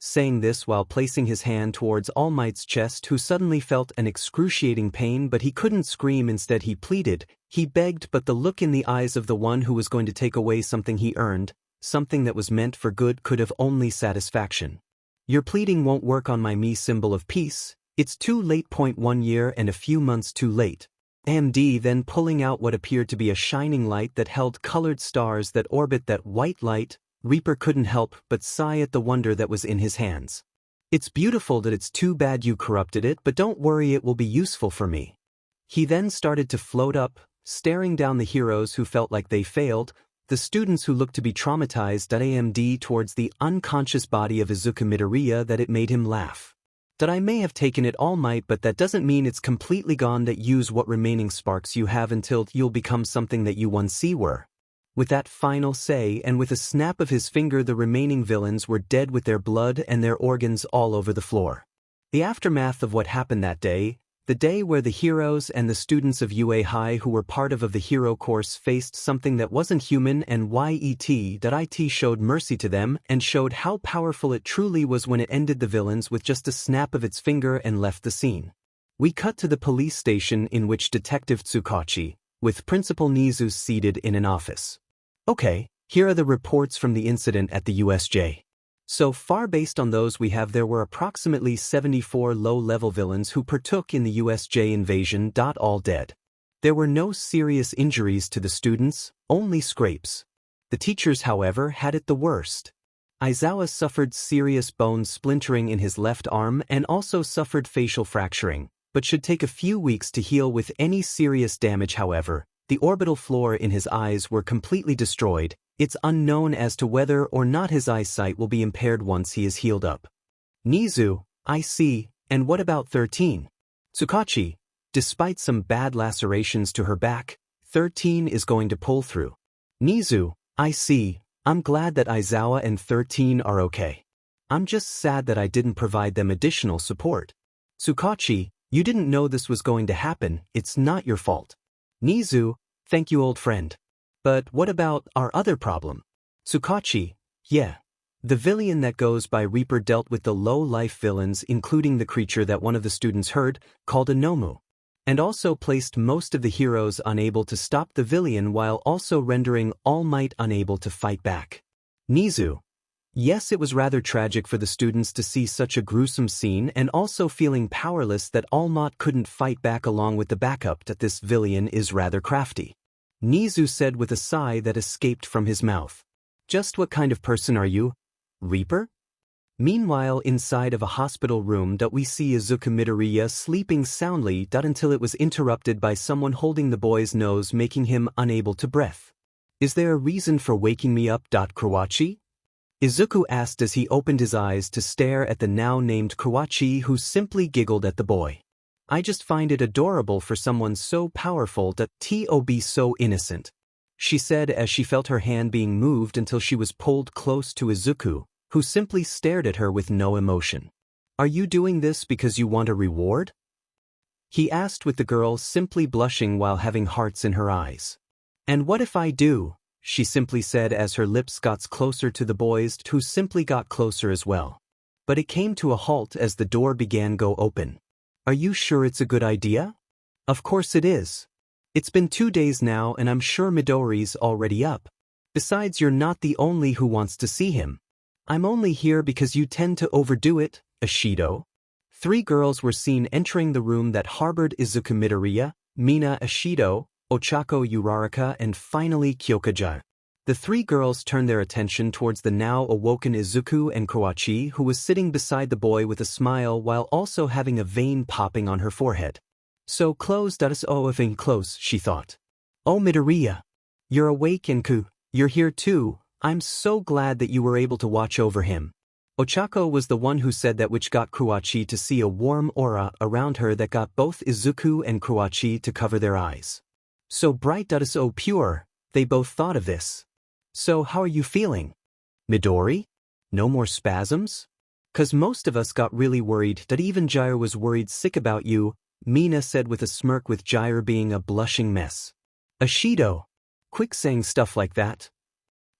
Saying this while placing his hand towards All Might's chest, who suddenly felt an excruciating pain, but he couldn't scream. Instead he pleaded, he begged, but the look in the eyes of the one who was going to take away something he earned, something that was meant for good, could have only satisfaction. Your pleading won't work on my me symbol of peace. It's too late. 1 year and a few months too late. AMD then pulling out what appeared to be a shining light that held colored stars that orbit that white light. Reaper couldn't help but sigh at the wonder that was in his hands. It's beautiful that it's too bad you corrupted it, but don't worry, it will be useful for me. He then started to float up, staring down the heroes who felt like they failed, the students who looked to be traumatized. AMD towards the unconscious body of Izuku Midoriya that it made him laugh. That I may have taken it all might, but that doesn't mean it's completely gone. That use what remaining sparks you have until you'll become something that you once were. With that final say, and with a snap of his finger, the remaining villains were dead with their blood and their organs all over the floor. The aftermath of what happened that day, the day where the heroes and the students of UA High who were part of the hero course faced something that wasn't human, and it showed mercy to them and showed how powerful it truly was when it ended the villains with just a snap of its finger and left the scene. We cut to the police station in which Detective Tsukachi, with Principal Nizu seated in an office. Okay, here are the reports from the incident at the USJ. So far, based on those we have, there were approximately 74 low-level villains who partook in the USJ invasion. All dead. There were no serious injuries to the students, only scrapes. The teachers, however, had it the worst. Aizawa suffered serious bone splintering in his left arm and also suffered facial fracturing, but should take a few weeks to heal with any serious damage. However, the orbital floor in his eyes were completely destroyed. It's unknown as to whether or not his eyesight will be impaired once he is healed up. Nizu, I see, and what about 13? Tsukachi, despite some bad lacerations to her back, 13 is going to pull through. Nizu, I see, I'm glad that Aizawa and 13 are okay. I'm just sad that I didn't provide them additional support. Tsukachi, you didn't know this was going to happen, it's not your fault. Nizu, thank you, old friend. But what about our other problem? Tsukachi, yeah. The villain that goes by Reaper dealt with the low-life villains, including the creature that one of the students heard, called a Nomu, and also placed most of the heroes unable to stop the villain while also rendering All Might unable to fight back. Nizu, yes, it was rather tragic for the students to see such a gruesome scene and also feeling powerless that All Might couldn't fight back along with the backup. That this villain is rather crafty. Nizu said with a sigh that escaped from his mouth. Just what kind of person are you, Reaper? Meanwhile, inside of a hospital room we see Izuku Midoriya sleeping soundly until it was interrupted by someone holding the boy's nose, making him unable to breathe. Is there a reason for waking me up? Kawachi? Izuku asked as he opened his eyes to stare at the now named Kawachi, who simply giggled at the boy. I just find it adorable for someone so powerful to be so innocent, she said as she felt her hand being moved until she was pulled close to Izuku, who simply stared at her with no emotion. Are you doing this because you want a reward? He asked, with the girl simply blushing while having hearts in her eyes. And what if I do? She simply said as her lips got closer to the boy's, who simply got closer as well. But it came to a halt as the door began go open. Are you sure it's a good idea? Of course it is. It's been 2 days now and I'm sure Midori's already up. Besides, you're not the only who wants to see him. I'm only here because you tend to overdo it, Ishido. 3 girls were seen entering the room that harbored Izuku Midoriya, Mina Ishido, Ochako Uraraka, and finally Kyokaja. The 3 girls turned their attention towards the now awoken Izuku and Kawachi, who was sitting beside the boy with a smile while also having a vein popping on her forehead. So close, close, she thought. Oh, Midoriya. You're awake, and you're here too. I'm so glad that you were able to watch over him. Ochako was the one who said that, which got Kawachi to see a warm aura around her that got both Izuku and Kawachi to cover their eyes. So bright, so pure, they both thought of this. So how are you feeling? Midori? No more spasms? 'Cause most of us got really worried that even Jair was worried sick about you, Mina said with a smirk, with Jair being a blushing mess. Ishido. Quick saying stuff like that.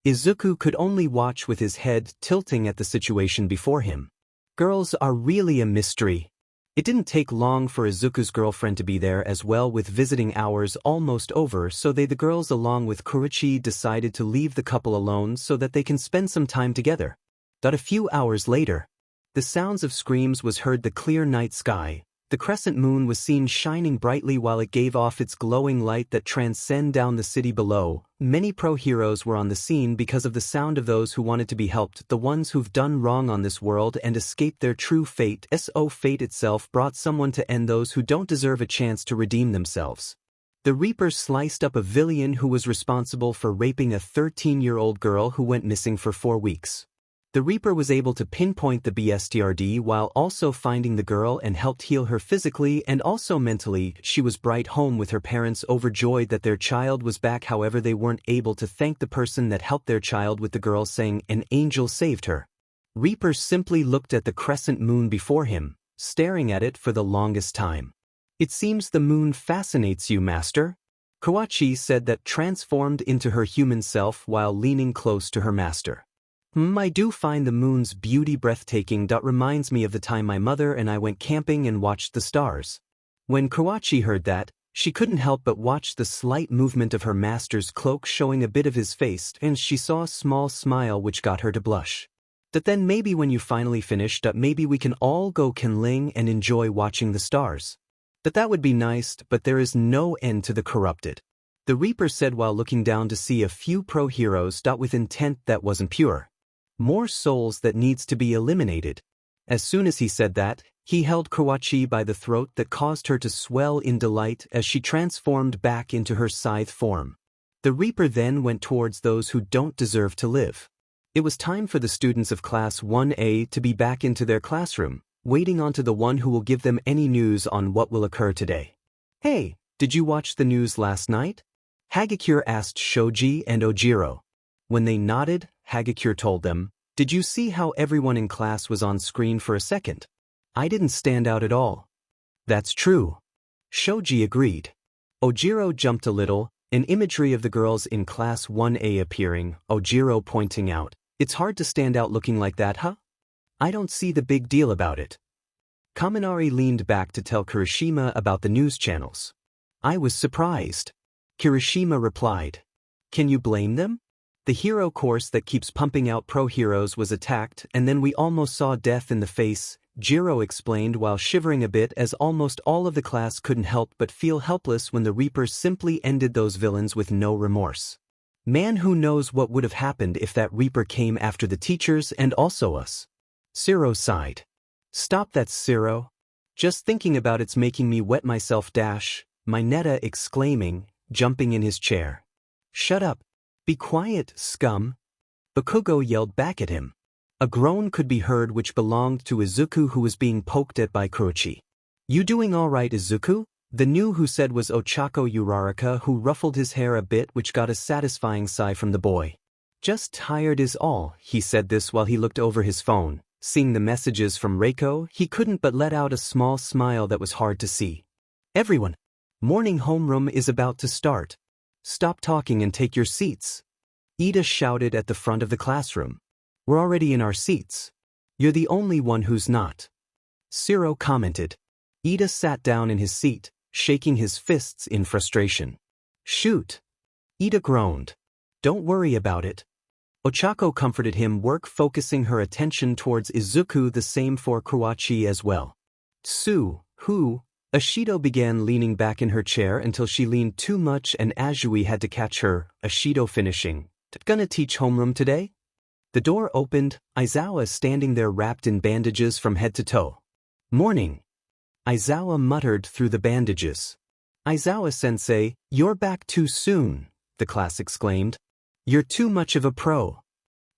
Izuku could only watch with his head tilting at the situation before him. Girls are really a mystery. It didn't take long for Izuku's girlfriend to be there as well, with visiting hours almost over, so the girls along with Kurochi decided to leave the couple alone so that they can spend some time together. But a few hours later, the sounds of screams was heard the clear night sky, The crescent moon was seen shining brightly while it gave off its glowing light that transcended down the city below. Many pro-heroes were on the scene because of the sound of those who wanted to be helped, the ones who've done wrong on this world and escaped their true fate. Fate itself brought someone to end those who don't deserve a chance to redeem themselves. The Reapers sliced up a villain who was responsible for raping a 13-year-old girl who went missing for 4 weeks. The Reaper was able to pinpoint the BSTRD while also finding the girl and helped heal her physically and also mentally. She was brought home with her parents, overjoyed that their child was back. However, they weren't able to thank the person that helped their child, with the girl saying an angel saved her. Reaper simply looked at the crescent moon before him, staring at it for the longest time. It seems the moon fascinates you, master. Kawachi said that, transformed into her human self while leaning close to her master. I do find the moon's beauty breathtaking. Reminds me of the time my mother and I went camping and watched the stars. When Kawachi heard that, she couldn't help but watch the slight movement of her master's cloak showing a bit of his face, and she saw a small smile which got her to blush. Then maybe when you finally finished, maybe we can all go Kenling and enjoy watching the stars. That would be nice, but there is no end to the corrupted. The Reaper said while looking down to see a few pro-heroes. With intent that wasn't pure. More souls that needs to be eliminated. As soon as he said that, he held Kawachi by the throat that caused her to swell in delight as she transformed back into her scythe form. The Reaper then went towards those who don't deserve to live. It was time for the students of Class 1A to be back into their classroom, waiting onto the one who will give them any news on what will occur today. Hey, did you watch the news last night? Hagakure asked Shoji and Ojiro. When they nodded, Hagakure told them, "Did you see how everyone in class was on screen for a second? I didn't stand out at all." "That's true." Shoji agreed. Ojiro jumped a little, an imagery of the girls in Class 1A appearing, Ojiro pointing out, "It's hard to stand out looking like that, huh? I don't see the big deal about it." Kaminari leaned back to tell Kirishima about the news channels. "I was surprised." Kirishima replied, "Can you blame them? The hero course that keeps pumping out pro-heroes was attacked, and then we almost saw death in the face," Jiro explained while shivering a bit, as almost all of the class couldn't help but feel helpless when the Reapers simply ended those villains with no remorse. Man, who knows what would have happened if that Reaper came after the teachers and also us. Siro sighed. "Stop that, Siro. Just thinking about it's making me wet myself." Mineta exclaiming, jumping in his chair. "Shut up. Be quiet, scum." Bakugo yelled back at him. A groan could be heard which belonged to Izuku, who was being poked at by Kurochi. "You doing all right, Izuku?" The new who said was Ochako Uraraka, who ruffled his hair a bit, which got a satisfying sigh from the boy. "Just tired is all." He said this while he looked over his phone. Seeing the messages from Reiko, he couldn't but let out a small smile that was hard to see. "Everyone, morning homeroom is about to start. Stop talking and take your seats." Ida shouted at the front of the classroom. "We're already in our seats. You're the only one who's not." Siro commented. Ida sat down in his seat, shaking his fists in frustration. "Shoot." Ida groaned. "Don't worry about it." Ochako comforted him, focusing her attention towards Izuku, the same for Kawachi as well. Who? Ashido began leaning back in her chair until she leaned too much and Azui had to catch her, Ashido finishing. "Gonna teach homeroom today?" The door opened, Aizawa standing there wrapped in bandages from head to toe. "Morning." Aizawa muttered through the bandages. "Aizawa-sensei, you're back too soon," the class exclaimed. "You're too much of a pro."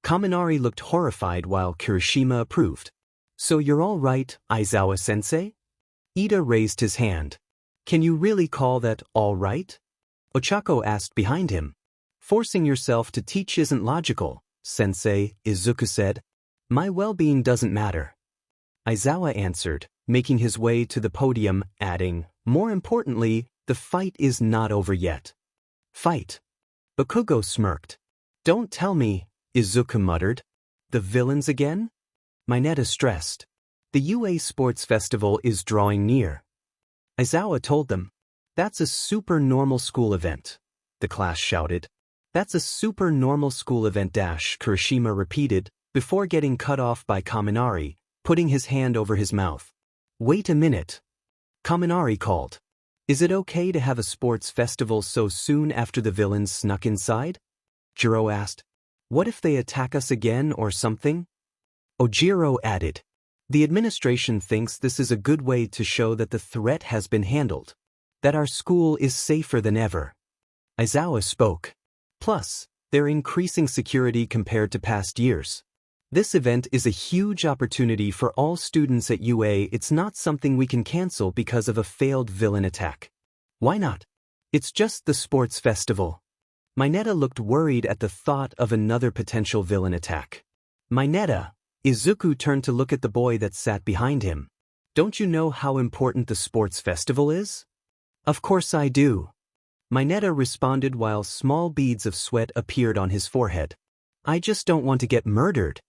Kaminari looked horrified while Kirishima approved. "So you're all right, Aizawa-sensei?" Ida raised his hand. "Can you really call that all right?" Ochako asked behind him. "Forcing yourself to teach isn't logical, sensei," Izuku said. "My well-being doesn't matter." Aizawa answered, making his way to the podium, adding, "More importantly, the fight is not over yet." "Fight?" Bakugo smirked. "Don't tell me," Izuku muttered. "The villains again?" Mineta stressed. "The UA Sports Festival is drawing near." Aizawa told them. "That's a super normal school event," the class shouted. "That's a super normal school event." Kirishima repeated, before getting cut off by Kaminari, putting his hand over his mouth. "Wait a minute." Kaminari called. Is it okay to have a sports festival so soon after the villains snuck inside? Jiro asked. What if they attack us again or something? Ojiro added. The administration thinks this is a good way to show that the threat has been handled. That our school is safer than ever. Aizawa spoke. Plus, they're increasing security compared to past years. This event is a huge opportunity for all students at UA. It's not something we can cancel because of a failed villain attack. Why not? It's just the sports festival. Mineta looked worried at the thought of another potential villain attack. Mineta, Izuku turned to look at the boy that sat behind him. Don't you know how important the sports festival is? Of course I do. Mineta responded while small beads of sweat appeared on his forehead. I just don't want to get murdered.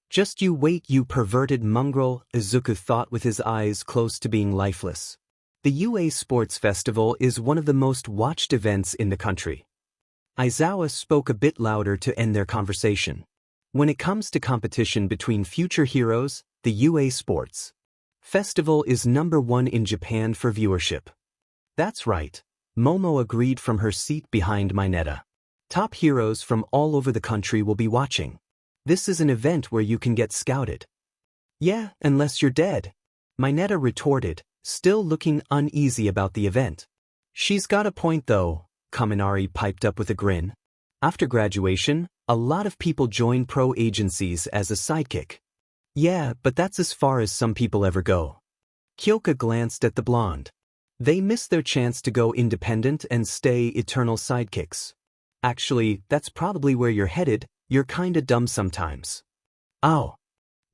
Just you wait, you perverted mongrel, Izuku thought with his eyes close to being lifeless. The UA Sports Festival is one of the most watched events in the country. Aizawa spoke a bit louder to end their conversation. When it comes to competition between future heroes, the UA Sports Festival is #1 in Japan for viewership. That's right, Momo agreed from her seat behind Mineta. Top heroes from all over the country will be watching. This is an event where you can get scouted. Yeah, unless you're dead, Mineta retorted, still looking uneasy about the event. She's got a point though, Kaminari piped up with a grin. After graduation, a lot of people join pro agencies as a sidekick. Yeah, but that's as far as some people ever go. Kyoka glanced at the blonde. They miss their chance to go independent and stay eternal sidekicks. Actually, that's probably where you're headed. You're kinda dumb sometimes. Oh.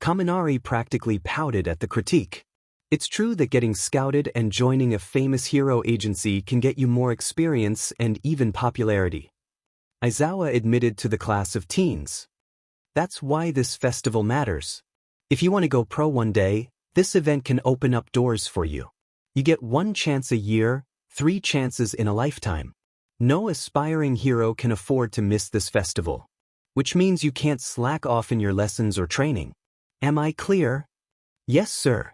Kaminari practically pouted at the critique. It's true that getting scouted and joining a famous hero agency can get you more experience and even popularity. Aizawa admitted to the class of teens. That's why this festival matters. If you want to go pro one day, this event can open up doors for you. You get 1 chance a year, 3 chances in a lifetime. No aspiring hero can afford to miss this festival. Which means you can't slack off in your lessons or training. Am I clear? Yes, sir.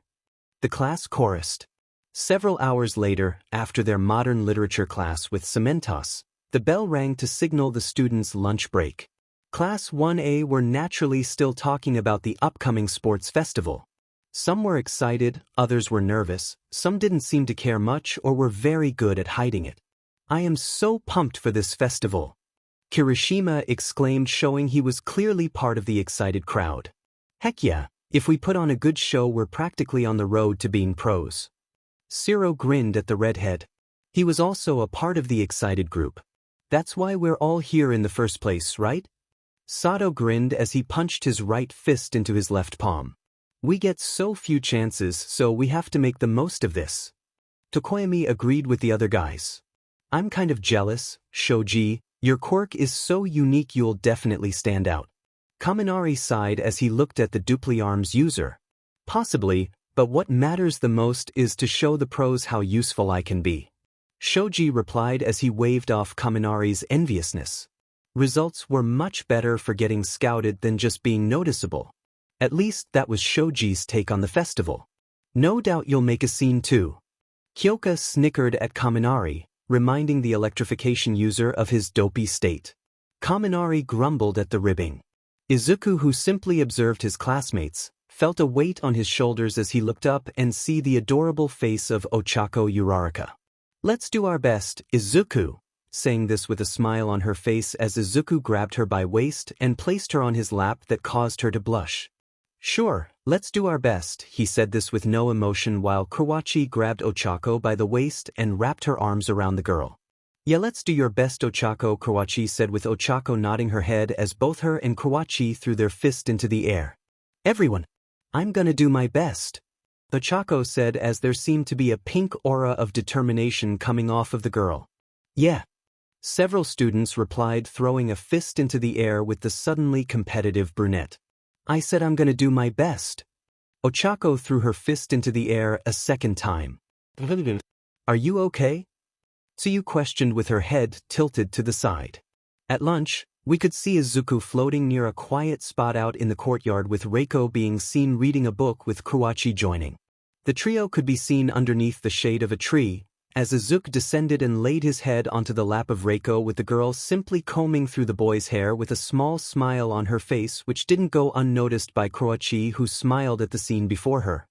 The class chorused. Several hours later, after their modern literature class with Cementos, the bell rang to signal the students' lunch break. Class 1A were naturally still talking about the upcoming sports festival. Some were excited, others were nervous, some didn't seem to care much or were very good at hiding it. I am so pumped for this festival. Kirishima exclaimed, showing he was clearly part of the excited crowd. Heck yeah, if we put on a good show we're practically on the road to being pros. Siro grinned at the redhead. He was also a part of the excited group. That's why we're all here in the first place, right? Sato grinned as he punched his right fist into his left palm. We get so few chances, so we have to make the most of this. Tokoyami agreed with the other guys. I'm kind of jealous, Shoji. Your quirk is so unique you'll definitely stand out. Kaminari sighed as he looked at the Dupliarm's user. Possibly, but what matters the most is to show the pros how useful I can be. Shoji replied as he waved off Kaminari's enviousness. Results were much better for getting scouted than just being noticeable. At least that was Shoji's take on the festival. No doubt you'll make a scene too. Kyoka snickered at Kaminari, reminding the electrification user of his dopey state. Kaminari grumbled at the ribbing. Izuku, who simply observed his classmates, felt a weight on his shoulders as he looked up and see the adorable face of Ochako Uraraka. Let's do our best, Izuku, saying this with a smile on her face as Izuku grabbed her by waist and placed her on his lap that caused her to blush. Sure, let's do our best, he said this with no emotion while Kawachi grabbed Ochako by the waist and wrapped her arms around the girl. Yeah, let's do your best, Ochako, Kawachi said with Ochako nodding her head as both her and Kawachi threw their fist into the air. Everyone, I'm gonna do my best, Ochako said as there seemed to be a pink aura of determination coming off of the girl. Yeah. Several students replied, throwing a fist into the air with the suddenly competitive brunette. I said I'm gonna do my best. Ochako threw her fist into the air a second time. Are you okay? Tsuyu questioned with her head tilted to the side. At lunch, we could see Izuku floating near a quiet spot out in the courtyard with Reiko being seen reading a book with Kawachi joining. The trio could be seen underneath the shade of a tree, as Izuku descended and laid his head onto the lap of Reiko, with the girl simply combing through the boy's hair with a small smile on her face which didn't go unnoticed by Kroachi, who smiled at the scene before her.